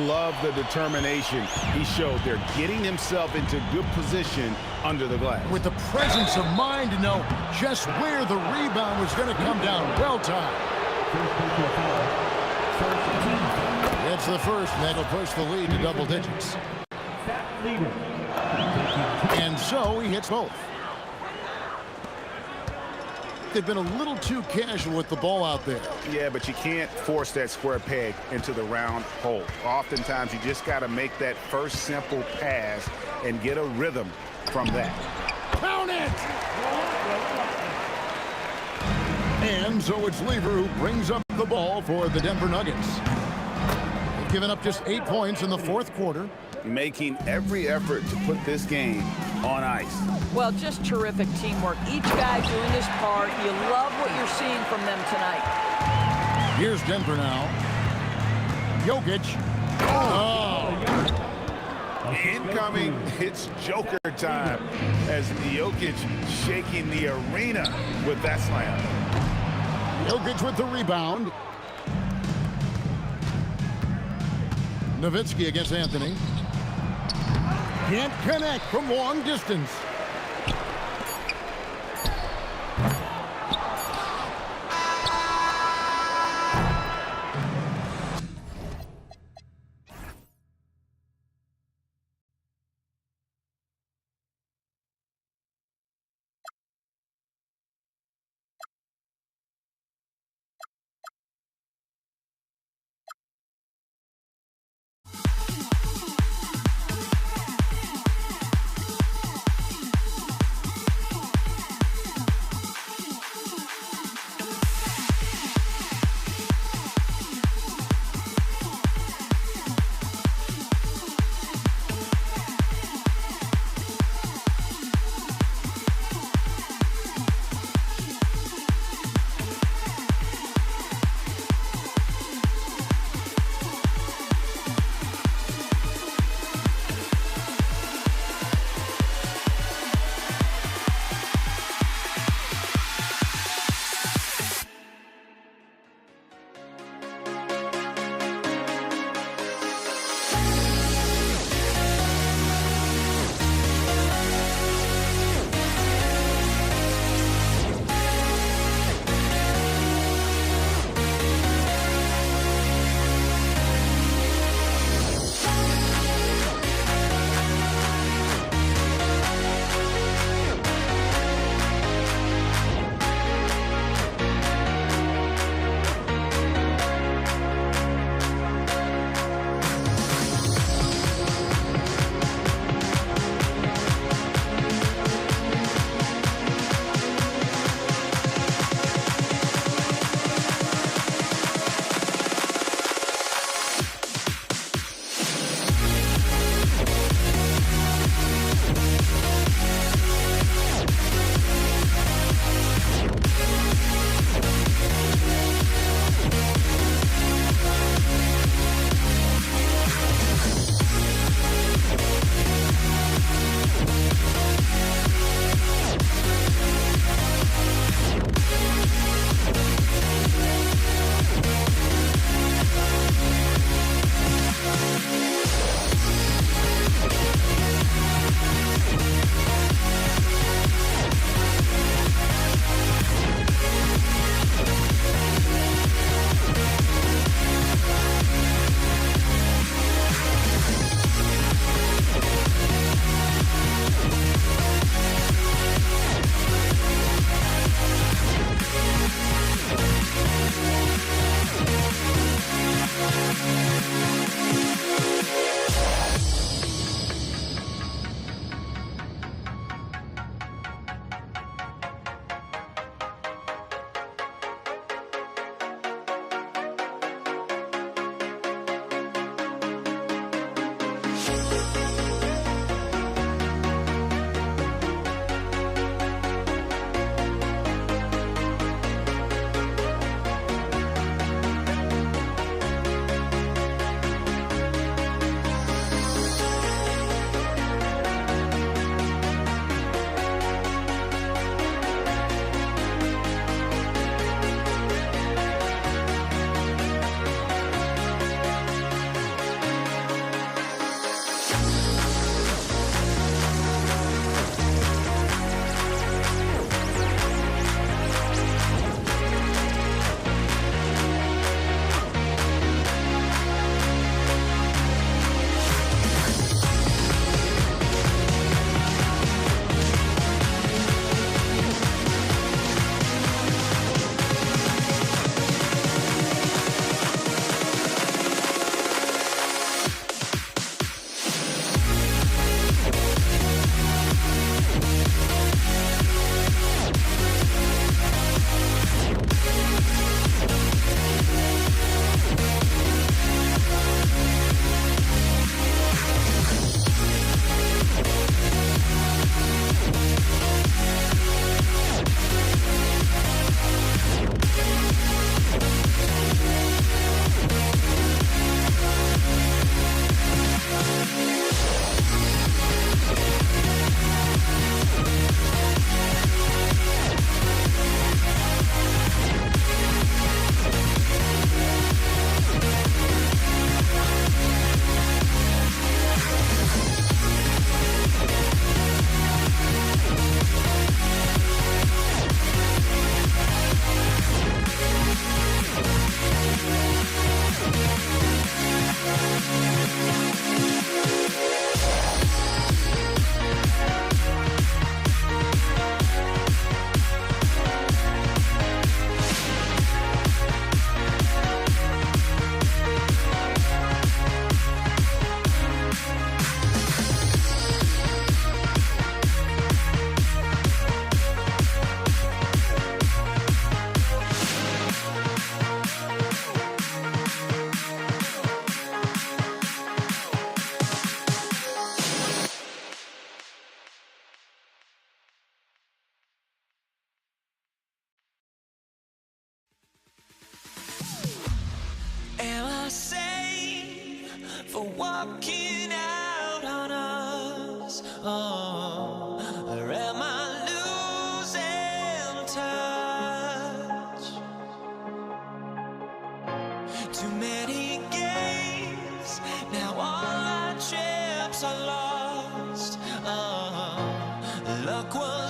Love the determination he showed there, getting himself into good position under the glass. With the presence of mind to know just where the rebound was going to come down. Well timed. It's the first, and that'll push the lead to double digits. And so he hits both. They've been a little too casual with the ball out there. Yeah, but you can't force that square peg into the round hole. Oftentimes, you just got to make that first simple pass and get a rhythm from that. Count it! And so it's Lever who brings up the ball for the Denver Nuggets. They've given up just 8 points in the fourth quarter. Making every effort to put this game on ice. Well, just terrific teamwork. Each guy doing his part. You love what you're seeing from them tonight. Here's Denver now. Jokic. Oh! Incoming, it's Joker time as Jokic shaking the arena with that slam. Jokic with the rebound. Nowitzki against Anthony. Can't connect from long distance.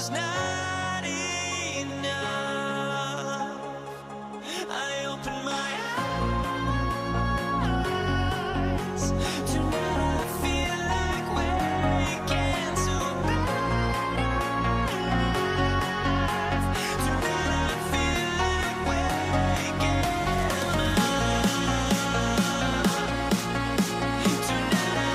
was not enough. I opened my eyes. Tonight I feel like waking to life. Tonight I feel like waking up. Tonight I feel like waking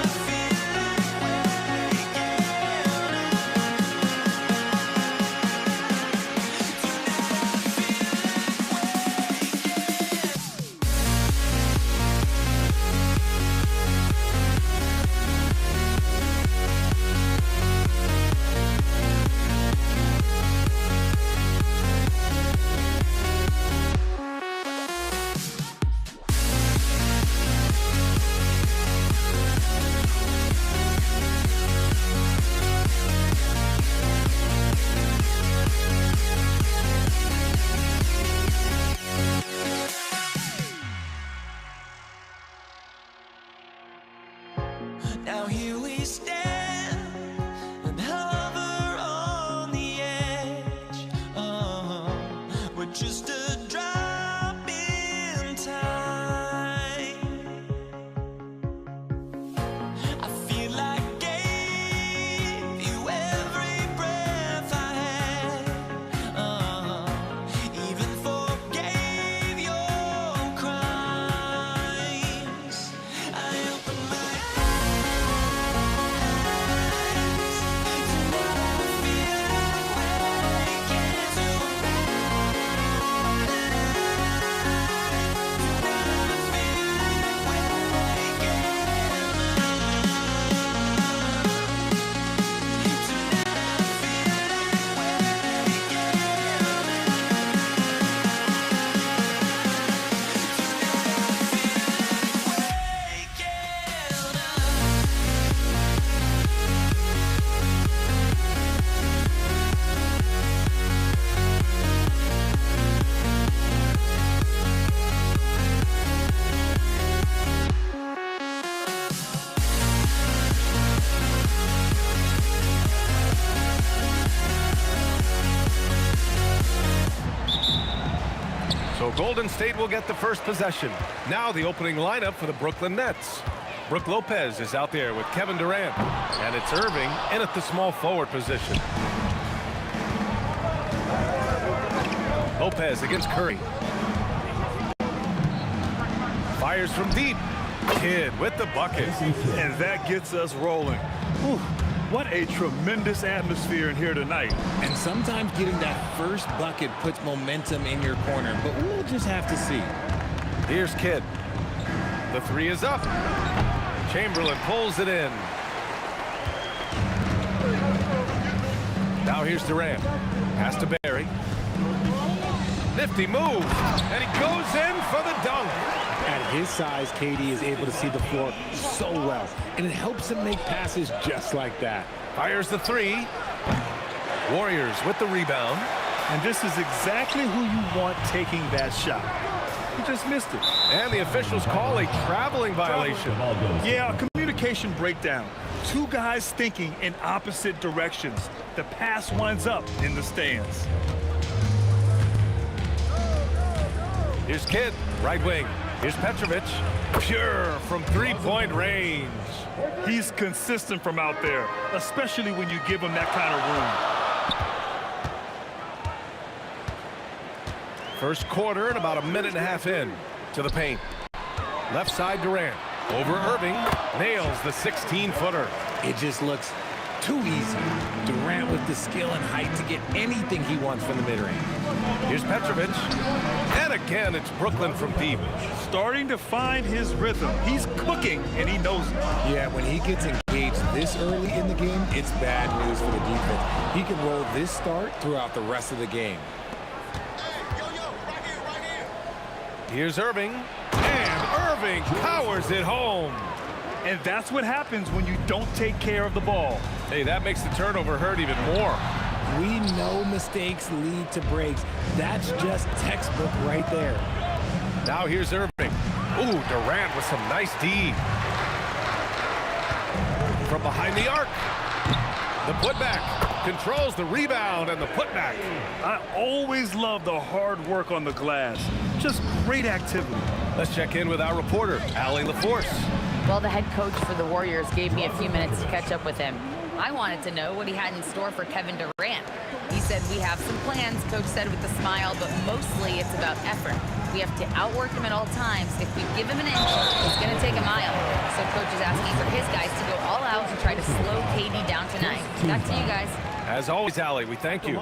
Now here we stand and hover on the edge. We're just a drop in time. I feel like gave you every breath I had. Even forgave your crimes. I opened my So Golden State will get the first possession. Now the opening lineup for the Brooklyn Nets. Brook Lopez is out there with Kevin Durant. And it's Irving in at the small forward position. Lopez against Curry. Fires from deep. Kidd with the bucket. And that gets us rolling. Whew. What a tremendous atmosphere in here tonight. And sometimes getting that first bucket puts momentum in your corner, but we'll just have to see. Here's Kidd. The three is up. Chamberlain pulls it in. Now here's Durant. Pass to Barry. Nifty move. And he goes in for the dunk. At his size, KD is able to see the floor so well, and it helps him make passes just like that. Fires the three. Warriors with the rebound. And this is exactly who you want taking that shot. He just missed it. And the officials call a traveling violation. Yeah, a communication breakdown. Two guys thinking in opposite directions. The pass winds up in the stands. Here's Kidd, right wing. Here's Petrovic, pure from three-point range. He's consistent from out there, especially when you give him that kind of room. First quarter and about a minute and a half in to the paint. Left side Durant, over Irving, nails the 16-footer. It just looks too easy. Durant with the skill and height to get anything he wants from the mid-range. Here's Petrovic. And again, it's Brooklyn from deep. Starting to find his rhythm. He's cooking, and he knows it. Yeah, when he gets engaged this early in the game, it's bad news for the defense. He can roll this start throughout the rest of the game. Here's Irving. And Irving powers it home. And that's what happens when you don't take care of the ball. Hey, that makes the turnover hurt even more. We know mistakes lead to breaks. That's just textbook right there. Now here's Irving. Ooh, Durant with some nice D. From behind the arc. The putback. controls the rebound and the putback. I always love the hard work on the glass. Just great activity. Let's check in with our reporter, Allie LaForce. Well, the head coach for the Warriors gave me a few minutes to catch up with him. I wanted to know what he had in store for Kevin Durant. He said, we have some plans, Coach said with a smile, but mostly it's about effort. We have to outwork him at all times. If we give him an inch, it's going to take a mile. So Coach is asking for his guys to go all out and try to slow KD down tonight. Back to you guys. As always, Allie, we thank you.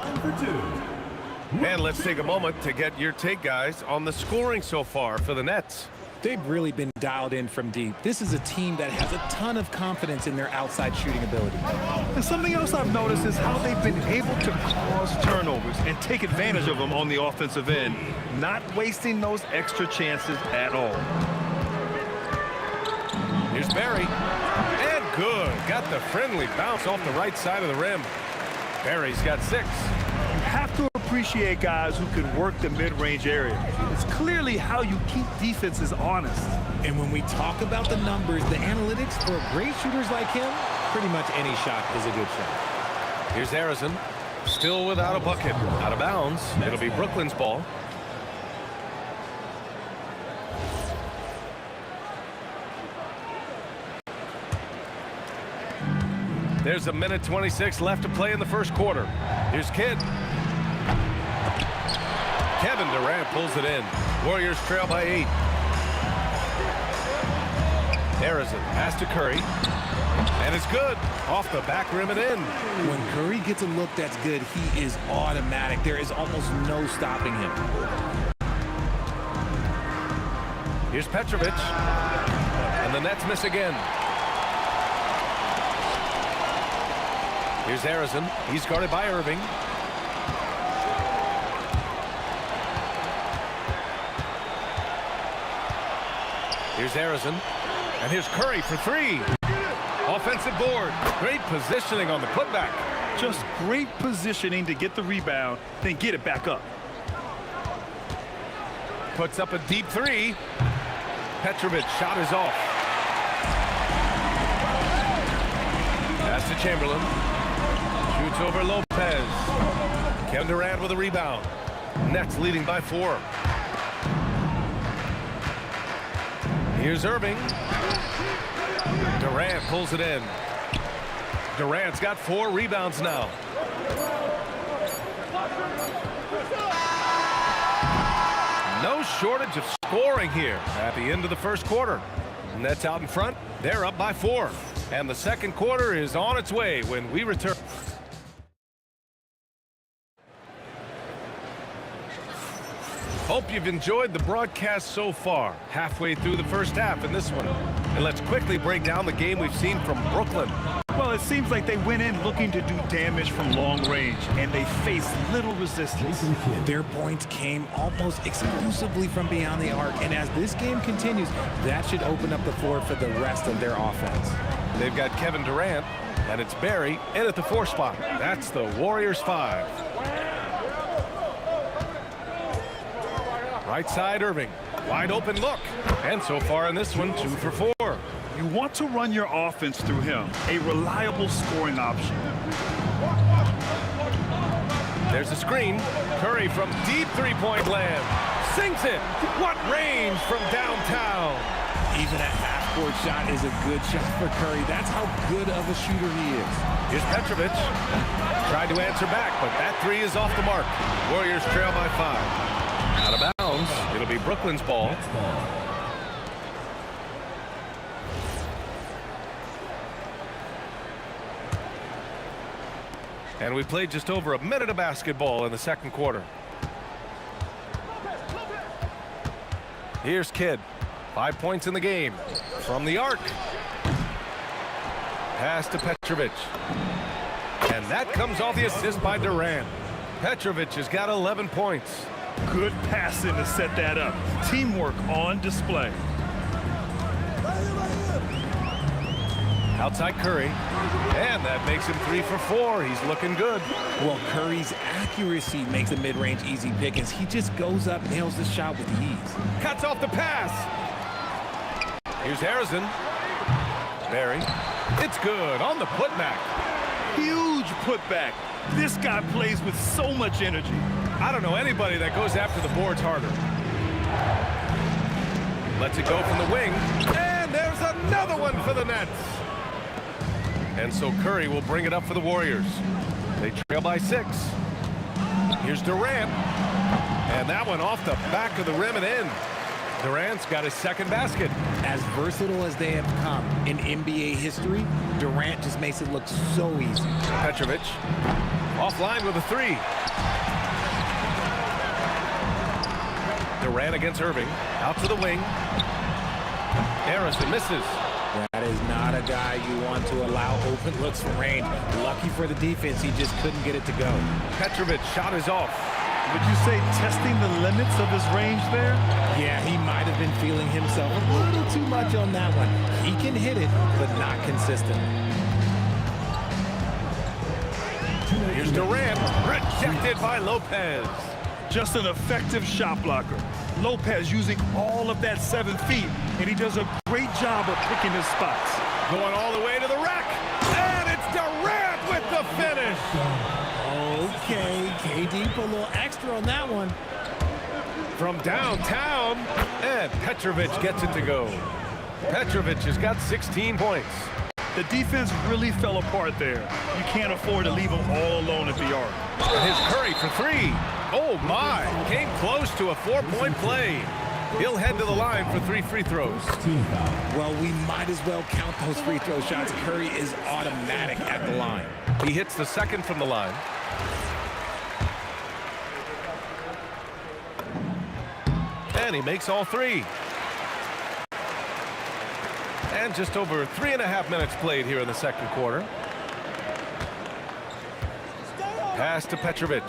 And let's take a moment to get your take, guys, on the scoring so far for the Nets. They've really been dialed in from deep. This is a team that has a ton of confidence in their outside shooting ability. And something else I've noticed is how they've been able to cause turnovers and take advantage of them on the offensive end, not wasting those extra chances at all. Here's Barry. And good. Got the friendly bounce off the right side of the rim. Barry's got 6. You have to appreciate guys who can work the mid-range area. It's clearly how you keep defenses honest. And when we talk about the numbers, the analytics for great shooters like him, pretty much any shot is a good shot. Here's Harrison. Still without a bucket. Out of bounds. It'll be Brooklyn's ball. There's a minute 26 left to play in the first quarter. Here's Kidd. Kevin Durant pulls it in. Warriors trail by 8. Harrison pass to Curry. And it's good. Off the back rim and in. When Curry gets a look that's good, he is automatic. There is almost no stopping him. Here's Petrovic. And the Nets miss again. Here's Harrison. He's guarded by Irving. Here's Harrison. And here's Curry for 3. Offensive board. Great positioning on the putback. Just great positioning to get the rebound, then get it back up. Puts up a deep 3. Petrovic shot is off. Pass to Chamberlain. Shoots over Lopez. Kevin Durant with a rebound. Nets leading by 4. Here's Irving. Durant pulls it in. Durant's got 4 rebounds now. No shortage of scoring here at the end of the first quarter. Nets out in front. They're up by 4. And the second quarter is on its way when we return. Hope you've enjoyed the broadcast so far. Halfway through the first half in this one. And let's quickly break down the game we've seen from Brooklyn. Well, it seems like they went in looking to do damage from long range, and they faced little resistance. Their points came almost exclusively from beyond the arc, and as this game continues, that should open up the floor for the rest of their offense. They've got Kevin Durant, and it's Barry in at the 4 spot. That's the Warriors 5. Right side, Irving. Wide open look. And so far in this one, 2 for 4. You want to run your offense through him, a reliable scoring option. There's a screen. Curry from deep 3-point land. Sinks it. What range from downtown. Even a half-court shot is a good shot for Curry. That's how good of a shooter he is. Here's Petrovic. Tried to answer back, but that 3 is off the mark. Warriors trail by 5. Out of bounds. It'll be Brooklyn's ball. And we played just over a minute of basketball in the second quarter. Here's Kidd. 5 points in the game. From the arc. Pass to Petrovic. And that comes off the assist by Durant. Petrovic has got 11 points. Good passing to set that up. Teamwork on display. Outside Curry. And that makes him 3 for 4. He's looking good. Well, Curry's accuracy makes the mid-range easy pickings. He just goes up, nails the shot with ease. Cuts off the pass. Here's Harrison. Barry. It's good on the putback. Huge putback. This guy plays with so much energy. I don't know anybody that goes after the boards harder. Lets it go from the wing. And there's another one for the Nets. And so Curry will bring it up for the Warriors. They trail by 6. Here's Durant. And that one off the back of the rim and in. Durant's got his second basket. As versatile as they have come in NBA history, Durant just makes it look so easy. Petrovic offline with a 3. Durant against Irving. Out to the wing. Harrison misses. That is not a guy you want to allow open looks from range. Lucky for the defense, he just couldn't get it to go. Petrovic shot is off. Would you say testing the limits of his range there? Yeah, he might have been feeling himself a little too much on that one. He can hit it, but not consistent. Here's Durant, rejected by Lopez. Just an effective shot blocker. Lopez using all of that 7 feet, and he does a great job of picking his spots. Going all the way to the rack, and it's Durant with the finish. Okay, KD put a little extra on that one. From downtown, and Petrovic gets it to go. Petrovic has got 16 points. The defense really fell apart there. You can't afford to leave them all alone at the arc. And his Curry for 3. Oh my, came close to a 4-point play. He'll head to the line for 3 free throws. Well, we might as well count those free throw shots. Curry is automatic at the line. He hits the second from the line. And he makes all 3. And just over 3.5 minutes played here in the second quarter. Pass to Petrovic.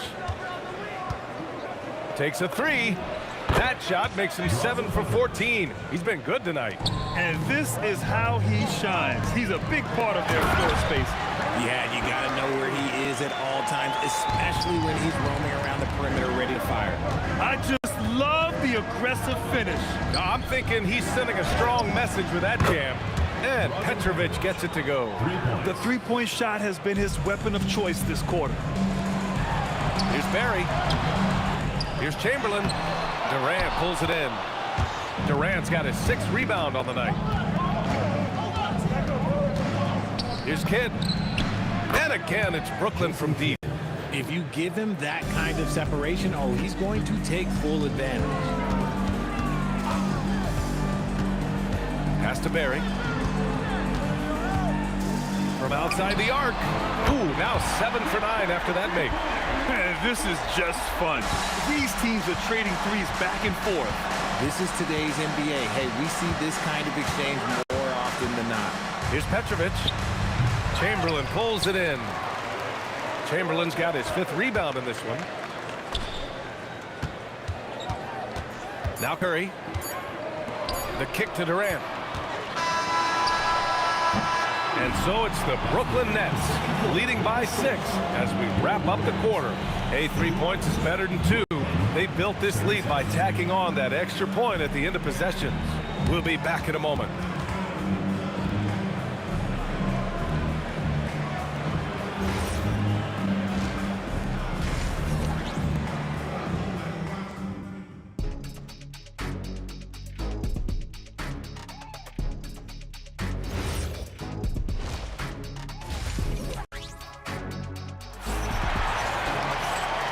Takes a 3. That shot makes him 7 for 14. He's been good tonight. And this is how he shines. He's a big part of their floor space. Yeah, you got to know where he is at all times, especially when he's roaming around the perimeter ready to fire. I just love the aggressive finish. I'm thinking he's sending a strong message with that jam. And Petrovic gets it to go. The three-point shot has been his weapon of choice this quarter. Here's Barry. Here's Chamberlain. Durant pulls it in. Durant's got his 6th rebound on the night. Here's Kidd. And again, it's Brooklyn from deep. If you give him that kind of separation, oh, he's going to take full advantage. Pass to Barry. From outside the arc. Ooh, now 7 for 9 after that make. Man, this is just fun. These teams are trading threes back and forth. This is today's NBA. Hey, we see this kind of exchange more often than not. Here's Petrovic. Chamberlain pulls it in. Chamberlain's got his 5th rebound in this one. Now Curry. The kick to Durant. And so it's the Brooklyn Nets leading by 6 as we wrap up the quarter. Hey, 3 points is better than 2. They built this lead by tacking on that extra point at the end of possessions. We'll be back in a moment.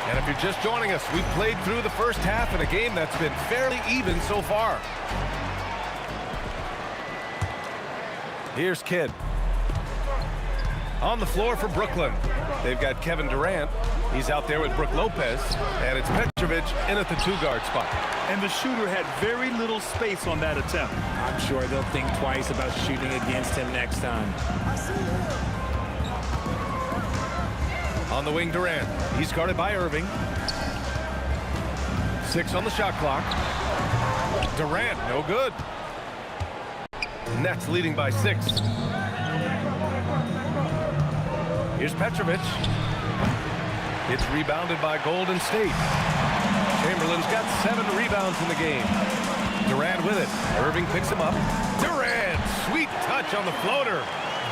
And if you're just joining us, we've played through the first half in a game that's been fairly even so far. Here's Kidd. On the floor for Brooklyn. They've got Kevin Durant. He's out there with Brook Lopez. And it's Petrovic in at the 2-guard spot. And the shooter had very little space on that attempt. I'm sure they'll think twice about shooting against him next time. On the wing, Durant. He's guarded by Irving. 6 on the shot clock. Durant, no good. Nets leading by 6. Here's Petrovic. It's rebounded by Golden State. Chamberlain's got 7 rebounds in the game. Durant with it. Irving picks him up. Durant, sweet touch on the floater.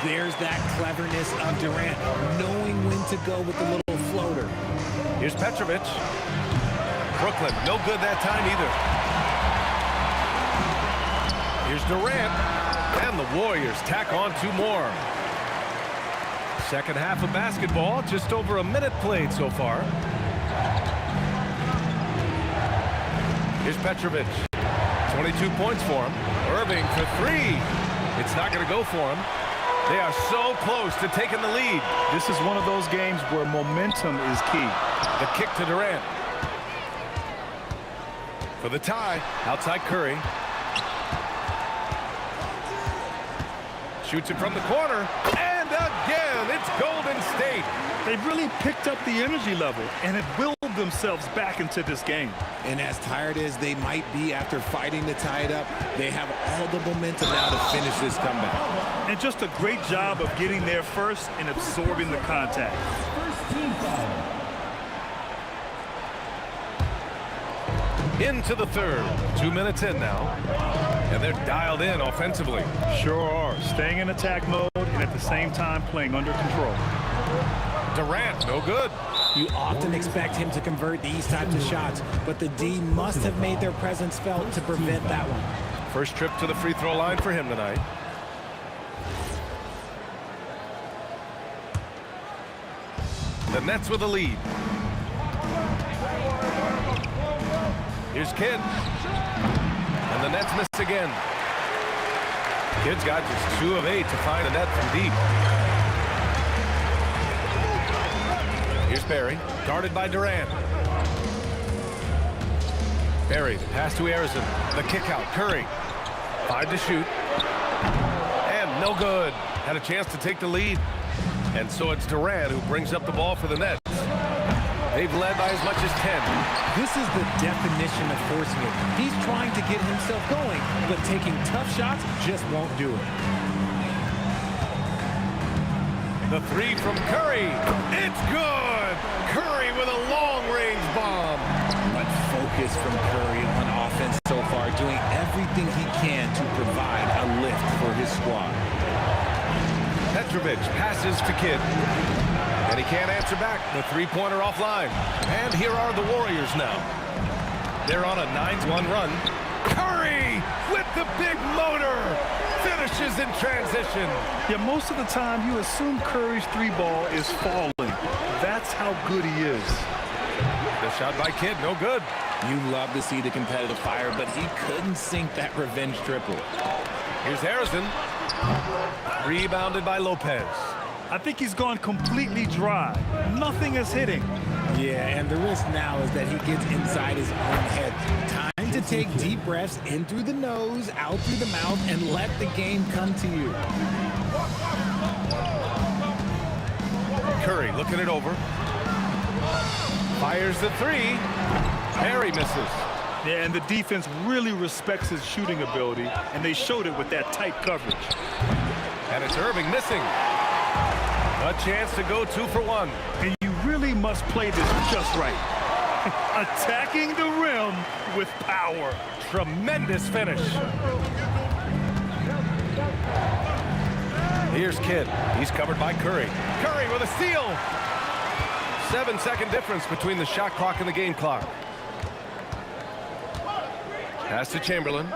There's that cleverness of Durant, knowing when to go with the little Here's Petrovic. Brooklyn, no good that time either. Here's Durant. And the Warriors tack on 2 more. Second half of basketball, just over a minute played so far. Here's Petrovic. 22 points for him. Irving for 3. It's not going to go for him. They are so close to taking the lead. This is one of those games where momentum is key. The kick to Durant. For the tie, outside Curry. Shoots it from the corner. And again, it's Golden State. They've really picked up the energy level and have willed themselves back into this game. And as tired as they might be after fighting to tie it up, they have all the momentum now to finish this comeback. And just a great job of getting there first and absorbing the contact. Into the third. 2 minutes in now. And they're dialed in offensively. Sure are. Staying in attack mode and at the same time playing under control. Durant, no good. You often expect him to convert these types of shots, but the D must have made their presence felt to prevent that one. First trip to the free throw line for him tonight. The Nets with a lead. Here's Kidd. And the Nets miss again. Kidd's got just 2 of 8 to find the net from deep. Here's Barry, guarded by Durant. Barry, the pass to Harrison. The kick out, Curry. 5 to shoot. And no good. Had a chance to take the lead. And so it's Durant who brings up the ball for the Nets. They've led by as much as 10. This is the definition of forcing it. He's trying to get himself going, but taking tough shots just won't do it. The 3 from Curry. It's good! Curry with a long-range bomb. Much focus from Curry on offense so far, doing everything he can to provide a lift for his squad. Petrovic passes to Kidd. And he can't answer back. The 3-pointer offline. And here are the Warriors now. They're on a 9-1 run. Curry with the big motor. Finishes in transition. Yeah, most of the time you assume Curry's 3-ball is falling. That's how good he is. The shot by Kidd, no good. You love to see the competitive fire, but he couldn't sink that revenge triple. Here's Harrison. Rebounded by Lopez. I think he's gone completely dry. Nothing is hitting. Yeah, and the risk now is that he gets inside his own head. Time to take deep breaths in through the nose, out through the mouth, and let the game come to you. Curry looking it over. Fires the 3. Harry misses. Yeah, and the defense really respects his shooting ability, and they showed it with that tight coverage. And it's Irving missing. A chance to go 2 for 1. And you really must play this just right. Attacking the rim with power. Tremendous finish. Here's Kidd. He's covered by Curry. Curry with a steal. 7-second difference between the shot clock and the game clock. Pass to Chamberlain.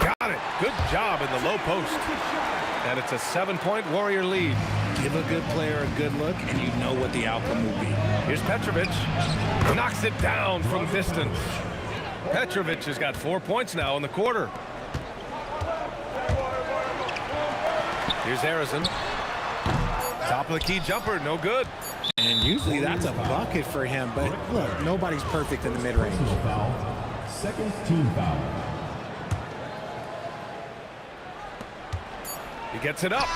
Got it. Good job in the low post. And it's a 7-point Warrior lead. Give a good player a good look, and you know what the outcome will be. Here's Petrovic. Knocks it down from distance. Petrovic has got 4 points now in the quarter. Here's Harrison. Top of the key jumper, no good. And usually that's a bucket for him, but look, nobody's perfect in the mid-range. Second team foul. He gets it up.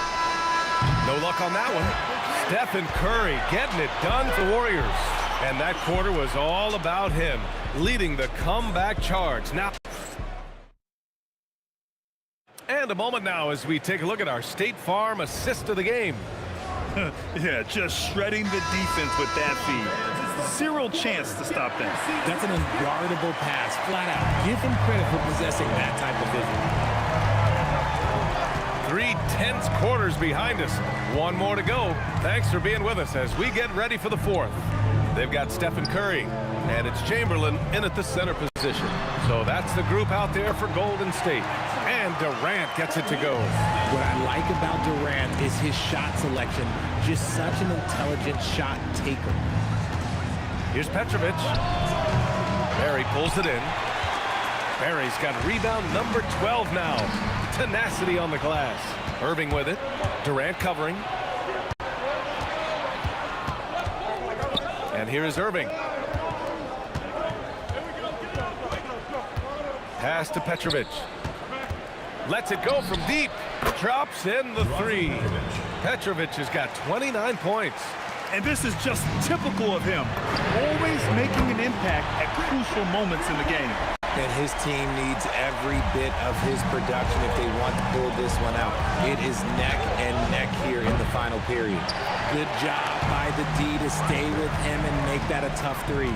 No luck on that one. Stephen Curry getting it done for Warriors. And that quarter was all about him, leading the comeback charge. Now, and a moment now as we take a look at our State Farm assist of the game. Yeah, just shredding the defense with that feed. Zero chance to stop that. That's an unguardable pass, flat out. Give him credit for possessing that type of vision. 3 tense quarters behind us. One more to go. Thanks for being with us as we get ready for the fourth. They've got Stephen Curry, and it's Chamberlain in at the center position. So that's the group out there for Golden State. And Durant gets it to go. What I like about Durant is his shot selection. Just such an intelligent shot taker. Here's Petrovic. Barry pulls it in. Barry's got rebound number 12 now. Tenacity on the glass. Irving with it. Durant covering. And here is Irving. Pass to Petrovic. Lets it go from deep. Drops in the 3. Petrovic has got 29 points. And this is just typical of him. Always making an impact at crucial moments in the game. And his team needs every bit of his production if they want to pull this one out. It is neck and neck here in the final period. Good job by the D to stay with him and make that a tough 3.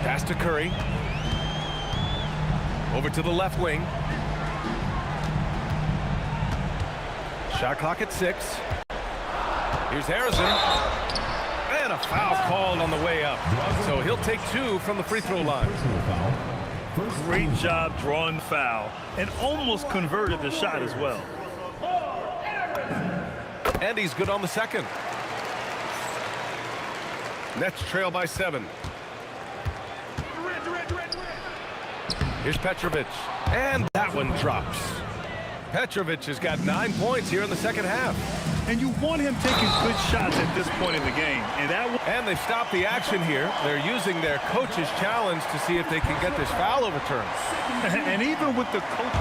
Pass to Curry. Over to the left wing. Shot clock at 6. Here's Harrison. And a foul called on the way up. So he'll take 2 from the free throw line. Great job drawing the foul and almost converted the shot as well. And he's good on the second. Nets trail by 7. Here's Petrovic. And that one drops. Petrovic has got 9 points here in the second half. And you want him taking good shots at this point in the game. And they've stopped the action here. They're using their coach's challenge to see if they can get this foul overturned. And even with the coach,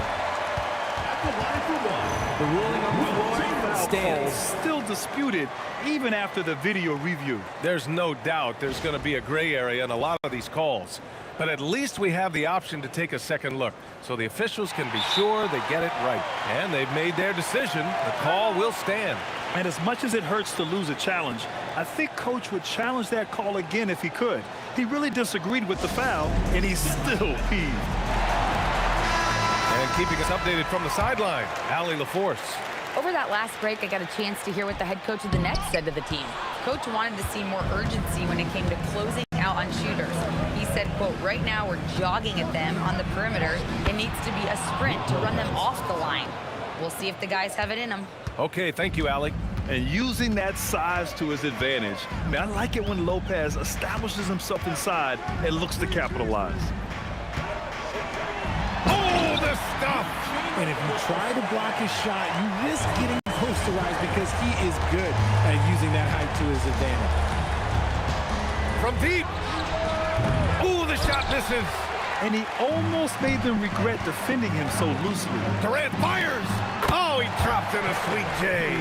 the ruling on the floor stands. Still disputed even after the video review. There's no doubt there's going to be a gray area in a lot of these calls. But at least we have the option to take a second look, so the officials can be sure they get it right. And they've made their decision. The call will stand. And as much as it hurts to lose a challenge, I think Coach would challenge that call again if he could. He really disagreed with the foul, and he's still peeved. And keeping us updated from the sideline, Allie LaForce. Over that last break, I got a chance to hear what the head coach of the Nets said to the team. Coach wanted to see more urgency when it came to closing out on shooters. He said, quote, right now we're jogging at them on the perimeter. It needs to be a sprint to run them off the line. We'll see if the guys have it in them. Okay, thank you, Allie. And using that size to his advantage. I mean, I like it when Lopez establishes himself inside and looks to capitalize. Oh, the stuff! And if you try to block his shot, you risk getting posterized because he is good at using that height to his advantage. From deep. Oh, the shot misses. And he almost made them regret defending him so loosely. Durant fires. Oh, he dropped in a sweet J.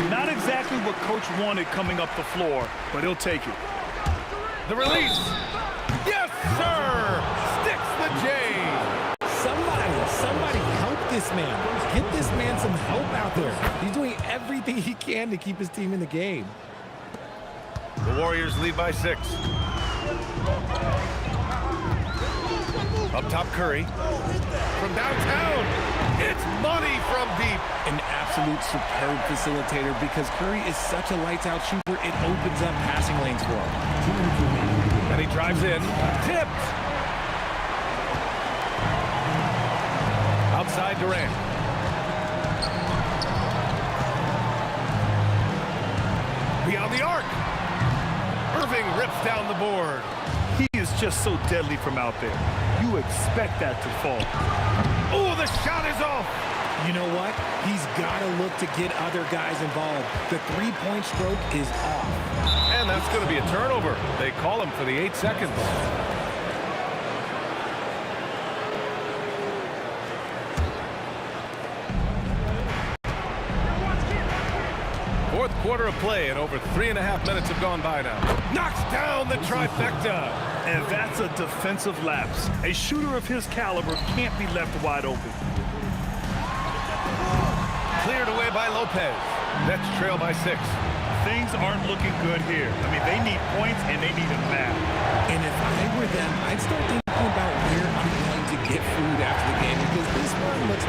Not exactly what Coach wanted coming up the floor, but he'll take it. The release. Yes, sir. Sticks the J. Somebody help this man. Get this man some help out there. He's doing everything he can to keep his team in the game. The Warriors lead by 6. Up top, Curry. From downtown, it's money from deep. An absolute superb facilitator because Curry is such a lights-out shooter, it opens up passing lanes for him. And he drives in. Tipped. Outside Durant. Beyond the arc. Irving rips down the board. He is just so deadly from out there. You expect that to fall. Oh, the shot is off. You know what? He's got to look to get other guys involved. The three-point stroke is off. And that's going to be a turnover. They call him for the 8 seconds. Fourth quarter of play, and over 3.5 minutes have gone by now. Knocks down the trifecta. And that's a defensive lapse. A shooter of his caliber can't be left wide open. Cleared away by Lopez. Nets trail by 6. Things aren't looking good here. I mean, they need points, and they need them now. And if I were them, I'd start thinking about where I'm going to get food after the game because this one looks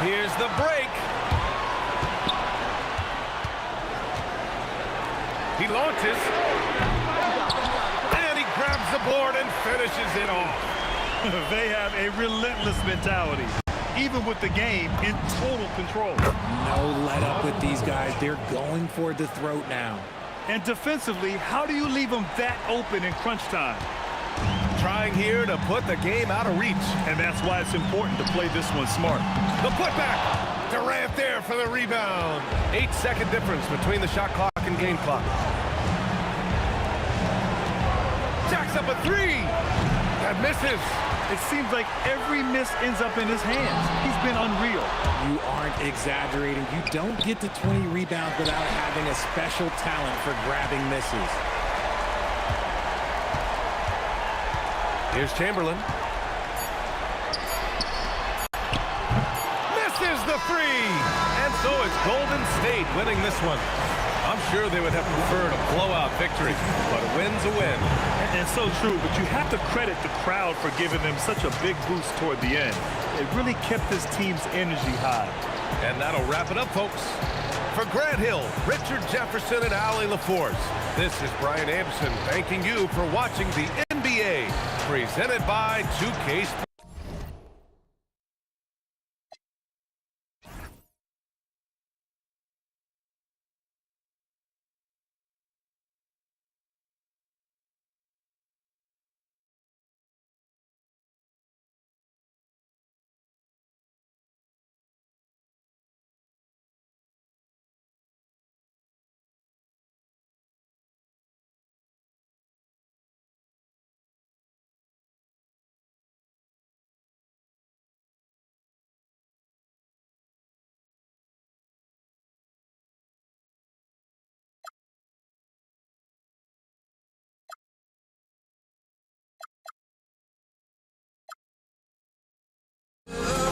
Here's the break. He launches. And he grabs the board and finishes it off. They have a relentless mentality, even with the game in total control. No let up with these guys. They're going for the throat now. And defensively, how do you leave them that open in crunch time? Trying here to put the game out of reach. And that's why it's important to play this one smart. The putback. Durant there for the rebound. 8-second difference between the shot clock and game clock. Jacks up a three. That misses. It seems like every miss ends up in his hands. He's been unreal. You aren't exaggerating. You don't get to 20 rebounds without having a special talent for grabbing misses. Here's Chamberlain. Misses the three. And so it's Golden State winning this one. I'm sure they would have preferred a blowout victory, but a win's a win. And so true, but you have to credit the crowd for giving them such a big boost toward the end. It really kept this team's energy high. And that'll wrap it up, folks. For Grant Hill, Richard Jefferson, and Allie LaForce, this is Brian Anderson thanking you for watching the NBA, presented by 2K Sports. melody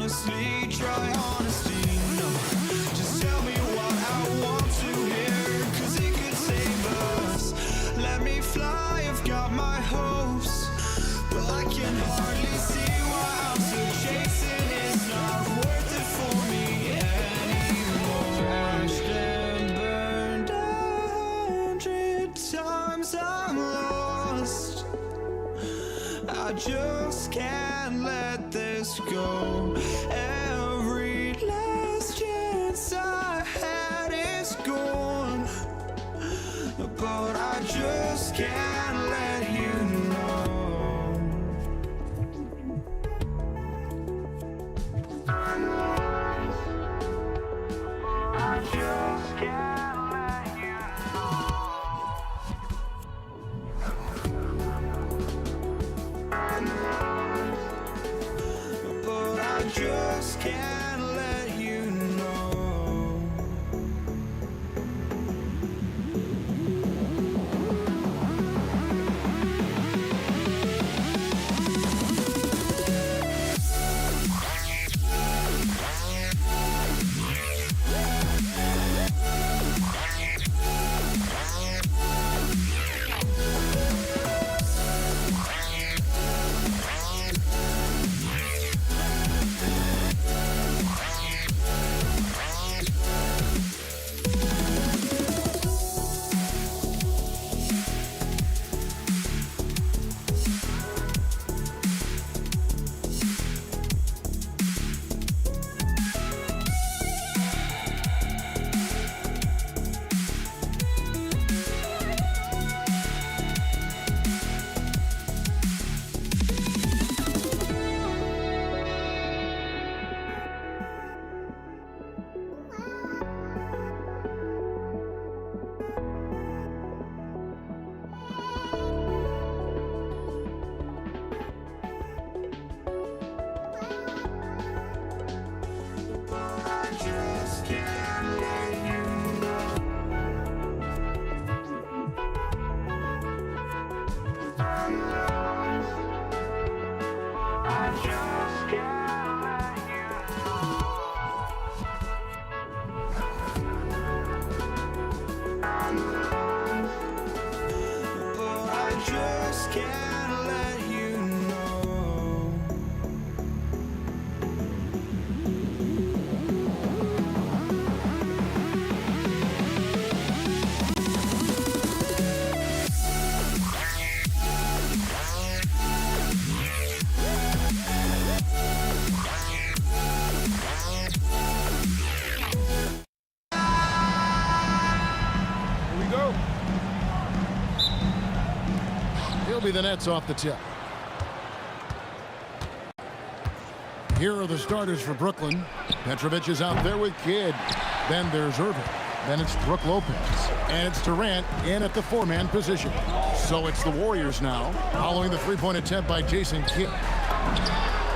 honestly, try honesty. No, just tell me what I want to hear, 'cause it could save us. Let me fly, I've got my hopes, but I can hardly see why I'm still chasing. It's not worth it for me anymore. Crashed and burned 100 times, I'm lost. I just can't let this go. Every last chance I had is gone, but I just can't let you know. I just can't let you know. But I just can't let you know. Be the Nets off the tip. Here are the starters for Brooklyn. Petrovic is out there with Kidd. Then there's Irving. Then it's Brook Lopez. And it's Durant in at the four-man position. So it's the Warriors now, following the three-point attempt by Jason Kidd.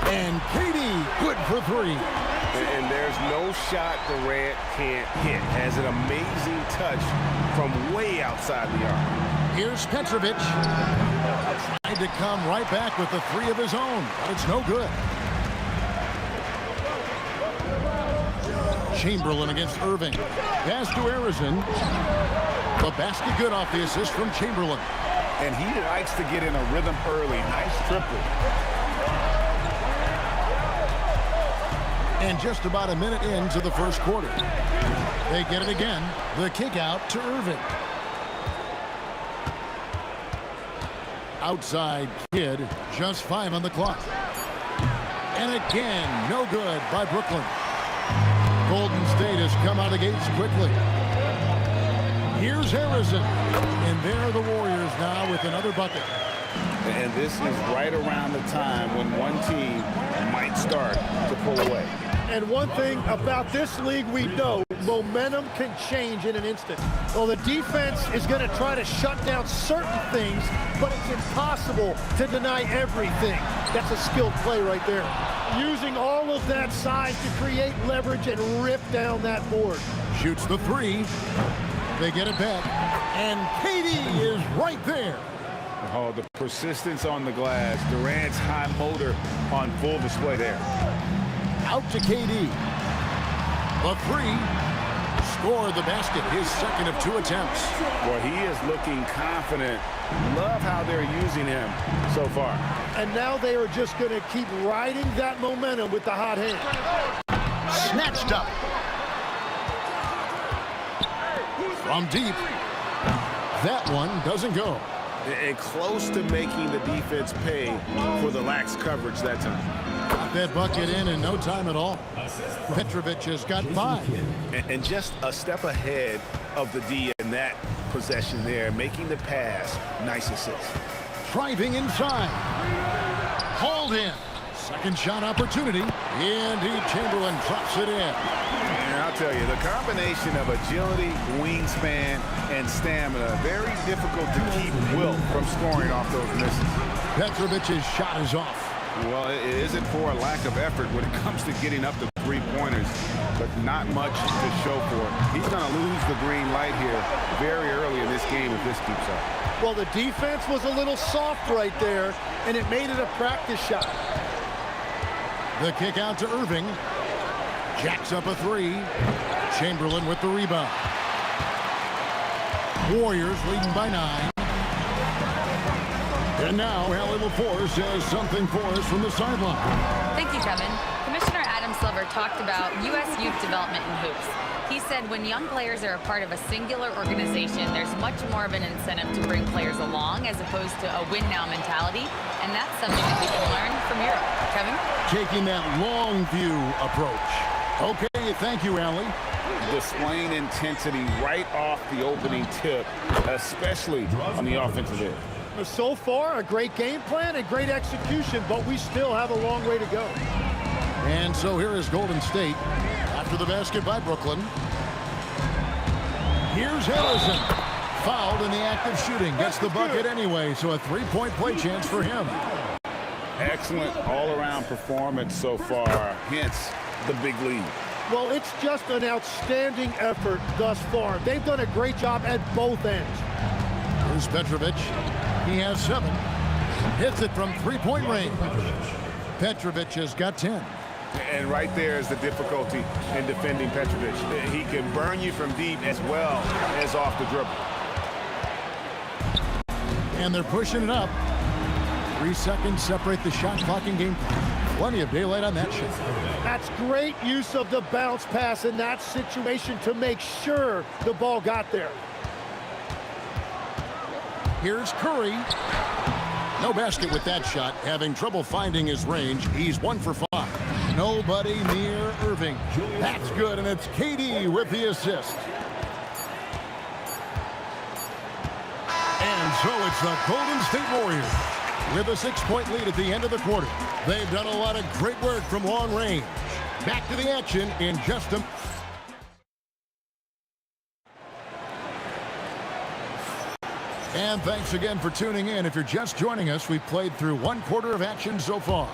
And KD, good for three. And there's no shot Durant can't hit. Has an amazing touch from way outside the arc. Here's Petrovic. Trying to come right back with the three of his own, but it's no good. Chamberlain against Irving. Pass to Arizon. The basket good off the assist from Chamberlain. And he likes to get in a rhythm early. Nice triple. And just about a minute into the first quarter. They get it again. The kick out to Irving. Outside Kidd, just 5 on the clock. And again, no good by Brooklyn. Golden State has come out of the gates quickly. Here's Harrison. And there are the Warriors now with another bucket. And this is right around the time when one team might start to pull away. And one thing about this league we know, momentum can change in an instant. Well, the defense is going to try to shut down certain things, but it's impossible to deny everything. That's a skilled play right there. Using all of that size to create leverage and rip down that board. Shoots the three. They get it back. And KD is right there. Oh, the persistence on the glass. Durant's high motor on full display there. Out to KD. The three. Score the basket. His second of 2 attempts. Well, he is looking confident. Love how they're using him so far. And now they are just going to keep riding that momentum with the hot hand. Snatched up. From deep. That one doesn't go. And close to making the defense pay for the lax coverage that time. Got that bucket in no time at all. Petrovic has got 5. And just a step ahead of the D in that possession there, making the pass. Nice assist. Driving inside. Hauled in. Second shot opportunity. Indeed, Chamberlain drops it in. And I'll tell you, the combination of agility, wingspan, and stamina, very difficult to keep Wilt from scoring off those misses. Petrovic's shot is off. Well, it isn't for a lack of effort when it comes to getting up to 3-pointers, but not much to show for it. He's going to lose the green light here very early in this game if this keeps up. Well, the defense was a little soft right there, and it made it a practice shot. The kick out to Irving. Jacks up a 3. Chamberlain with the rebound. Warriors leading by 9. And now, Allie LaForce has something for us from the sideline. Thank you, Kevin. Commissioner Adam Silver talked about U.S. youth development in hoops. He said when young players are a part of a singular organization, there's much more of an incentive to bring players along as opposed to a win-now mentality, and that's something that we can learn from Europe. Kevin? Taking that long view approach. Okay, thank you, Allie. Displaying intensity right off the opening tip, especially on the offensive end. So far, a great game plan and great execution, but we still have a long way to go. And so here is Golden State after the basket by Brooklyn. Here's Harrison. Fouled in the act of shooting. Gets the bucket anyway, so a 3-point play chance for him. Excellent all-around performance so far, hence the big lead. Well, it's just an outstanding effort thus far. They've done a great job at both ends. Here's Petrovic. He has 7. Hits it from 3-point range. Petrovic has got 10. And right there is the difficulty in defending Petrovic. He can burn you from deep as well as off the dribble. And they're pushing it up. 3 seconds separate the shot clock and game clock. Plenty of daylight on that shot. That's great use of the bounce pass in that situation to make sure the ball got there. Here's Curry. No basket with that shot. Having trouble finding his range. He's 1 for 5. Nobody near Irving. That's good, and it's KD with the assist. And so it's the Golden State Warriors with a 6-point lead at the end of the quarter. They've done a lot of great work from long range. Back to the action in just a... And thanks again for tuning in. If you're just joining us, we've played through 1 quarter of action so far.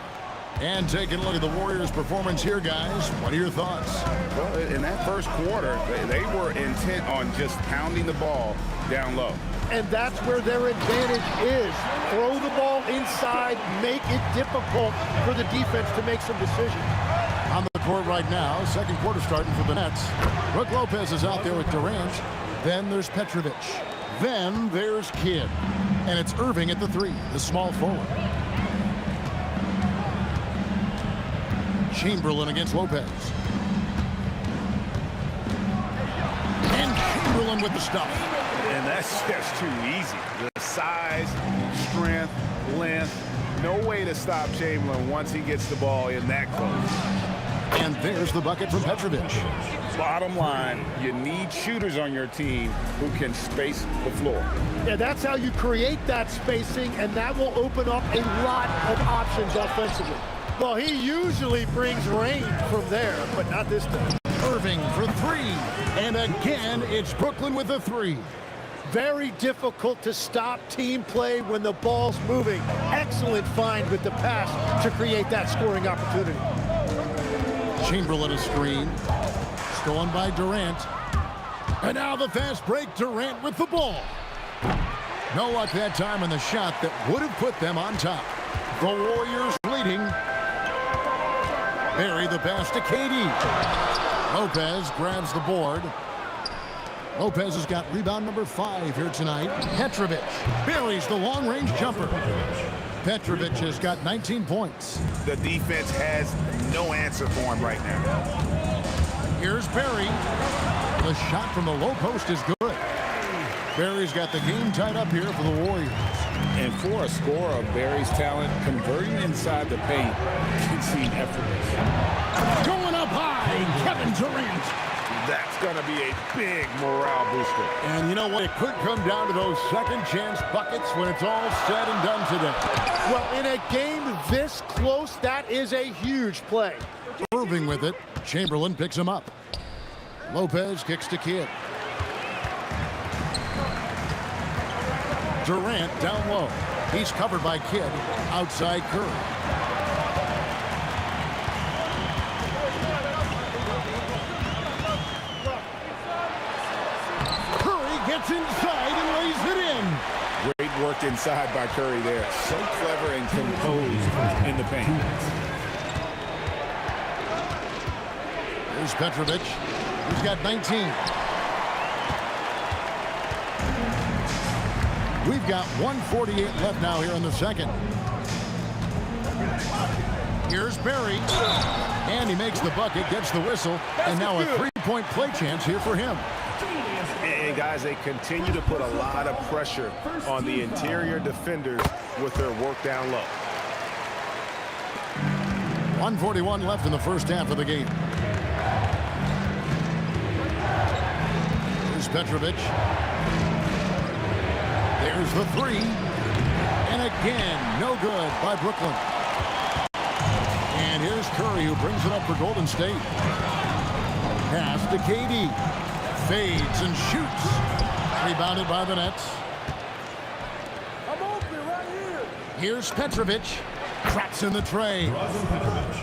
And taking a look at the Warriors' performance here, guys. What are your thoughts? Well, in that first quarter, they were intent on just pounding the ball down low. And that's where their advantage is. Throw the ball inside, make it difficult for the defense to make some decisions. On the court right now, second quarter starting for the Nets. Brook Lopez is out there with Durant. Then there's Petrovic. Then there's Kidd. And it's Irving at the 3, the small forward. Chamberlain against Lopez. And Chamberlain with the stuff. And that's just too easy. The size, strength, length. No way to stop Chamberlain once he gets the ball in that close. And there's the bucket from Petrovic. Bottom line, you need shooters on your team who can space the floor. Yeah, that's how you create that spacing, and that will open up a lot of options offensively. Well, he usually brings range from there, but not this time. Irving for 3. And again, it's Brooklyn with the 3. Very difficult to stop team play when the ball's moving. Excellent find with the pass to create that scoring opportunity. Chamberlain a screen. Stolen by Durant. And now the fast break. Durant with the ball. No luck that time on the shot that would have put them on top. The Warriors leading Barry the pass to Katie. Lopez grabs the board. Lopez has got rebound number 5 here tonight. Petrovic buries the long-range jumper. Petrovic has got 19 points. The defense has no answer for him right now. Here's Barry. The shot from the low post is good. Barry's got the game tied up here for the Warriors. And for a scorer of Barry's talent, converting inside the paint can seem effortless. Going up high, Kevin Durant. That's going to be a big morale booster. And you know what? It could come down to those second chance buckets when it's all said and done today. Well, in a game this close, that is a huge play. Irving with it. Chamberlain picks him up. Lopez kicks to Kidd. Durant down low. He's covered by Kidd. Outside Curry. Gets inside and lays it in. Great work inside by Curry there. So clever and composed in the paint. There's Petrovic. He's got 19. We've got 1:48 left now here in the second. Here's Barry. And he makes the bucket, gets the whistle, and now a three-point play chance here for him. And guys, they continue to put a lot of pressure on the interior defenders with their work down low. 1:41 left in the first half of the game. Here's Petrovic. There's the three. And again, no good by Brooklyn. And here's Curry, who brings it up for Golden State. Pass to KD. Fades and shoots. Rebounded by the Nets. I'm open right here. Here's Petrovic. Cracks in the tray.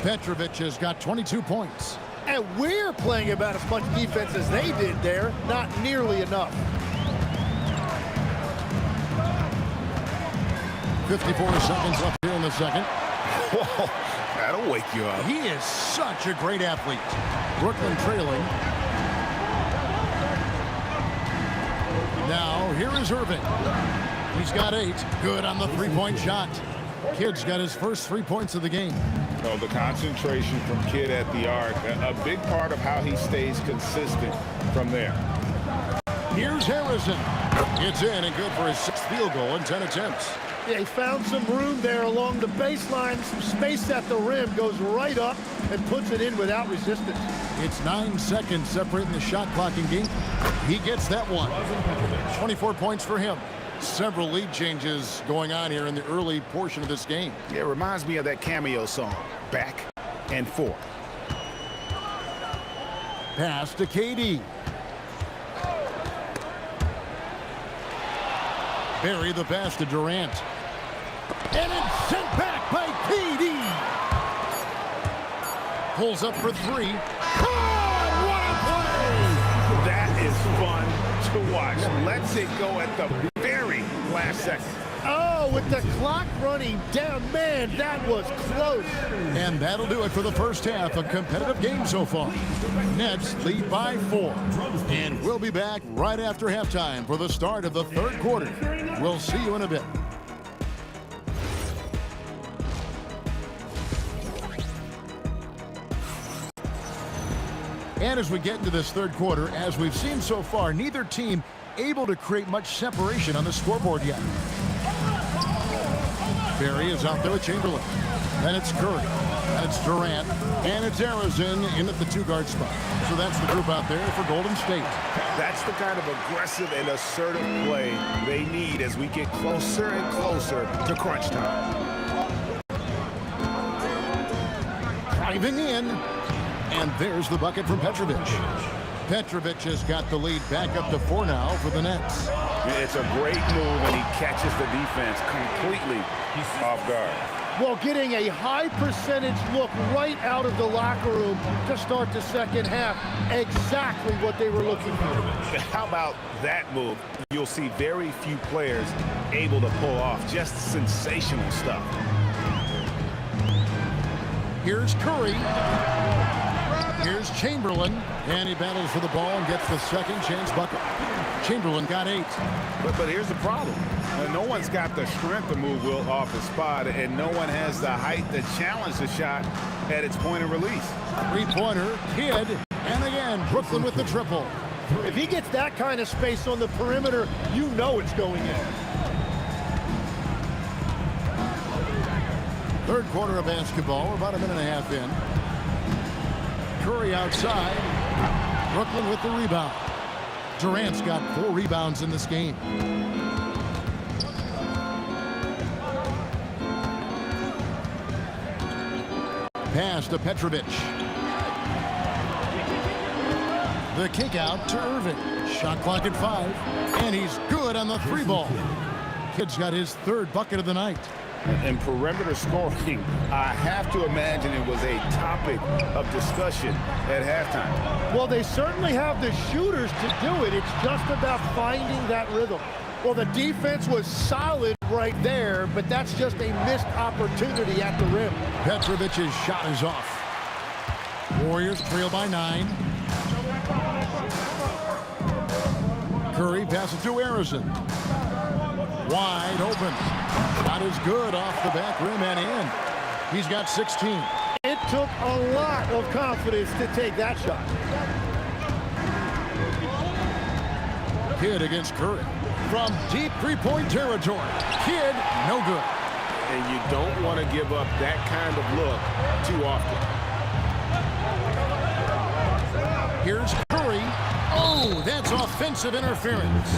Petrovic has got 22 points. And we're playing about as much defense as they did there. Not nearly enough. 54 seconds left here in the second. Whoa, that'll wake you up. He is such a great athlete. Brooklyn trailing. Now, here is Irving. He's got 8. Good on the three-point shot. Kidd's got his first 3 points of the game. Oh, the concentration from Kidd at the arc, a big part of how he stays consistent from there. Here's Harrison. It's in and good for his 6th field goal in 10 attempts. Yeah, he found some room there along the baseline. Some space at the rim, goes right up and puts it in without resistance. It's 9 seconds separating the shot clock in game. He gets that one. 24 points for him. Several lead changes going on here in the early portion of this game. Yeah, it reminds me of that Cameo song, Back and Forth. Pass to KD. Barry the pass to Durant. And it's sent back by KD. Pulls up for 3. Oh, what a play! That is fun to watch. Lets it go at the very last second. Oh, with the clock running down, man, that was close. And that'll do it for the first half. A competitive game so far. Nets lead by 4. And we'll be back right after halftime for the start of the third quarter. We'll see you in a bit. And as we get into this third quarter, as we've seen so far, neither team able to create much separation on the scoreboard yet. Barry is out there with Chamberlain. Then it's Curry. Then it's Durant. And it's Harrison in at the 2-guard spot. So that's the group out there for Golden State. That's the kind of aggressive and assertive play they need as we get closer and closer to crunch time. Driving in. And there's the bucket from Petrovic. Petrovic has got the lead back up to 4 now for the Nets. It's a great move, and he catches the defense completely off guard. Well, getting a high percentage look right out of the locker room to start the second half. Exactly what they were looking for. How about that move? You'll see very few players able to pull off just sensational stuff. Here's Curry. Here's Chamberlain. And he battles for the ball and gets the second chance bucket. Chamberlain got 8. But here's the problem. No one's got the strength to move Will off the spot, and no one has the height to challenge the shot at its point of release. Three-pointer, Kidd, and again, Brooklyn with the triple. If he gets that kind of space on the perimeter, you know it's going in. Third quarter of basketball. We're about a minute and a half in. Curry outside. Brooklyn with the rebound. Durant's got 4 rebounds in this game. Pass to Petrovic. The kick out to Irving. Shot clock at 5. And he's good on the 3 ball. Kidd's got his 3rd bucket of the night. And perimeter scoring, I have to imagine it was a topic of discussion at halftime. Well, they certainly have the shooters to do it. It's just about finding that rhythm. Well, the defense was solid right there, but that's just a missed opportunity at the rim. Petrovic's shot is off. Warriors trail by 9. Curry passes to Harrison. Wide open. Shot is good off the back rim and in. He's got 16. It took a lot of confidence to take that shot. Kidd against Curry. From deep 3-point territory. Kidd, no good. And you don't want to give up that kind of look too often. Here's Curry. Oh, that's offensive interference.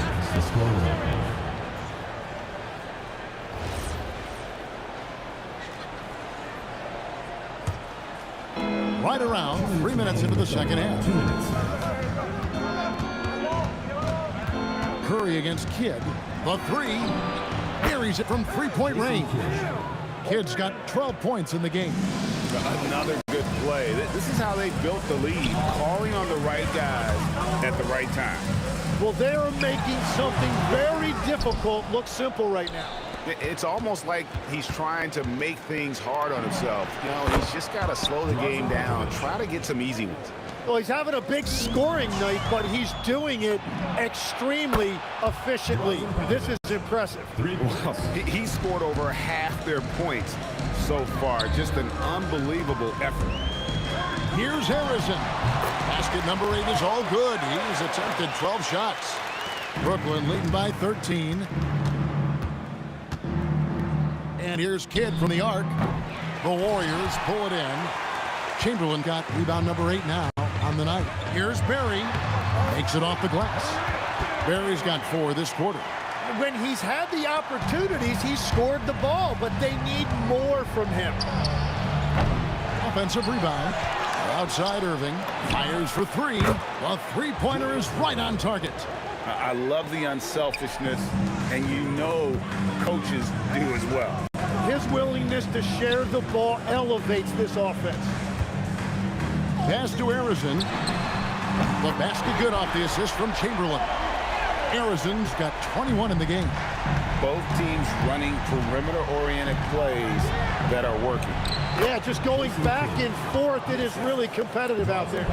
Right around 3 minutes into the second half. Curry against Kidd. The 3. Buries it from 3-point range. Kidd's got 12 points in the game. Another good play. This is how they built the lead, calling on the right guys at the right time. Well, they are making something very difficult look simple right now. It's almost like he's trying to make things hard on himself. You know, he's just got to slow the game down, try to get some easy ones. Well, he's having a big scoring night, but he's doing it extremely efficiently. This is impressive. Well, he scored over half their points so far. Just an unbelievable effort. Here's Harrison. Basket number 8 is all good. He's attempted 12 shots. Brooklyn leading by 13. And here's Kidd from the arc. The Warriors pull it in. Chamberlain got rebound number 8 now on the night. Here's Barry. Makes it off the glass. Barry's got 4 this quarter. When he's had the opportunities, he's scored the ball, but they need more from him. Offensive rebound. Outside Irving. Fires for 3. The 3-pointer is right on target. I love the unselfishness, and you know coaches do as well. His willingness to share the ball elevates this offense. Pass to Harrison. The basket good off the assist from Chamberlain. Harrison's got 21 in the game. Both teams running perimeter-oriented plays that are working. Yeah, just going back and forth, it is really competitive out there.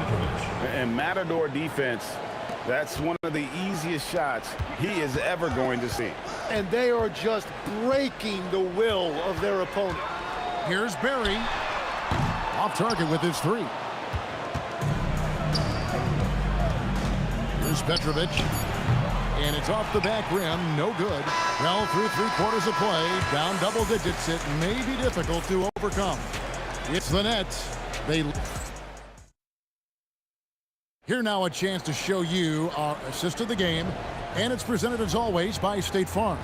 And Matador defense, that's one of the easiest shots he is ever going to see. And they are just breaking the will of their opponent. Here's Barry. Off target with his 3. Here's Petrovic. And it's off the back rim. No good. Well, through 3 quarters of play, down double digits, it may be difficult to overcome. It's the Nets. Here now a chance to show you our assist of the game. And it's presented as always by State Farm.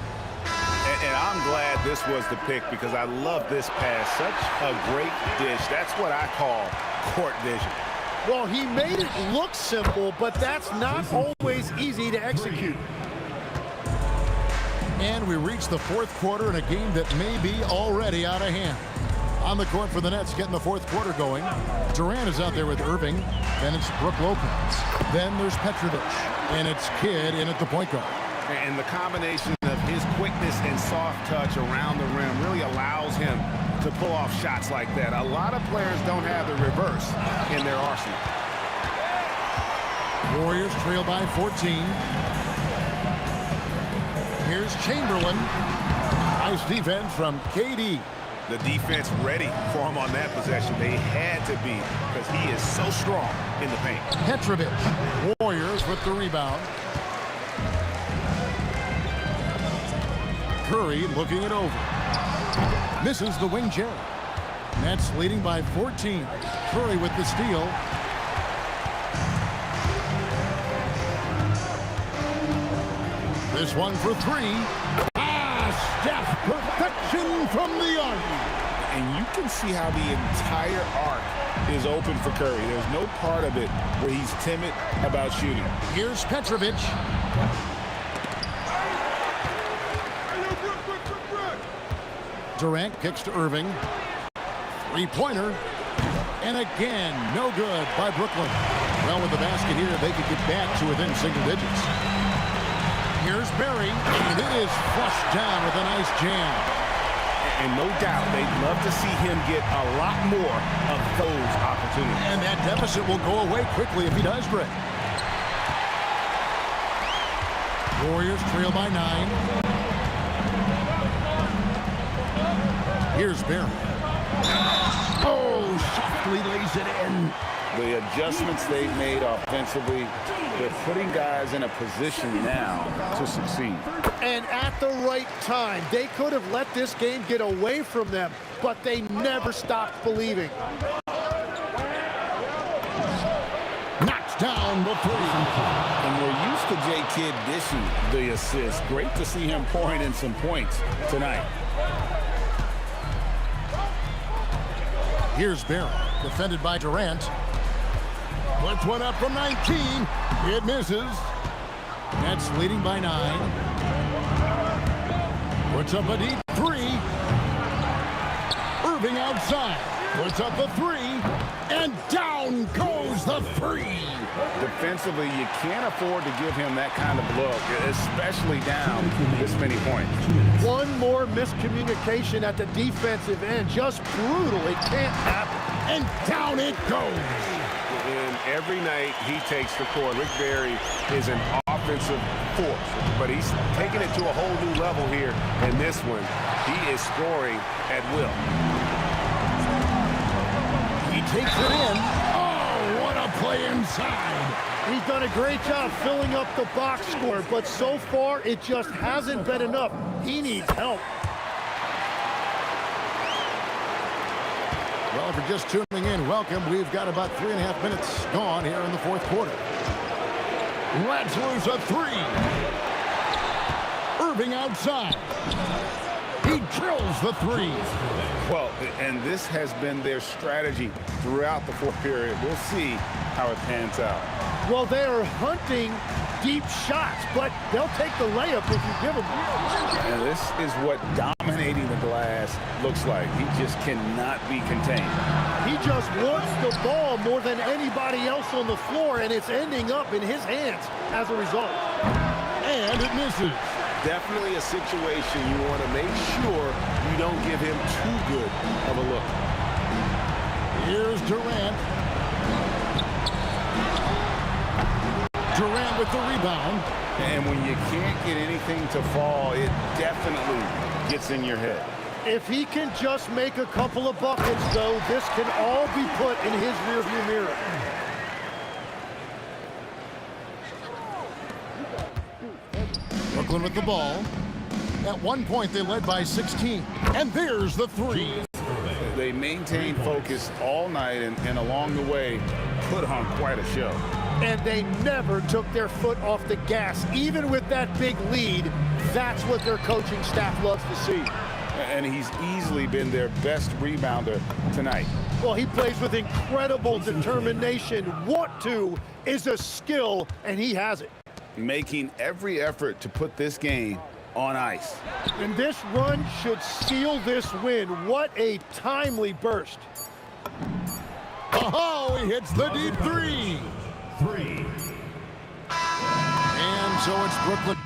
And I'm glad this was the pick because I love this pass. Such a great dish. That's what I call court vision. Well, he made it look simple, but that's not always easy to execute. And we reach the 4th quarter in a game that may be already out of hand. On the court for the Nets, getting the 4th quarter going. Durant is out there with Irving. Then it's Brook Lopez. Then there's Petrovic. And it's Kidd in at the point guard. And the combination of his quickness and soft touch around the rim really allows him to pull off shots like that. A lot of players don't have the reverse in their arsenal. Warriors trail by 14. Here's Chamberlain. Nice defense from KD. The defense ready for him on that possession. They had to be because he is so strong in the paint. Petrovic. Warriors with the rebound. Curry looking it over. Misses the wing Jerry. Nets leading by 14. Curry with the steal. This one for three. Steph, perfection from the arc. And you can see how the entire arc is open for Curry. There's no part of it where he's timid about shooting. Here's Petrovic. Durant kicks to Irving. Three-pointer. And again, no good by Brooklyn. Well, with the basket here, they could get back to within single digits. Here's Barry, and it is flushed down with a nice jam. And no doubt, they'd love to see him get a lot more of those opportunities. And that deficit will go away quickly if he does break. Warriors trail by 9. Here's Barry. Oh, softly lays it in. The adjustments they've made offensively, they're putting guys in a position now to succeed. And at the right time, they could have let this game get away from them, but they never stopped believing. Knocks down the three. And we're used to J. Kidd dishing the assist. Great to see him pouring in some points tonight. Here's Barry, defended by Durant. Puts one up from 19. It misses. Nets leading by 9. Puts up a deep 3. Irving outside. Puts up a 3. And down goes the 3. Defensively, you can't afford to give him that kind of look, especially down this many points. One more miscommunication at the defensive end. Just brutal. It can't happen. And down it goes. And every night he takes the court. Rick Barry is an offensive force, but he's taking it to a whole new level here in this one. He is scoring at will. He takes it in. Oh, what a play inside. He's done a great job filling up the box score, but so far it just hasn't been enough. He needs help. Well, if you're just tuning in, welcome. We've got about 3.5 minutes gone here in the fourth quarter. Let's lose a 3. Irving outside. He drills the 3. Well, and this has been their strategy throughout the fourth period. We'll see how it pans out. Well, they are hunting deep shots, but they'll take the layup if you give them. And this is what dominating the glass looks like. He just cannot be contained. He just wants the ball more than anybody else on the floor, and it's ending up in his hands as a result. And it misses. Definitely a situation you want to make sure you don't give him too good of a look. Here's Durant. Durant with the rebound. And when you can't get anything to fall, it definitely gets in your head. If he can just make a couple of buckets, though, this can all be put in his rearview mirror. Brooklyn with the ball. At one point, they led by 16. And there's the 3. They maintained focus all night and along the way put on quite a show. And they never took their foot off the gas. Even with that big lead, that's what their coaching staff loves to see. And he's easily been their best rebounder tonight. Well, he plays with incredible determination. Want to is a skill, and he has it. Making every effort to put this game on ice. And this run should seal this win. What a timely burst. Oh, he hits the deep 3. And so it's Brooklyn.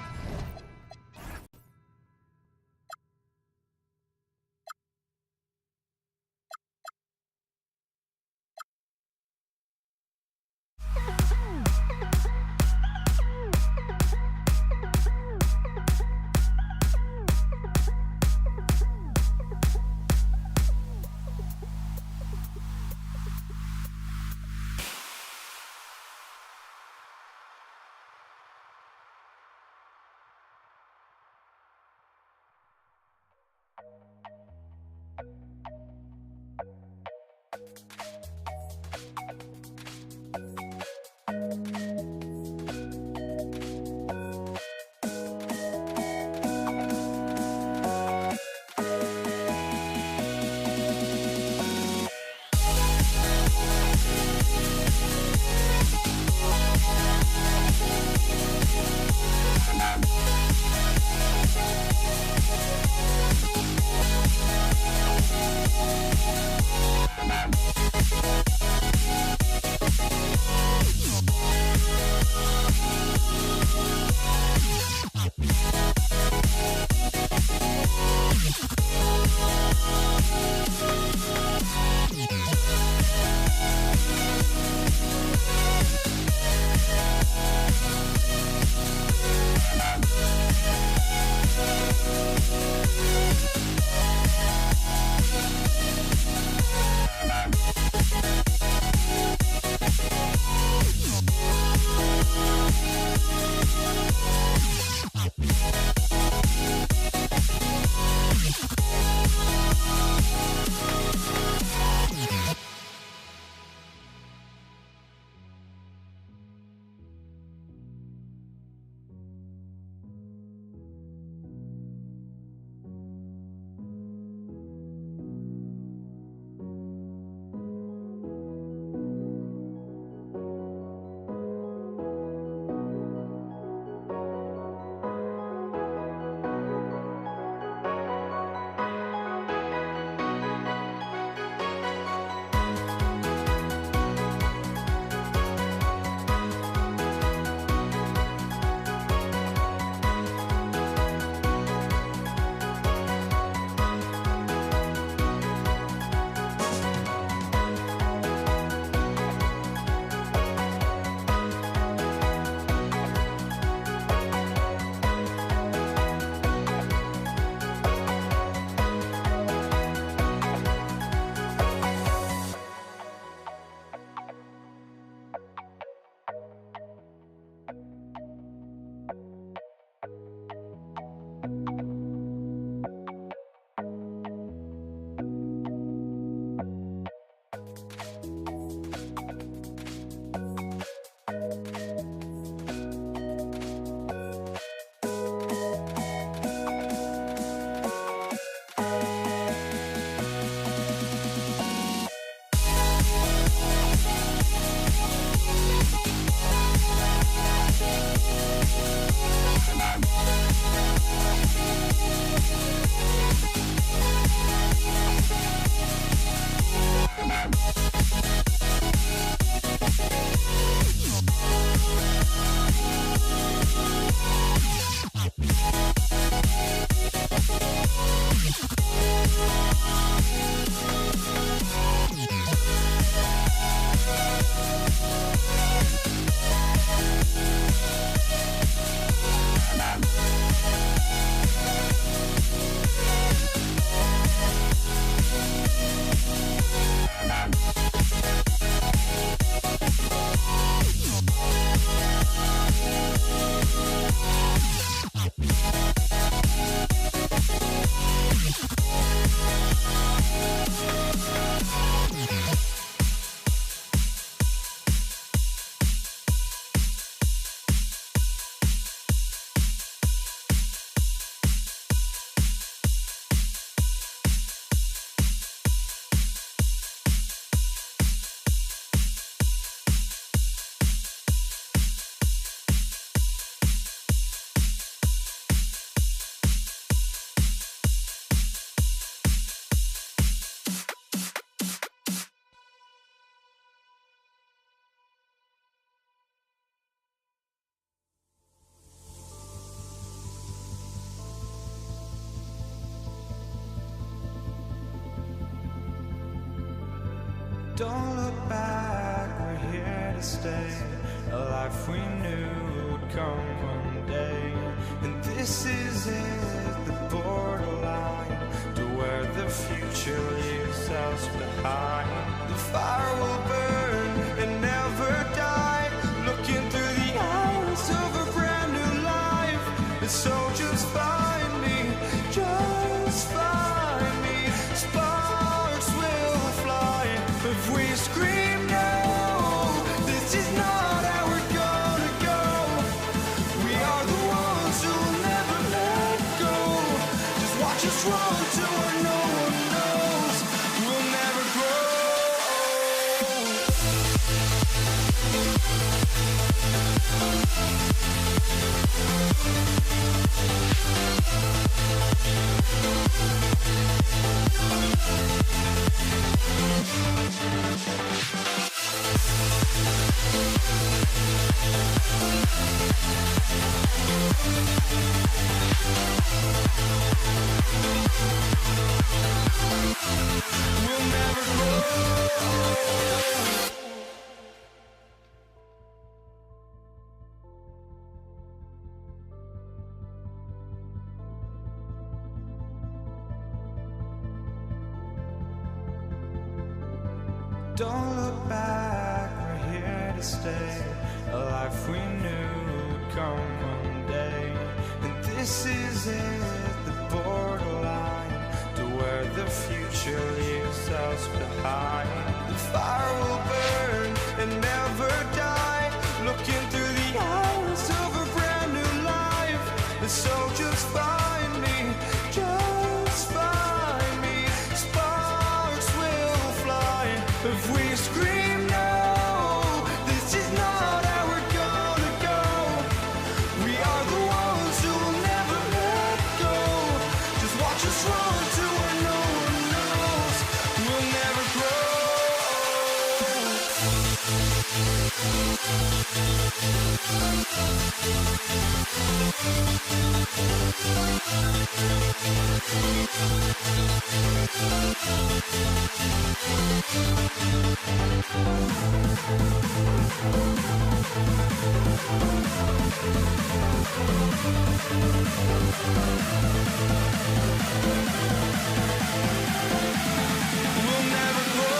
Don't look back, we're here to stay. A life we knew would come one day. And this is it, the borderline to where the future leaves us behind. The fire will burn and never die, looking through the eyes of a brand new life. And so just find me, just find me. Sparks will fly if we scream no. This is not how we're gonna go. We are the ones who will never let go. Just watch us run to where no one knows. We'll never grow. Don't look back, we're here to stay. A life we knew would come one day. And this is it, the borderline to where the future leaves us behind. The fire will burn and never die, looking through the eyes of a brand new life. And so just find me, just find me. Sparks will fly if we scream no. This is not how we're gonna go. We are the ones who will never let go. Just watch us run to where no one knows. We'll never grow. We'll never grow.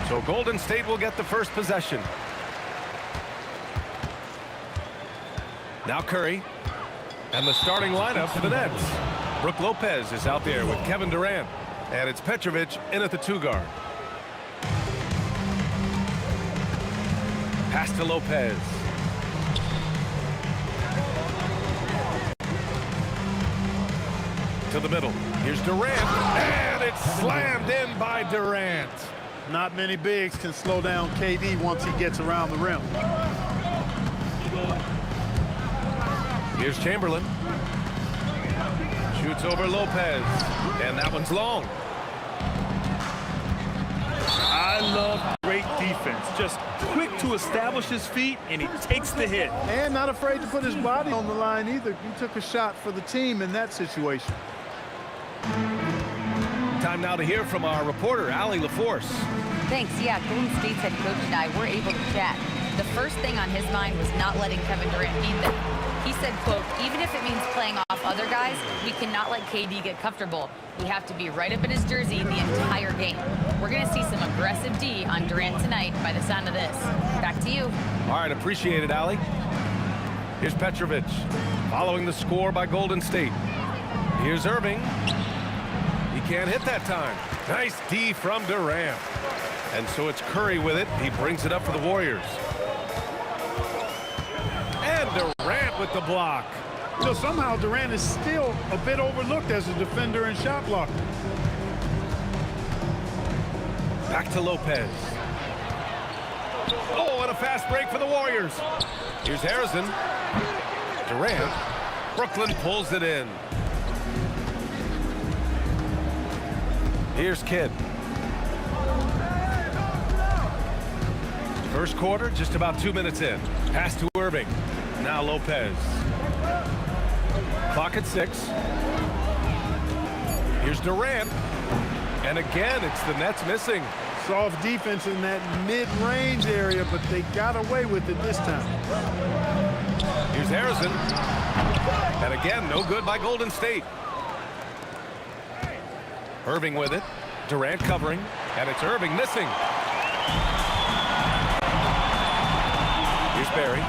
So Golden State will get the first possession. Now Curry. And the starting lineup for the Nets. Brook Lopez is out there with Kevin Durant. And it's Petrovic in at the 2 guard. Pass to Lopez. To the middle. Here's Durant. And it's slammed in by Durant. Not many bigs can slow down KD once he gets around the rim. Here's Chamberlain. Shoots over Lopez. And that one's long. I love great defense. Just quick to establish his feet, and he takes the hit. And not afraid to put his body on the line either. He took a shot for the team in that situation. Time now to hear from our reporter, Allie LaForce. Thanks. Yeah, Golden State's head coach and I were able to chat. The first thing on his mind was not letting Kevin Durant beat them. He said, quote, even if it means playing off other guys, we cannot let KD get comfortable. We have to be right up in his jersey the entire game. We're going to see some aggressive D on Durant tonight by the sound of this. Back to you. All right, appreciate it, Allie. Here's Petrovic, following the score by Golden State. Here's Irving. He can't hit that time. Nice D from Durant. And so it's Curry with it. He brings it up for the Warriors. And Durant with the block. You know, somehow Durant is still a bit overlooked as a defender and shot blocker. Back to Lopez. Oh, and a fast break for the Warriors. Here's Harrison. Durant. Brooklyn pulls it in. Here's Kidd. First quarter, just about 2 minutes in. Pass to Irving. Now Lopez. Clock at 6. Here's Durant. And again, it's the Nets missing. Soft defense in that mid-range area, but they got away with it this time. Here's Harrison. And again, no good by Golden State. Irving with it. Durant covering. And it's Irving missing. Here's Barry.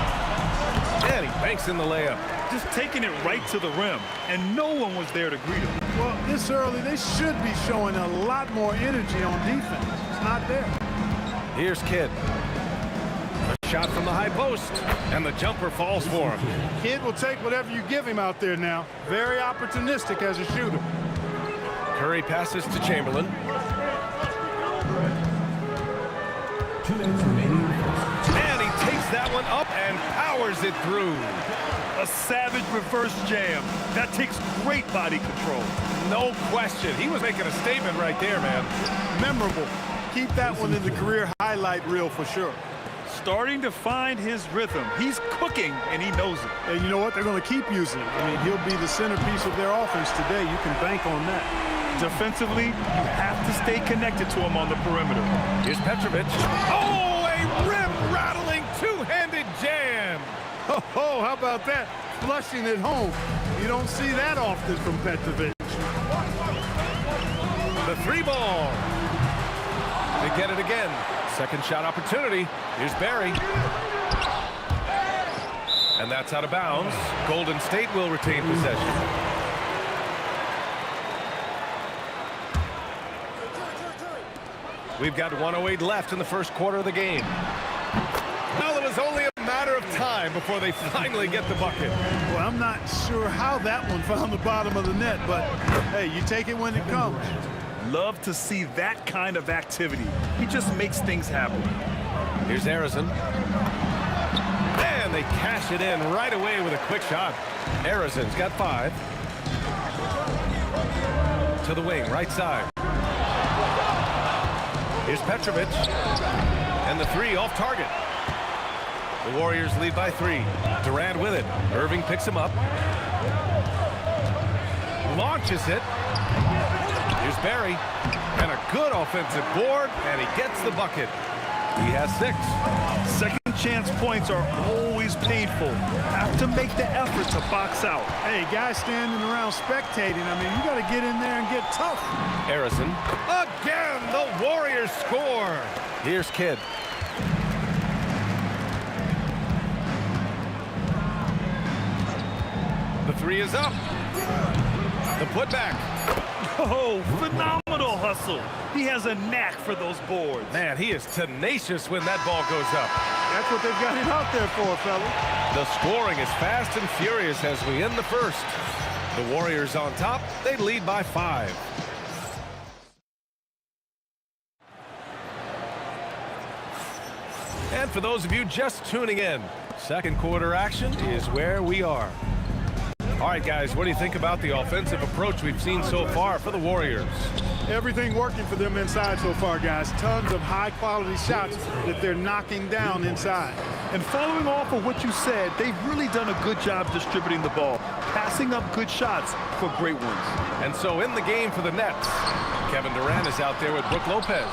And he banks in the layup. Just taking it right to the rim, and no one was there to greet him. Well, this early, they should be showing a lot more energy on defense. It's not there. Here's Kidd. A shot from the high post, and the jumper falls for him. Kidd will take whatever you give him out there now. Very opportunistic as a shooter. Curry passes to Chamberlain. 2 minutes remaining. And he takes that one up and powers it through. A savage reverse jam. That takes great body control. No question. He was making a statement right there, man. Memorable. Keep that one in the career highlight reel for sure. Starting to find his rhythm. He's cooking, and he knows it. And you know what? They're going to keep using him. I mean, he'll be the centerpiece of their offense today. You can bank on that. Defensively, you have to stay connected to him on the perimeter. Here's Petrovic. Oh, a rim-rattling two-handed jam. Oh, how about that? Flushing it home. You don't see that often from Petrovic. The three ball. They get it again. Second shot opportunity. Here's Barry. And that's out of bounds. Golden State will retain possession. We've got 1:08 left in the first quarter of the game. Well, it was only a matter of time before they finally get the bucket. Well, I'm not sure how that one found the bottom of the net, but hey, you take it when it comes. Love to see that kind of activity. He just makes things happen. Here's Harrison. And they cash it in right away with a quick shot. Harrison's got 5. To the wing, right side. Here's Petrovic. And the 3 off target. The Warriors lead by 3. Durant with it. Irving picks him up. Launches it. Here's Barry. And a good offensive board. And he gets the bucket. He has 6. Second chance points are always painful. Have to make the effort to box out. Hey, guys standing around spectating, I mean, you got to get in there and get tough. Harrison. Again, the Warriors score. Here's Kidd. The 3 is up. The putback. Oh, phenomenal hustle. He has a knack for those boards. Man, he is tenacious when that ball goes up. That's what they've got him out there for, fella. The scoring is fast and furious as we end the first. The Warriors on top. They lead by 5. And for those of you just tuning in, second quarter action is where we are. All right, guys, what do you think about the offensive approach we've seen so far for the Warriors? Everything working for them inside so far, guys. Tons of high-quality shots that they're knocking down inside. And following off of what you said, they've really done a good job distributing the ball, passing up good shots for great ones. And so in the game for the Nets, Kevin Durant is out there with Brook Lopez.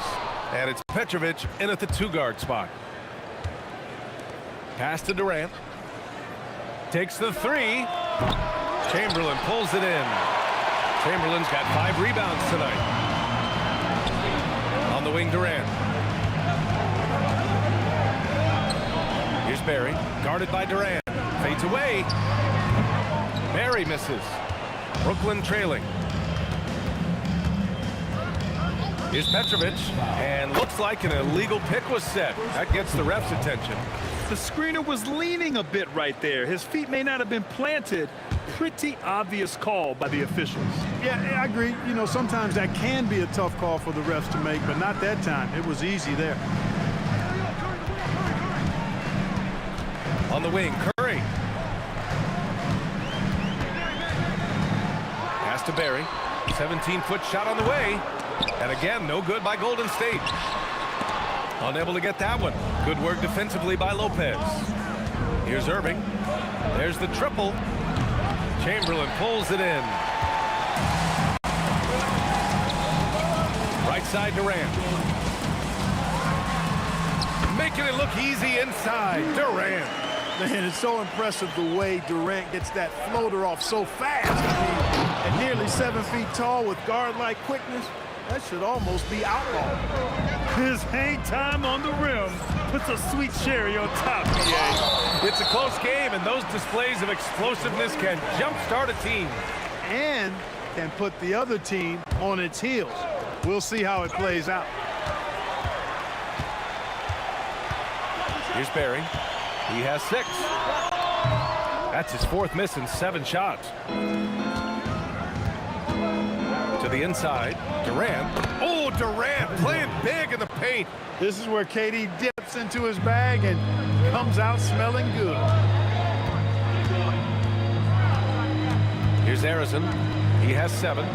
And it's Petrovic in at the 2-guard spot. Pass to Durant. Takes the 3. Chamberlain pulls it in. Chamberlain's got 5 rebounds tonight. On the wing, Durant. Here's Barry, guarded by Durant. Fades away. Barry misses. Brooklyn trailing. Here's Petrovic, and looks like an illegal pick was set. That gets the ref's attention. The screener was leaning a bit right there. His feet may not have been planted. Pretty obvious call by the officials. Yeah, I agree. You know, sometimes that can be a tough call for the refs to make, but not that time. It was easy there. On the wing, Curry. Pass to Barry. 17-foot shot on the way. And again, no good by Golden State. Unable to get that one. Good work defensively by Lopez. Here's Irving. There's the triple. Chamberlain pulls it in. Right side, Durant. Making it look easy inside. Durant. Man, it's so impressive the way Durant gets that floater off so fast. I mean, at nearly 7 feet tall with guard-like quickness, that should almost be outlawed. His hang time on the rim puts a sweet cherry on top, PA. It's a close game, and those displays of explosiveness can jumpstart a team. And can put the other team on its heels. We'll see how it plays out. Here's Barry. He has 6. That's his 4th miss in 7 shots. To the inside, Durant. Oh, Durant playing big in the paint. This is where KD dips into his bag and comes out smelling good. Here's Harrison. He has 7.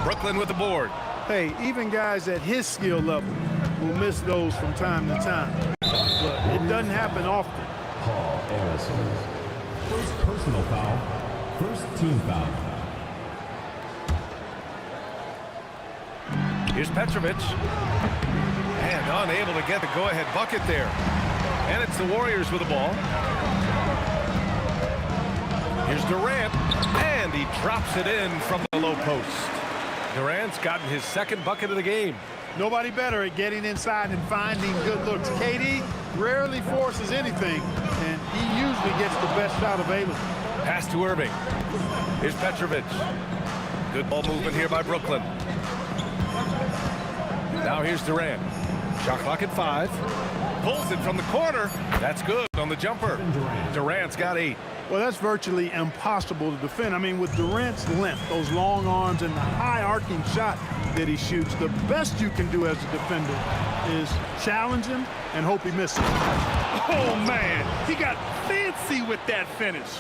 Brooklyn with the board. Hey, even guys at his skill level will miss those from time to time. But it doesn't happen often. Paul Harrison. First personal foul. First team foul. Here's Petrovic. And unable to get the go-ahead bucket there. And it's the Warriors with the ball. Here's Durant. And he drops it in from the low post. Durant's gotten his 2nd bucket of the game. Nobody better at getting inside and finding good looks. KD rarely forces anything, and he usually gets the best shot available. Pass to Irving. Here's Petrovic. Good ball movement here by Brooklyn. Now here's Durant. Shot clock at 5. Pulls it from the corner. That's good on the jumper. Durant's got 8. Well, that's virtually impossible to defend. I mean, with Durant's length, those long arms, and the high arcing shot that he shoots, the best you can do as a defender is challenge him and hope he misses. Oh, man, he got fancy with that finish.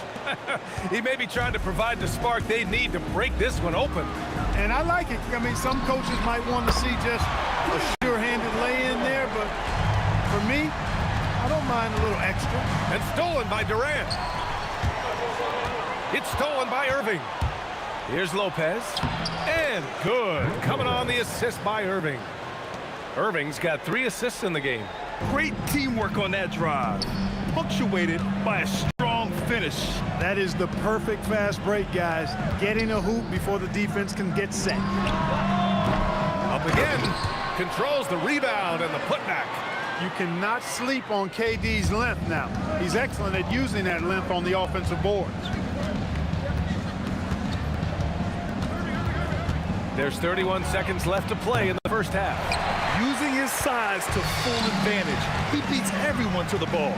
He may be trying to provide the spark they need to break this one open. And I like it. I mean, some coaches might want to see just a sure-handed lay-in there, but for me, I don't mind a little extra. And stolen by Durant. It's stolen by Irving. Here's Lopez. And good. Coming on the assist by Irving. Irving's got 3 assists in the game. Great teamwork on that drive, punctuated by a strong finish. That is the perfect fast break, guys. Getting a hoop before the defense can get set. Up again. Controls the rebound and the putback. You cannot sleep on KD's length now. He's excellent at using that length on the offensive boards. There's 31 seconds left to play in the first half. Using his size to full advantage, he beats everyone to the ball.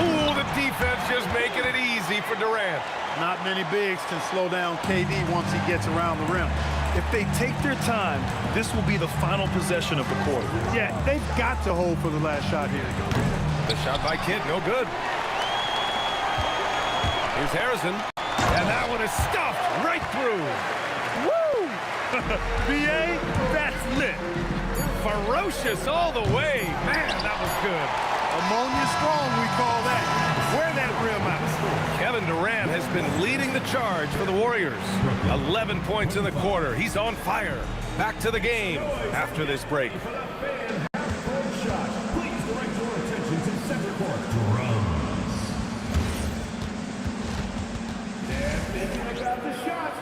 Ooh, the defense just making it easy for Durant. Not many bigs can slow down KD once he gets around the rim. If they take their time, this will be the final possession of the quarter. Yeah, they've got to hold for the last shot here. The shot by Kidd, no good. Here's Harrison, and that one is stuffed right through. Woo! B.A., that's lit. Ferocious all the way. Man, that was good. Ammonia strong, we call that. Wear that rim out. Kevin Durant has been leading the charge for the Warriors. 11 points in the quarter. He's on fire. Back to the game after this break. Please direct your attention to center court. Drums. And thinking about the shot.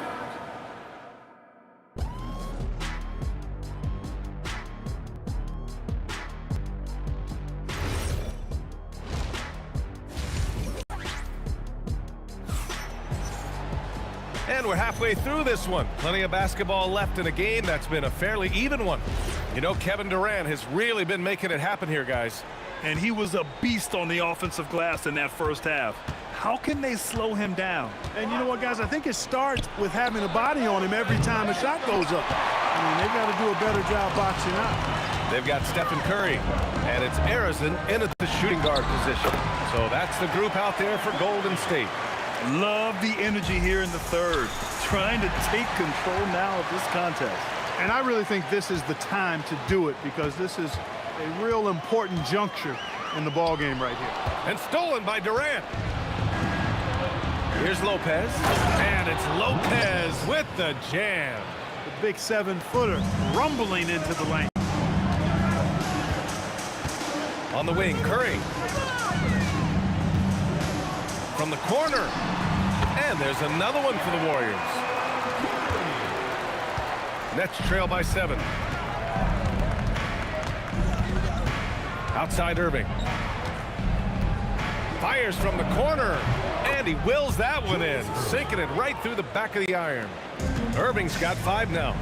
And we're halfway through this one. Plenty of basketball left in a game that's been a fairly even one. You know, Kevin Durant has really been making it happen here, guys. And he was a beast on the offensive glass in that first half. How can they slow him down? And you know what, guys? I think it starts with having a body on him every time a shot goes up. I mean, they've got to do a better job boxing out. They've got Stephen Curry, and it's Harrison in at the shooting guard position. So that's the group out there for Golden State. Love the energy here in the third. Trying to take control now of this contest. And I really think this is the time to do it because this is a real important juncture in the ball game right here. And stolen by Durant. Here's Lopez, and it's Lopez with the jam. The big 7-footer rumbling into the lane. On the wing, Curry. From the corner. And there's another one for the Warriors. Nets trail by 7. Outside Irving. Fires from the corner. And he wills that one in. Sinking it right through the back of the iron. Irving's got 5 now.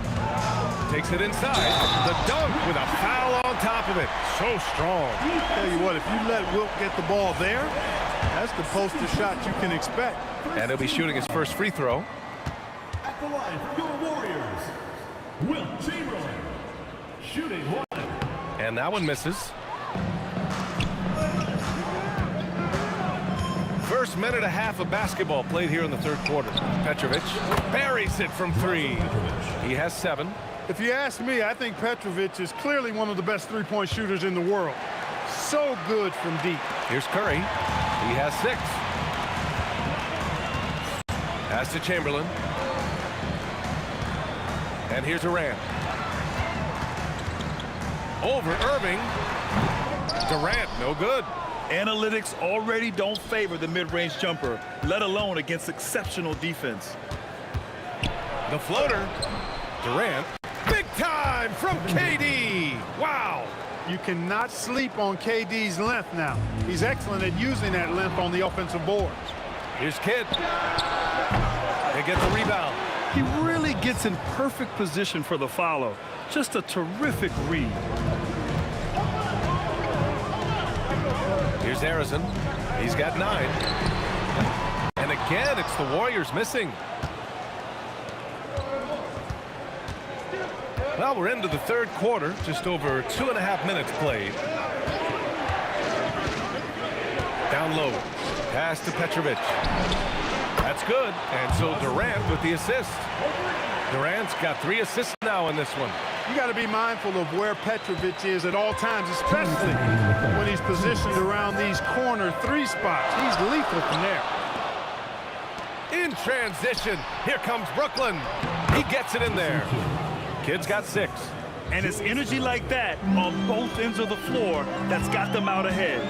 Takes it inside. The dunk with a foul on top of it. So strong. Tell you what, if you let Wilt get the ball there, that's the poster shot you can expect. And he'll be shooting his first free throw. At the line for your Warriors, Wilt Chamberlain. Shooting 1. And that one misses. First minute and a half of basketball played here in the third quarter. Petrovic buries it from 3. He has 7. If you ask me, I think Petrovic is clearly one of the best three-point shooters in the world. So good from deep. Here's Curry. He has 6. Pass to Chamberlain. And here's Durant. Over Irving. Durant, no good. Analytics already don't favor the mid-range jumper, let alone against exceptional defense. The floater. Durant. Big time from KD. Wow. You cannot sleep on KD's length now. He's excellent at using that length on the offensive boards. Here's Kidd. They get the rebound. He really gets in perfect position for the follow. Just a terrific read. Here's Harrison. He's got 9. And again, it's the Warriors missing. Well, we're into the third quarter. Just over 2.5 minutes played. Down low. Pass to Petrovic. That's good. And so Durant with the assist. Durant's got 3 assists now in this one. You got to be mindful of where Petrovic is at all times, especially when he's positioned around these corner 3 spots. He's lethal from there. In transition, here comes Brooklyn. He gets it in there. Kid's got 6. And it's energy like that on both ends of the floor that's got them out ahead.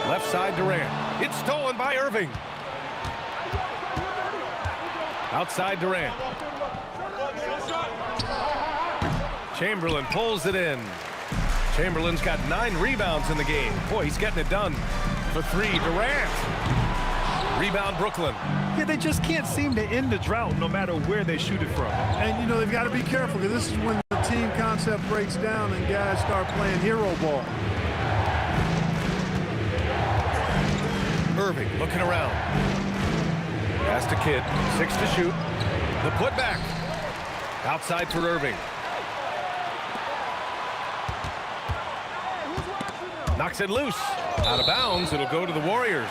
Left side Durant. It's stolen by Irving. Outside Durant. Chamberlain pulls it in. Chamberlain's got 9 rebounds in the game. Boy, he's getting it done for 3. Durant. Rebound Brooklyn. Yeah, they just can't seem to end the drought no matter where they shoot it from. And, you know, they've got to be careful because this is when the team concept breaks down and guys start playing hero ball. Irving looking around. Pass to Kidd. 6 to shoot. The putback. Outside for Irving. Knocks it loose. Out of bounds. It'll go to the Warriors.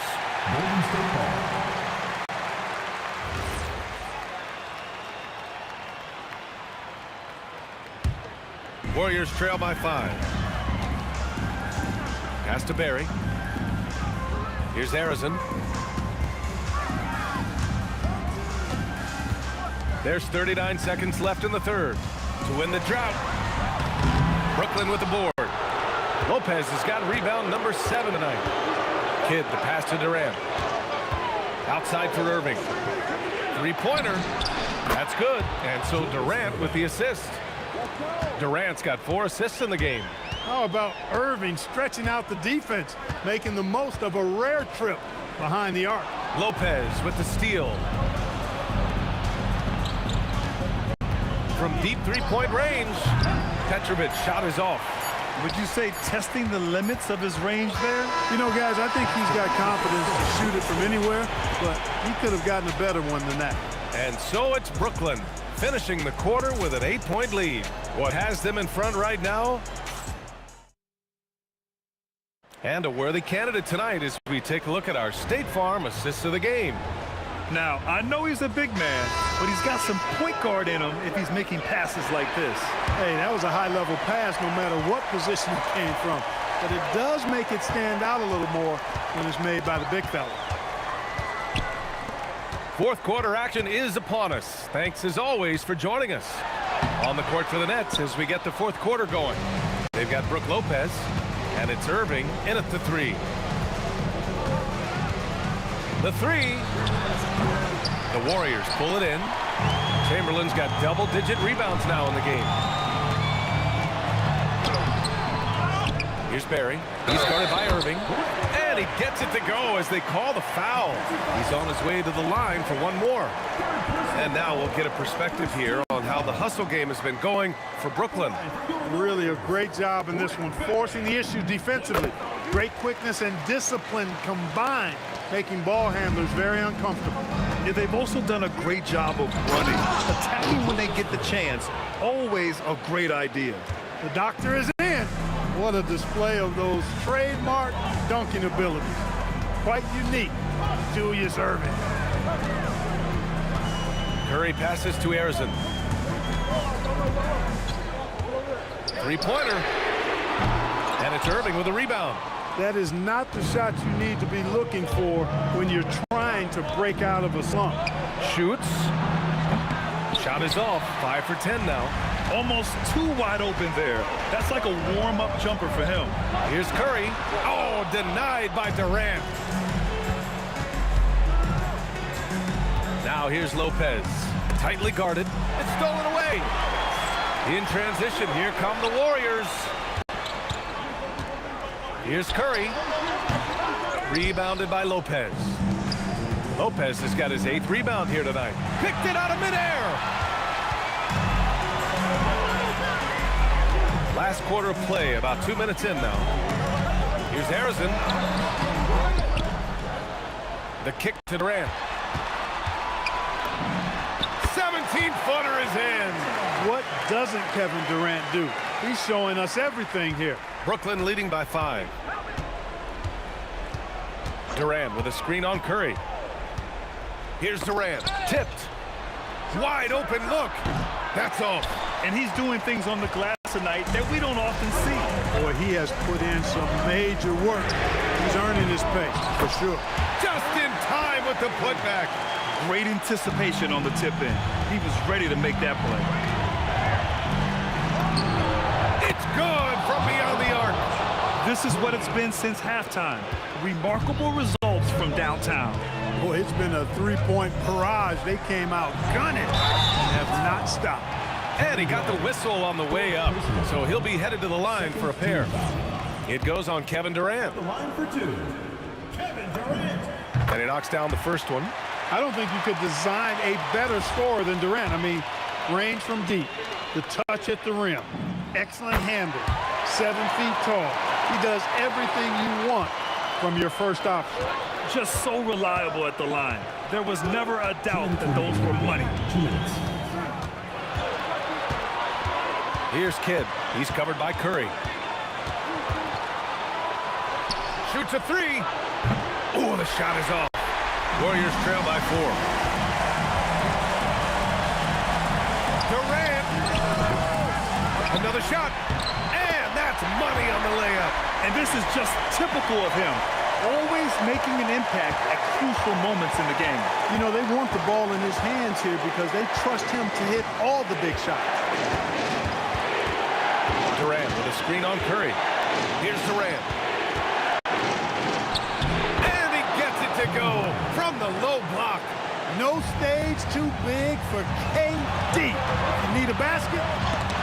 Warriors trail by 5. Pass to Barry. Here's Harrison. There's 39 seconds left in the third to win the drought. Brooklyn with the board. Lopez has got rebound number 7 tonight. Kidd, the pass to Durant. Outside for Irving. Three-pointer. That's good. And so Durant with the assist. Durant's got 4 assists in the game. How about Irving stretching out the defense, making the most of a rare trip behind the arc. Lopez with the steal. From deep three-point range, Petrovic shot is off. Would you say testing the limits of his range there? You know, guys, I think he's got confidence to shoot it from anywhere, but he could have gotten a better one than that. And so it's Brooklyn finishing the quarter with an 8-point lead. What has them in front right now? And a worthy candidate tonight as we take a look at our State Farm assists of the game. Now, I know he's a big man, but he's got some point guard in him if he's making passes like this. Hey, that was a high-level pass no matter what position it came from. But it does make it stand out a little more when it's made by the big fella. Fourth quarter action is upon us. Thanks as always for joining us. On the court for the Nets as we get the fourth quarter going. They've got Brook Lopez, and it's Irving in at the 3. The 3. The Warriors pull it in. Chamberlain's got double-digit rebounds now in the game. Here's Barry. He's guarded by Irving. And he gets it to go as they call the foul. He's on his way to the line for one more. And now we'll get a perspective here on how the hustle game has been going for Brooklyn. Really a great job in this one, forcing the issue defensively. Great quickness and discipline combined, making ball handlers very uncomfortable. Yeah, they've also done a great job of running. Attacking when they get the chance, always a great idea. The doctor is in. What a display of those trademark dunking abilities. Quite unique. Julius Irving. Curry passes to Harrison. Three-pointer. And it's Irving with a rebound. That is not the shot you need to be looking for when you're trying to break out of a slump. Shoots. Shot is off. 5 for 10 now. Almost too wide open there. That's like a warm-up jumper for him. Here's Curry. Oh, denied by Durant. Now here's Lopez. Tightly guarded. It's stolen away. In transition, here come the Warriors. Here's Curry. Rebounded by Lopez. Lopez has got his 8th rebound here tonight. Picked it out of midair. Last quarter of play, about 2 minutes in now. Here's Harrison. The kick to Durant. 17-footer is in. What doesn't Kevin Durant do? He's showing us everything here. Brooklyn leading by 5. Durant with a screen on Curry. Here's Durant. Tipped. Wide open look. That's off. And he's doing things on the glass tonight that we don't often see. Boy, he has put in some major work. He's earning his pay, for sure. Just in time with the putback. Great anticipation on the tip-in. He was ready to make that play. It's good from beyond the arc. This is what it's been since halftime. Remarkable results from downtown. Boy, it's been a three-point barrage. They came out gunning and have not stopped. And he got the whistle on the way up, so he'll be headed to the line for a pair. It goes on Kevin Durant. The line for 2. Kevin Durant. And he knocks down the first one. I don't think you could design a better scorer than Durant. I mean, range from deep, the touch at the rim, excellent handle, 7 feet tall. He does everything you want from your first option. Just so reliable at the line. There was never a doubt that those were money. 2 minutes. Here's Kidd. He's covered by Curry. Shoots a three. Oh, the shot is off. Warriors trail by 4. Durant. Another shot. And that's money on the layup. And this is just typical of him. Always making an impact at crucial moments in the game. You know, they want the ball in his hands here because they trust him to hit all the big shots. Durant with a screen on Curry. Here's Durant. And he gets it to go from the low block. No stage too big for KD. If you need a basket,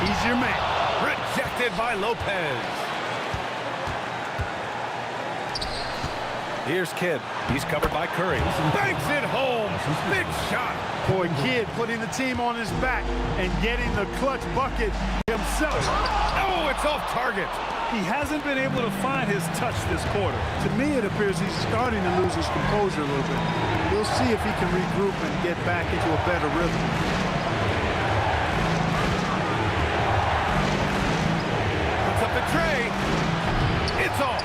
he's your man. Rejected by Lopez. Here's Kidd. He's covered by Curry. Banks it home. Big shot. Boy, Kidd putting the team on his back and getting the clutch bucket himself. Oh, it's off target. He hasn't been able to find his touch this quarter. To me, it appears he's starting to lose his composure a little bit. We'll see if he can regroup and get back into a better rhythm. Puts up the tray. It's off.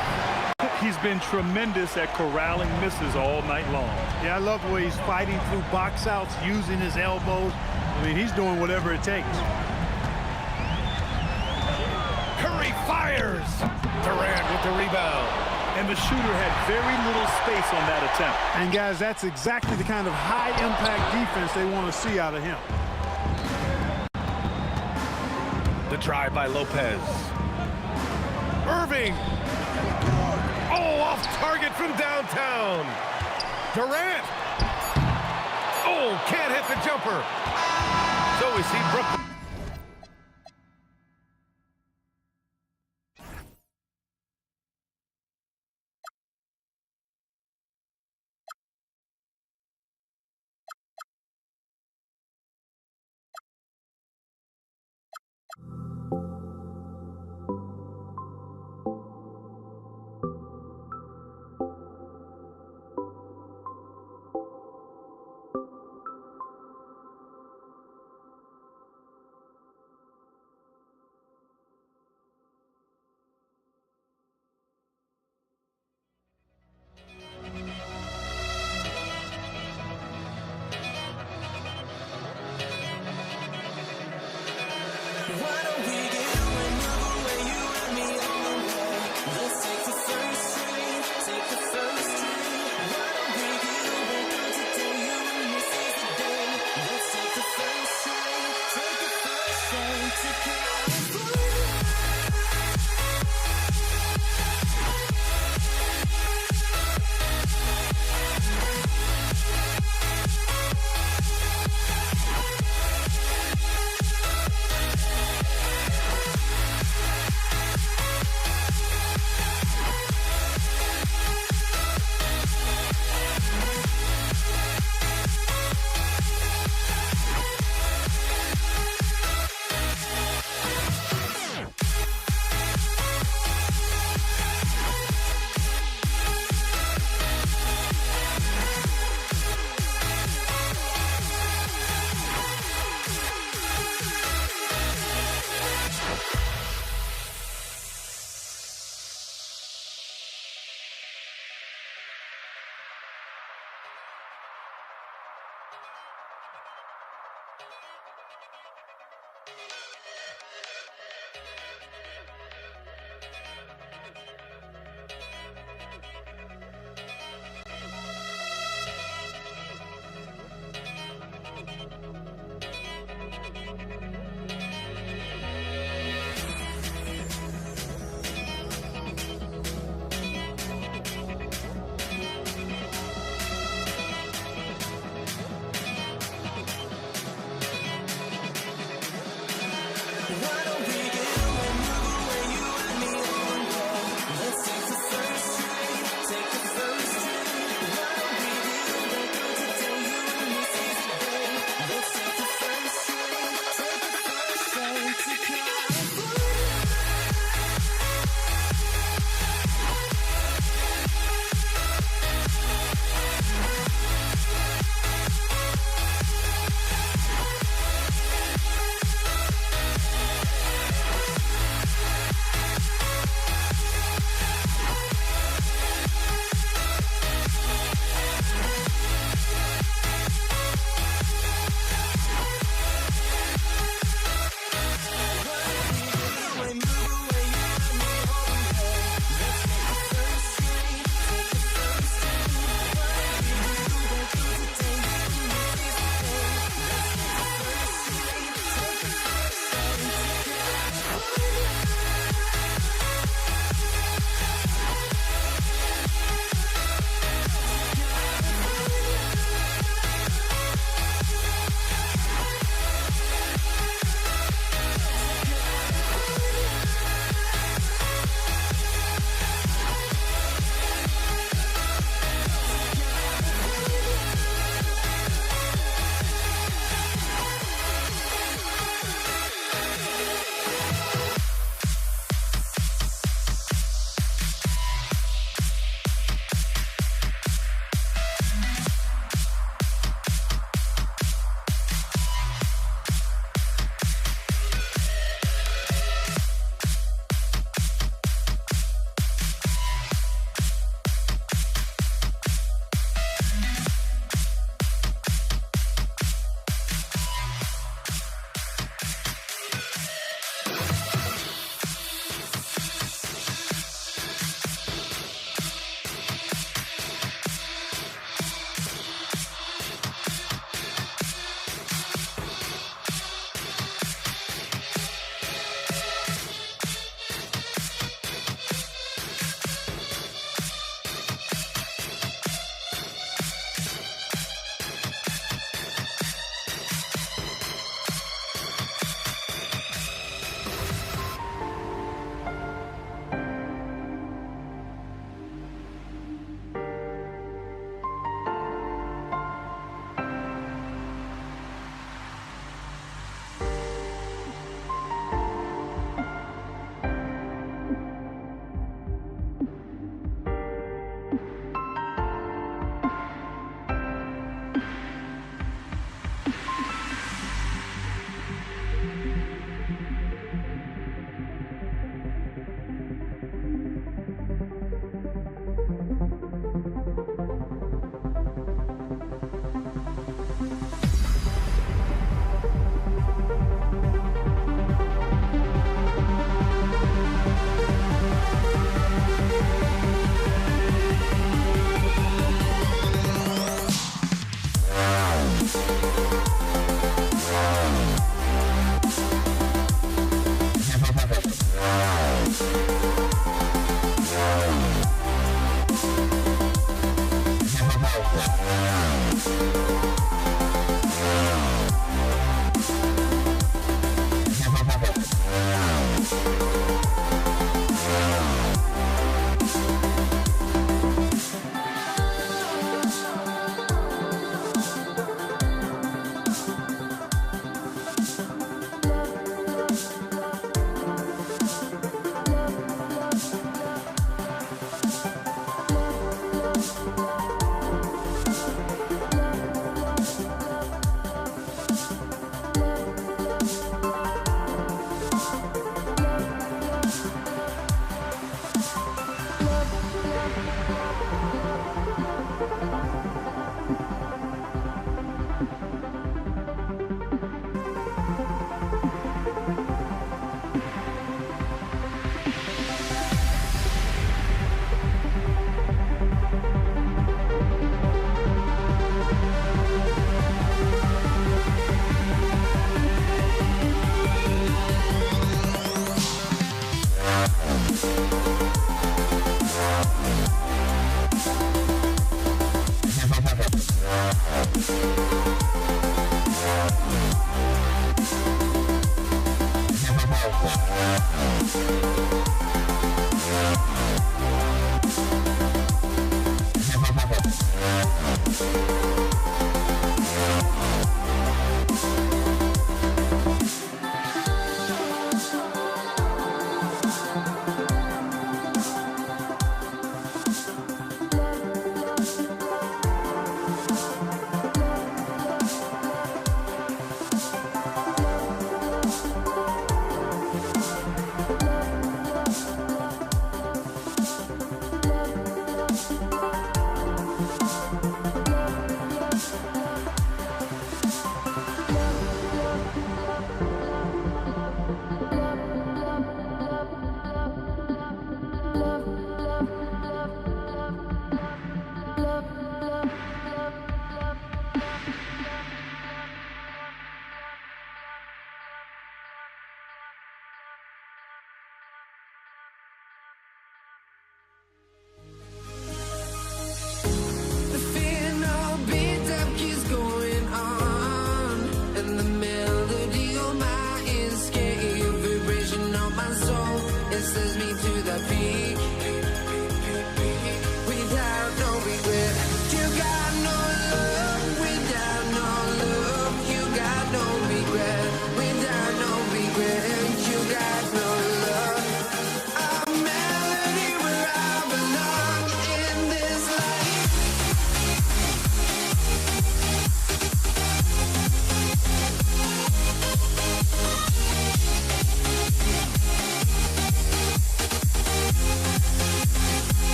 He's been tremendous at corralling misses all night long. Yeah, I love the way he's fighting through box outs, using his elbows. I mean, he's doing whatever it takes. Curry fires. Durant with the rebound. And the shooter had very little space on that attempt. And guys, that's exactly the kind of high-impact defense they want to see out of him. The try by Lopez. Irving. Oh, off target from downtown. Durant. Oh, can't hit the jumper. So we see Brooklyn.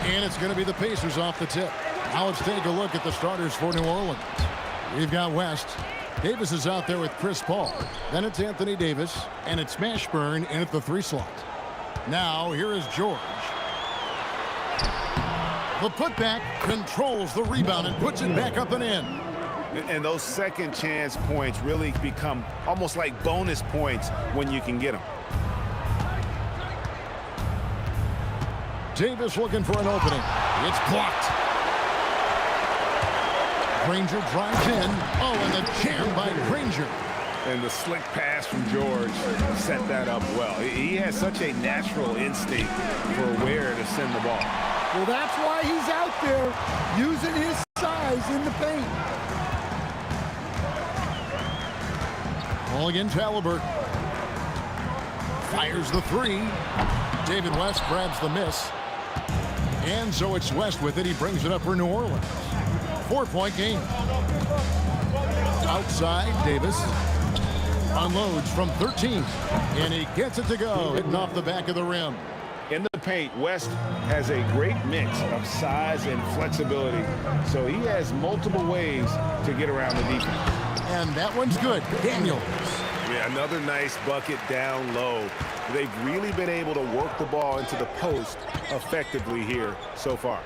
And it's going to be the Pacers off the tip. Now let's take a look at the starters for New Orleans. We've got West. Davis is out there with Chris Paul. Then it's Anthony Davis. And it's Mashburn in at the 3 slot. Now here is George. The putback controls the rebound and puts it back up and in. And those second chance points really become almost like bonus points when you can get them. Davis looking for an opening. It's blocked. Granger drives in. Oh, and the jam by Granger. And the slick pass from George set that up well. He has such a natural instinct for where to send the ball. Well, that's why he's out there using his size in the paint. Ball against Halliburton. Fires the 3. David West grabs the miss. And so it's West with it. He brings it up for New Orleans. 4-point game. Outside, Davis unloads from 13. And he gets it to go, hitting off the back of the rim. In the paint, West has a great mix of size and flexibility. So he has multiple ways to get around the defense. And that one's good. Daniels. Yeah, another nice bucket down low. They've really been able to work the ball into the post effectively here so far.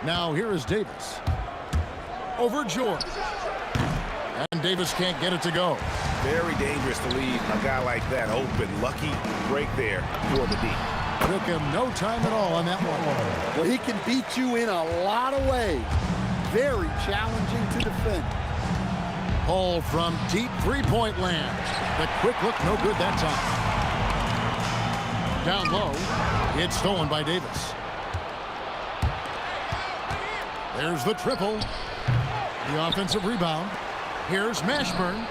Now here is Davis. Over George. And Davis can't get it to go. Very dangerous to leave a guy like that open. Lucky break there for the D. Took him no time at all on that one. Well, he can beat you in a lot of ways. Very challenging to defend. Paul from deep three-point land. The quick look, no good that time. Down low, it's stolen by Davis. There's the triple. The offensive rebound. Here's Mashburn.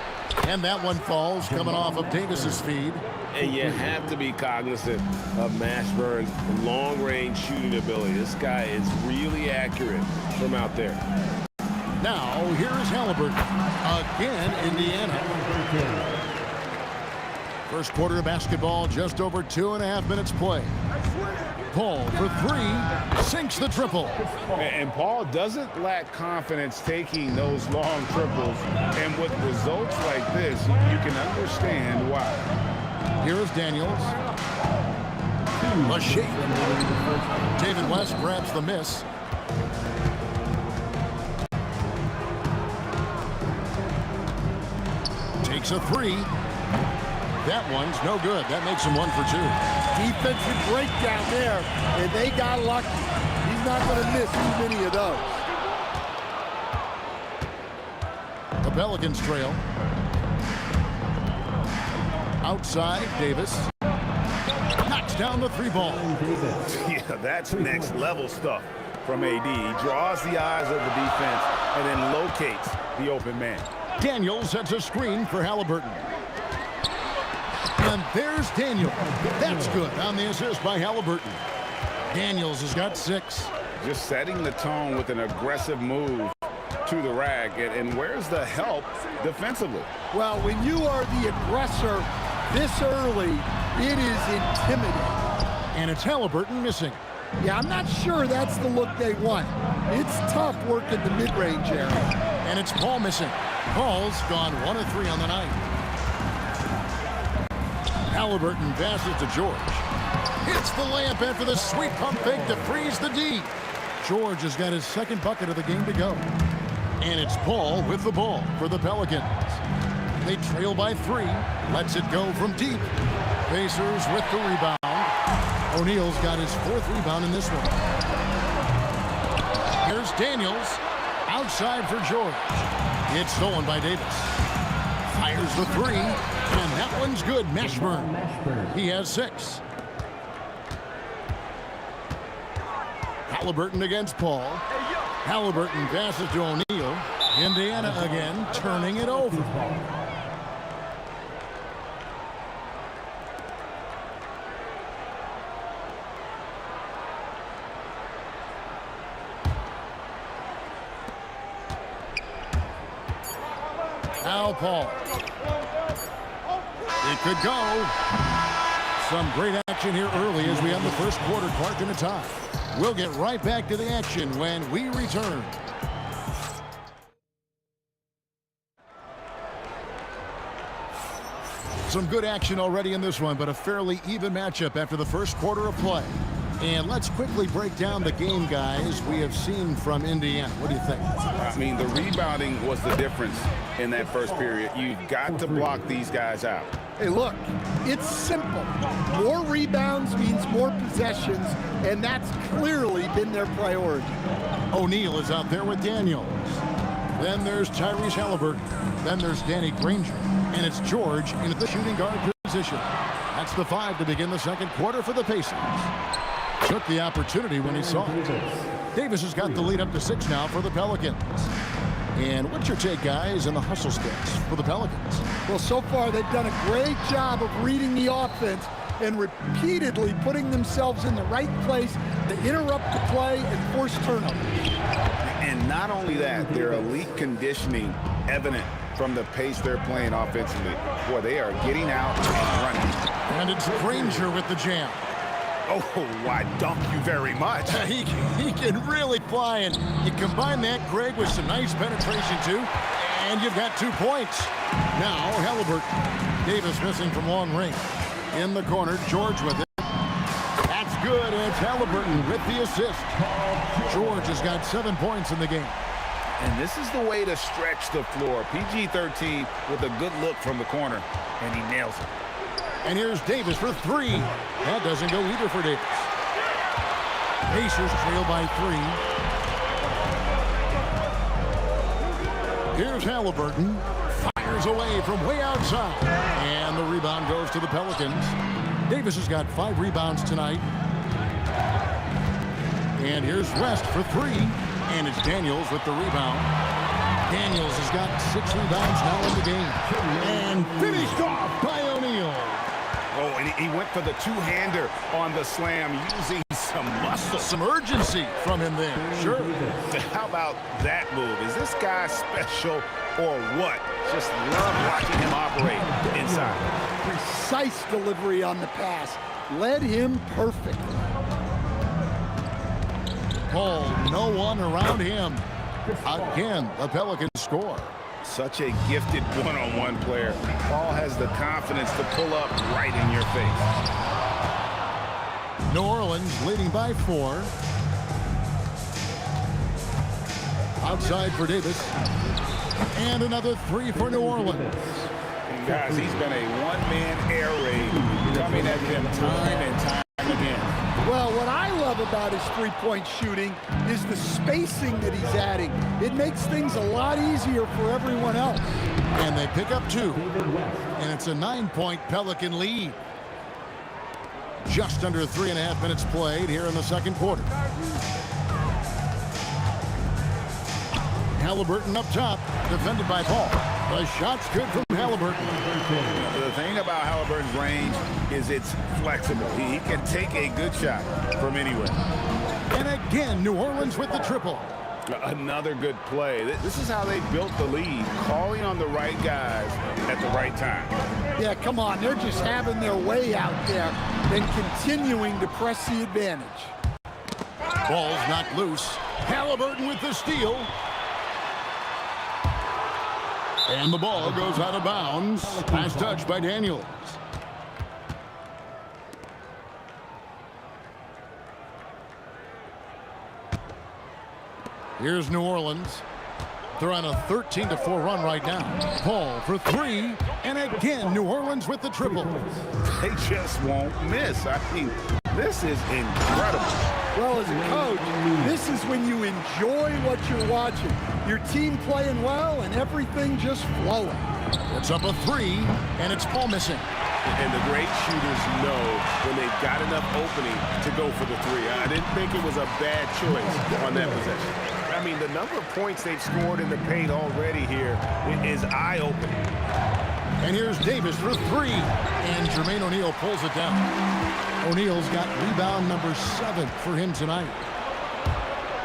And that one falls coming off of Davis's feed. And you have to be cognizant of Mashburn's long-range shooting ability. This guy is really accurate from out there. Now, here is Halliburton. Again, Indiana. First quarter of basketball, just over 2.5 minutes play. Paul for 3, sinks the triple. And Paul doesn't lack confidence taking those long triples. And with results like this, you can understand why. Here is Daniels. A shake. David West grabs the miss. Takes a 3. That one's no good. That makes him 1 for 2. Defensive breakdown there, and they got lucky. He's not going to miss too many of those. The Pelicans trail. Outside, Davis. Knocks down the 3-ball. Yeah, that's next level stuff from AD. He draws the eyes of the defense and then locates the open man. Daniels sets a screen for Halliburton. And there's Daniel. That's good on the assist by Halliburton. Daniels has got 6. Just setting the tone with an aggressive move to the rack. And where's the help defensively? Well, when you are the aggressor this early, it is intimidating. And it's Halliburton missing. Yeah, I'm not sure that's the look they want. It's tough working the mid-range area. And it's Paul missing. Paul's gone 1 of 3 on the night. Halliburton passes to George. Hits the layup after the sweet pump fake to freeze the D. George has got his 2nd bucket of the game to go. And it's Paul with the ball for the Pelicans. They trail by 3. Lets it go from deep. Pacers with the rebound. O'Neal's got his 4th rebound in this one. Here's Daniels. Outside for George. It's stolen by Davis. Fires the 3. And that one's good. Mashburn. He has 6. Halliburton against Paul. Halliburton passes to O'Neal. Indiana again, turning it over. Now Paul. It could go. Some great action here early as we have the first quarter clock in a tie. We'll get right back to the action when we return. Some good action already in this one, but a fairly even matchup after the first quarter of play. And let's quickly break down the game, guys, we have seen from Indiana. What do you think? I mean, the rebounding was the difference in that first period. You've got to block these guys out. Hey, look, it's simple. More rebounds means more possessions, and that's clearly been their priority. O'Neal is out there with Daniels. Then there's Tyrese Halliburton. Then there's Danny Granger. And it's George in the shooting guard position. That's the 5 to begin the second quarter for the Pacers. Took the opportunity when he saw it. Davis has got the lead up to 6 now for the Pelicans. And what's your take, guys, in the hustle steps for the Pelicans? Well, so far they've done a great job of reading the offense and repeatedly putting themselves in the right place to interrupt the play and force turnovers. And not only that, their elite conditioning evident from the pace they're playing offensively. Boy, they are getting out and running. And it's Granger with the jam. Oh, why, thank you very much. He can really fly, and you combine that, Greg, with some nice penetration, too, and you've got 2 points. Now, Halliburton. Davis missing from long range. In the corner, George with it. That's good, and it's Halliburton with the assist. George has got 7 points in the game. And this is the way to stretch the floor. PG-13 with a good look from the corner, and he nails it. And here's Davis for 3. That doesn't go either for Davis. Pacers trail by 3. Here's Halliburton. Fires away from way outside. And the rebound goes to the Pelicans. Davis has got 5 rebounds tonight. And here's West for 3. And it's Daniels with the rebound. Daniels has got 6 rebounds now in the game. And finished off by O'Neal. Oh, and he went for the two-hander on the slam, using some muscle. Some urgency from him there. Sure. How about that move? Is this guy special or what? Just love watching him operate inside. Precise delivery on the pass. Led him perfectly. Paul, no one around him. Again, the Pelicans score. Such a gifted one-on-one player. Paul has the confidence to pull up right in your face. New Orleans leading by 4. Outside for Davis. And another 3 for New Orleans. And guys, he's been a one-man air them time and time again. Well, what I love about his three-point shooting is the spacing that he's adding. It makes things a lot easier for everyone else. And they pick up 2. And it's a 9-point Pelican lead. Just under 3.5 minutes played here in the second quarter. Halliburton up top, defended by Paul. The shot's good from Halliburton. The thing about Halliburton's range is it's flexible. He can take a good shot from anywhere. And again, New Orleans with the triple. Another good play. This is how they built the lead, calling on the right guys at the right time. Yeah, come on. They're just having their way out there and continuing to press the advantage. Ball's knocked loose. Halliburton with the steal. And the ball goes out of bounds. Pass touch by Daniels. Here's New Orleans. They're on a 13-4 run right now. Paul for 3. And again, New Orleans with the triple. They just won't miss. I mean, this is incredible. Well, as a coach, this is when you enjoy what you're watching. Your team playing well and everything just flowing. It's up a 3, and it's Paul missing. And the great shooters know when they've got enough opening to go for the 3. I didn't think it was a bad choice on that possession. I mean, the number of points they've scored in the paint already here is eye-opening. And here's Davis for 3. And Jermaine O'Neal pulls it down. O'Neal's got rebound number 7 for him tonight.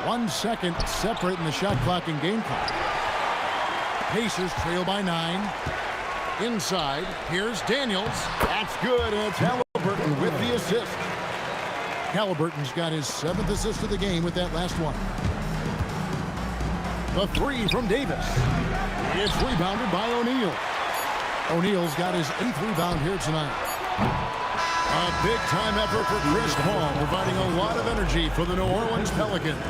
1 second separating the shot clock and game clock. Pacers trail by 9. Inside, here's Daniels. That's good, and it's Halliburton with the assist. Halliburton's got his 7th assist of the game with that last one. The 3 from Davis. It's rebounded by O'Neal. O'Neal's got his 8th rebound here tonight. A big-time effort for Chris Paul, providing a lot of energy for the New Orleans Pelicans.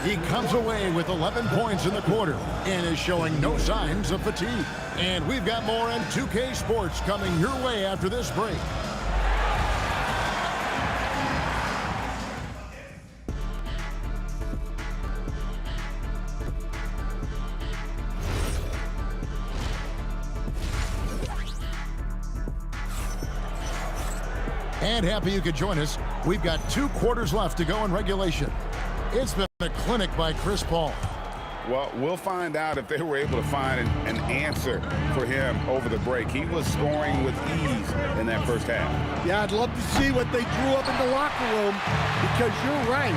He comes away with 11 points in the quarter and is showing no signs of fatigue. And we've got more on 2K Sports coming your way after this break. And happy you could join us. We've got 2 quarters left to go in regulation. It's been a clinic by Chris Paul. Well, we'll find out if they were able to find an answer for him over the break. He was scoring with ease in that first half. Yeah, I'd love to see what they drew up in the locker room because you're right.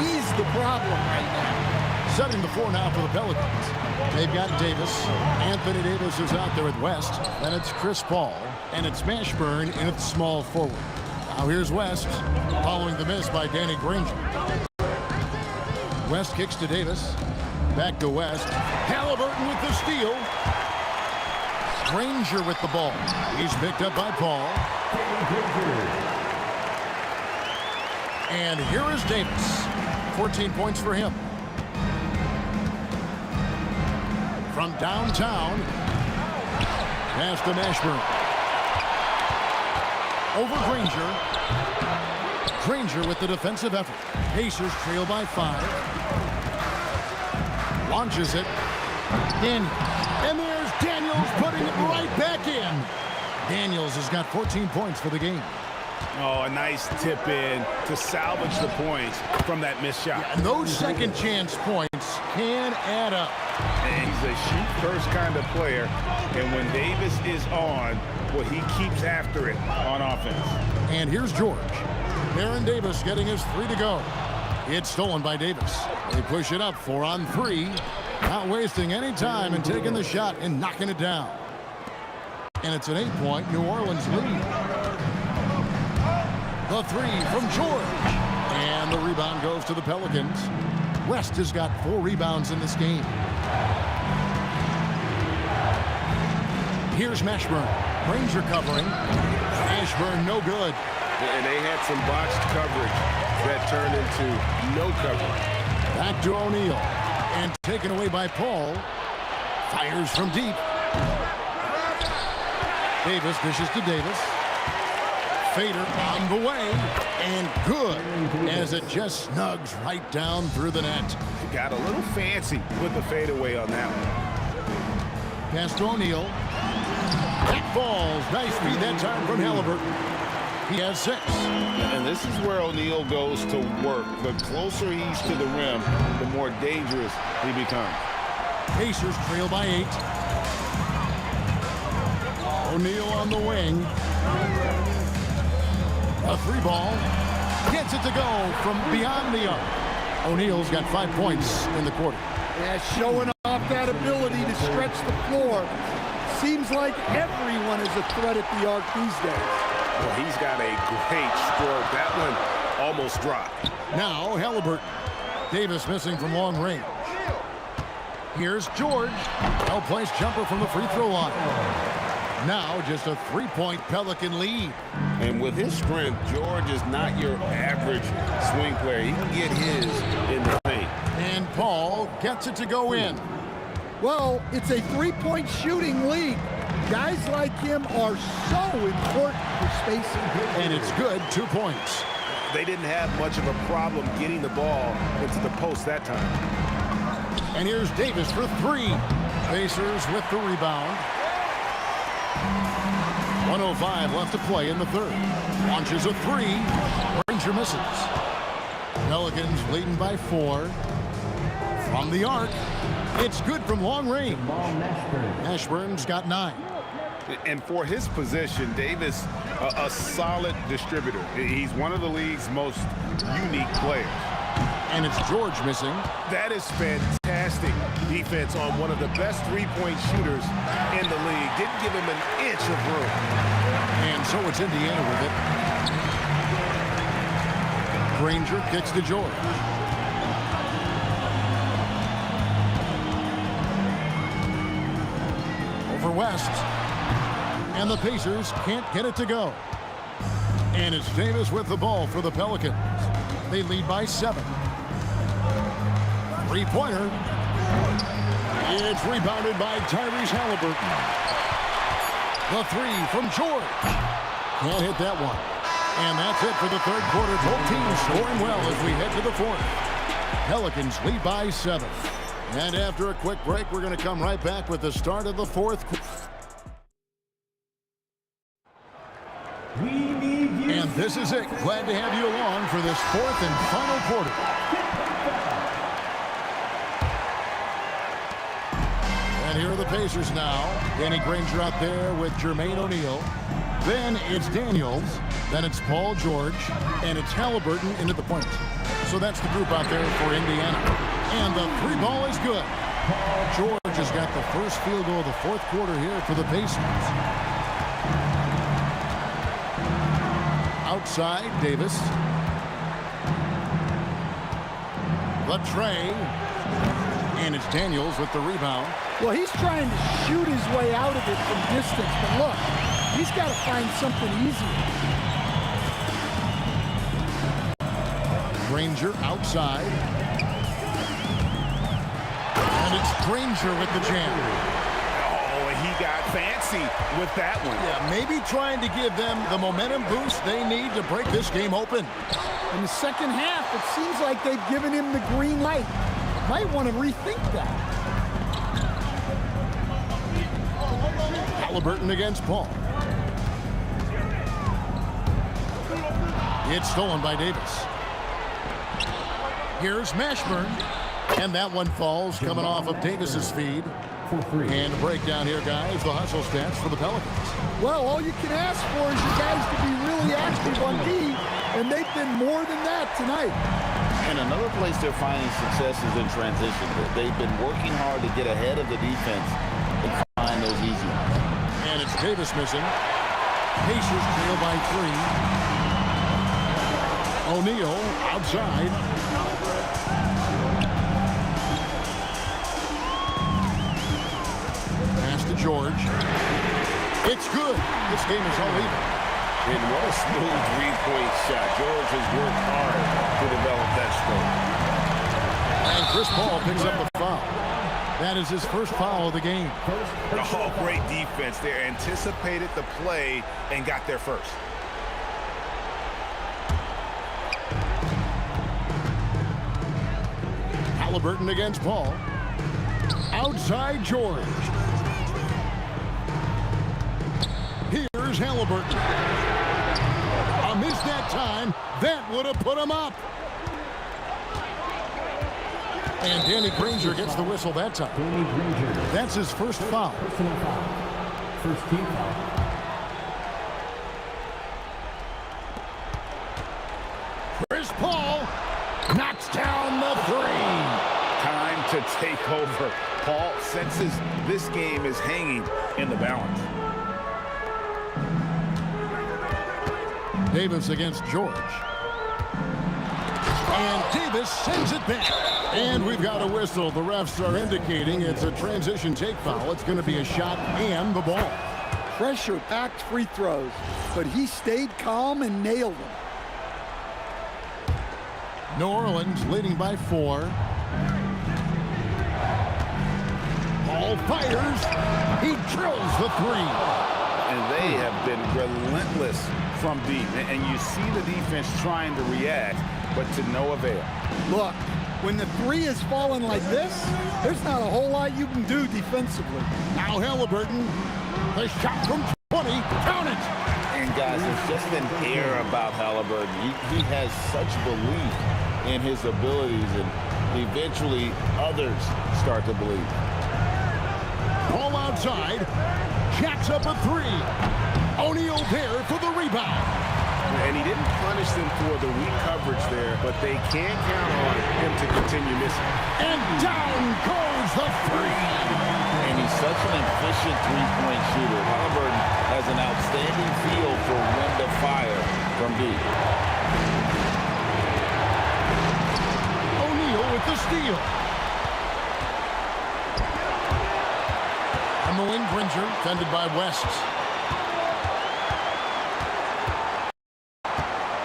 He's the problem right now. Setting the floor now for the Pelicans. They've got Davis. Anthony Davis is out there with West. Then it's Chris Paul. And it's Mashburn in at the small forward. Now here's West, following the miss by Danny Granger. West kicks to Davis. Back to West. Halliburton with the steal. Granger with the ball. He's picked up by Paul. And here is Davis. 14 points for him. From downtown. Pass to Mashburn. Over Granger. Granger with the defensive effort. Pacers trail by 5. Launches it. Daniels. And there's Daniels putting it right back in. Daniels has got 14 points for the game. Oh, a nice tip in to salvage the points from that missed shot. Yeah, and those second chance points can add up. And he's a shoot-first kind of player. And when Davis is on, well, he keeps after it on offense. And here's George. Baron Davis getting his 3 to go. It's stolen by Davis. They push it up 4 on 3. Not wasting any time and taking the shot and knocking it down. And it's an 8-point New Orleans lead. The 3 from George. And the rebound goes to the Pelicans. West has got 4 rebounds in this game. Here's Mashburn. Granger covering. Mashburn no good. And they had some botched coverage that turned into no coverage. Back to O'Neal. And taken away by Paul. Fires from deep. Davis dishes to Davis. fader on the way, and good, as it just snugs right down through the net. Got a little fancy with the fadeaway on that one. Pass to O'Neal. That falls. Nice feed that time from Halliburton. He has 6. And this is where O'Neal goes to work. The closer he's to the rim, the more dangerous he becomes. Pacers trail by 8. O'Neal on the wing. A 3 ball. Gets it to go from beyond the arc. O'Neal's got 5 points in the quarter. Yeah, showing off that ability to stretch the floor. Seems like everyone is a threat at the arc these days. Well, he's got a great stroke. That one almost dropped. Now Halliburton. Davis missing from long range. Here's George. Well-placed jumper from the free throw line. Now just a 3-point Pelican lead. And with his strength, George is not your average swing player. He can get his in the paint. And Paul gets it to go in. Well, it's a 3-point shooting league. Guys like him are so important for spacing. And it's good, 2 points. They didn't have much of a problem getting the ball into the post that time. And here's Davis for 3. Pacers with the rebound. 1:05 left to play in the third. Launches a 3. Granger misses. Pelicans leading by 4. From the arc. It's good from long range. Ashburn's got 9. And for his position, Davis, a solid distributor. He's one of the league's most unique players. And it's George missing. That is fantastic defense on one of the best three-point shooters in the league. Didn't give him an inch of room. And so it's Indiana with it. Granger kicks to George. Over West. And the Pacers can't get it to go. And it's Davis with the ball for the Pelicans. They lead by 7. Three-pointer. It's rebounded by Tyrese Halliburton. The 3 from George. Can't hit that one. And that's it for the third quarter. Both teams scoring well as we head to the fourth. Pelicans lead by 7. And after a quick break, we're going to come right back with the start of the fourth quarter. And this is it. Glad to have you along for this fourth and final quarter. And here are the Pacers now. Danny Granger out there with Jermaine O'Neal. Then it's Daniels. Then it's Paul George. And it's Halliburton into the point. So that's the group out there for Indiana. And the 3 ball is good. George has got the first field goal of the fourth quarter here for the Pacers. Outside, Davis. The tray. And it's Daniels with the rebound. Well, he's trying to shoot his way out of it from distance. But look, he's got to find something easier. Granger outside. And it's Granger with the jam. He got fancy with that one. Yeah, maybe trying to give them the momentum boost they need to break this game open. In the second half, it seems like they've given him the green light. Might want to rethink that. Halliburton against Paul. It's stolen by Davis. Here's Mashburn. And that one falls coming off of Davis's feed. And a breakdown here, guys. The hustle stats for the Pelicans. Well, all you can ask for is you guys to be really active on D, and they've been more than that tonight. And another place they're finding success is in transition. They've been working hard to get ahead of the defense and find those easy ones. And it's Davis missing. Pacers trail by 3. O'Neal outside. George. It's good. This game is all even. And what a smooth three-point shot. George has worked hard to develop that stroke. And Chris Paul picks up the foul. That is his first foul of the game. Oh, great defense there. Anticipated the play and got there first. Halliburton against Paul. Outside George. Here's Halliburton. A miss that time. That would have put him up. And Danny Granger gets the whistle that time. That's his first foul. First team foul. Chris Paul knocks down the three. Time to take over. Paul senses this game is hanging in the balance. Davis against George. And Davis sends it back. And we've got a whistle. The refs are indicating it's a transition take foul. It's going to be a shot and the ball. Pressure-packed free throws, but he stayed calm and nailed them. New Orleans leading by 4. Paul fires. He drills the three. And they have been relentless from deep. And you see the defense trying to react, but to no avail. Look, when the three is falling like this, there's not a whole lot you can do defensively. Now Halliburton, the shot from 20, count it. And guys, there's just an air about Halliburton. He has such belief in his abilities, and eventually others start to believe. Ball outside, jacks up a three. O'Neal there for the rebound. And he didn't punish them for the weak coverage there, but they can't count on him to continue missing. And down goes the three. And he's such an efficient three-point shooter. Halliburton has an outstanding feel for when to fire from deep. O'Neal with the steal. On the wing, Granger, fended by West.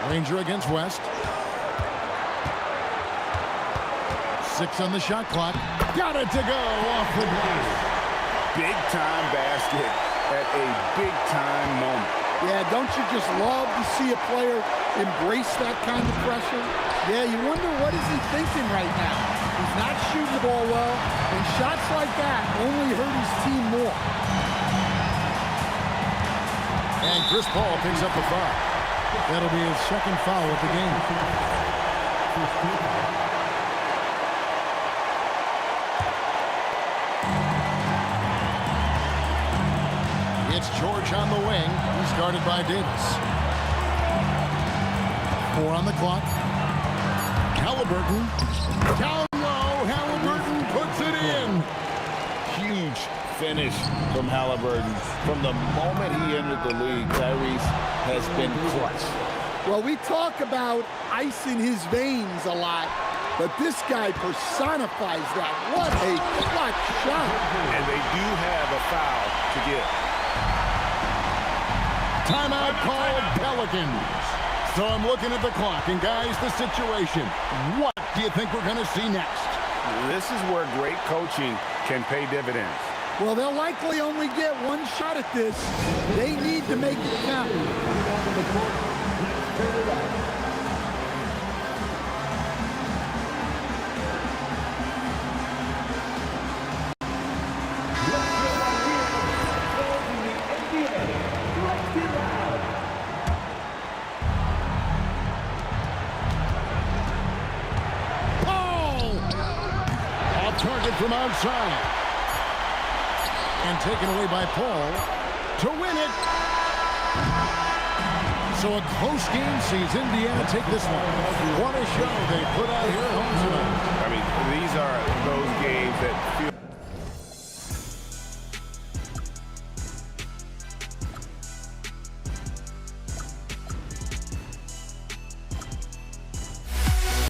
Granger against West. 6 on the shot clock. Got it to go off the glass. Big-time basket at a big-time moment. Yeah, don't you just love to see a player embrace that kind of pressure? Yeah, you wonder what is he thinking right now. He's not shooting the ball well, and shots like that only hurt his team more. And Chris Paul picks up the foul. That'll be his second foul of the game. It's George on the wing. He's guarded by Davis. 4 on the clock. Halliburton. Down low. Halliburton puts it in. Huge finish from Halliburton. From the moment he entered the league, Tyrese has been clutch. Well, we talk about ice in his veins a lot, but this guy personifies that. What a clutch shot. And they do have a foul to give. Timeout called Pelicans. So I'm looking at the clock, and guys, the situation. What do you think we're going to see next? This is where great coaching can pay dividends. Well, they'll likely only get one shot at this. They need to make it count. Target from outside. And taken away by Paul to win it. So a close game sees Indiana take this one. What a show they put out here at home tonight. I mean, these are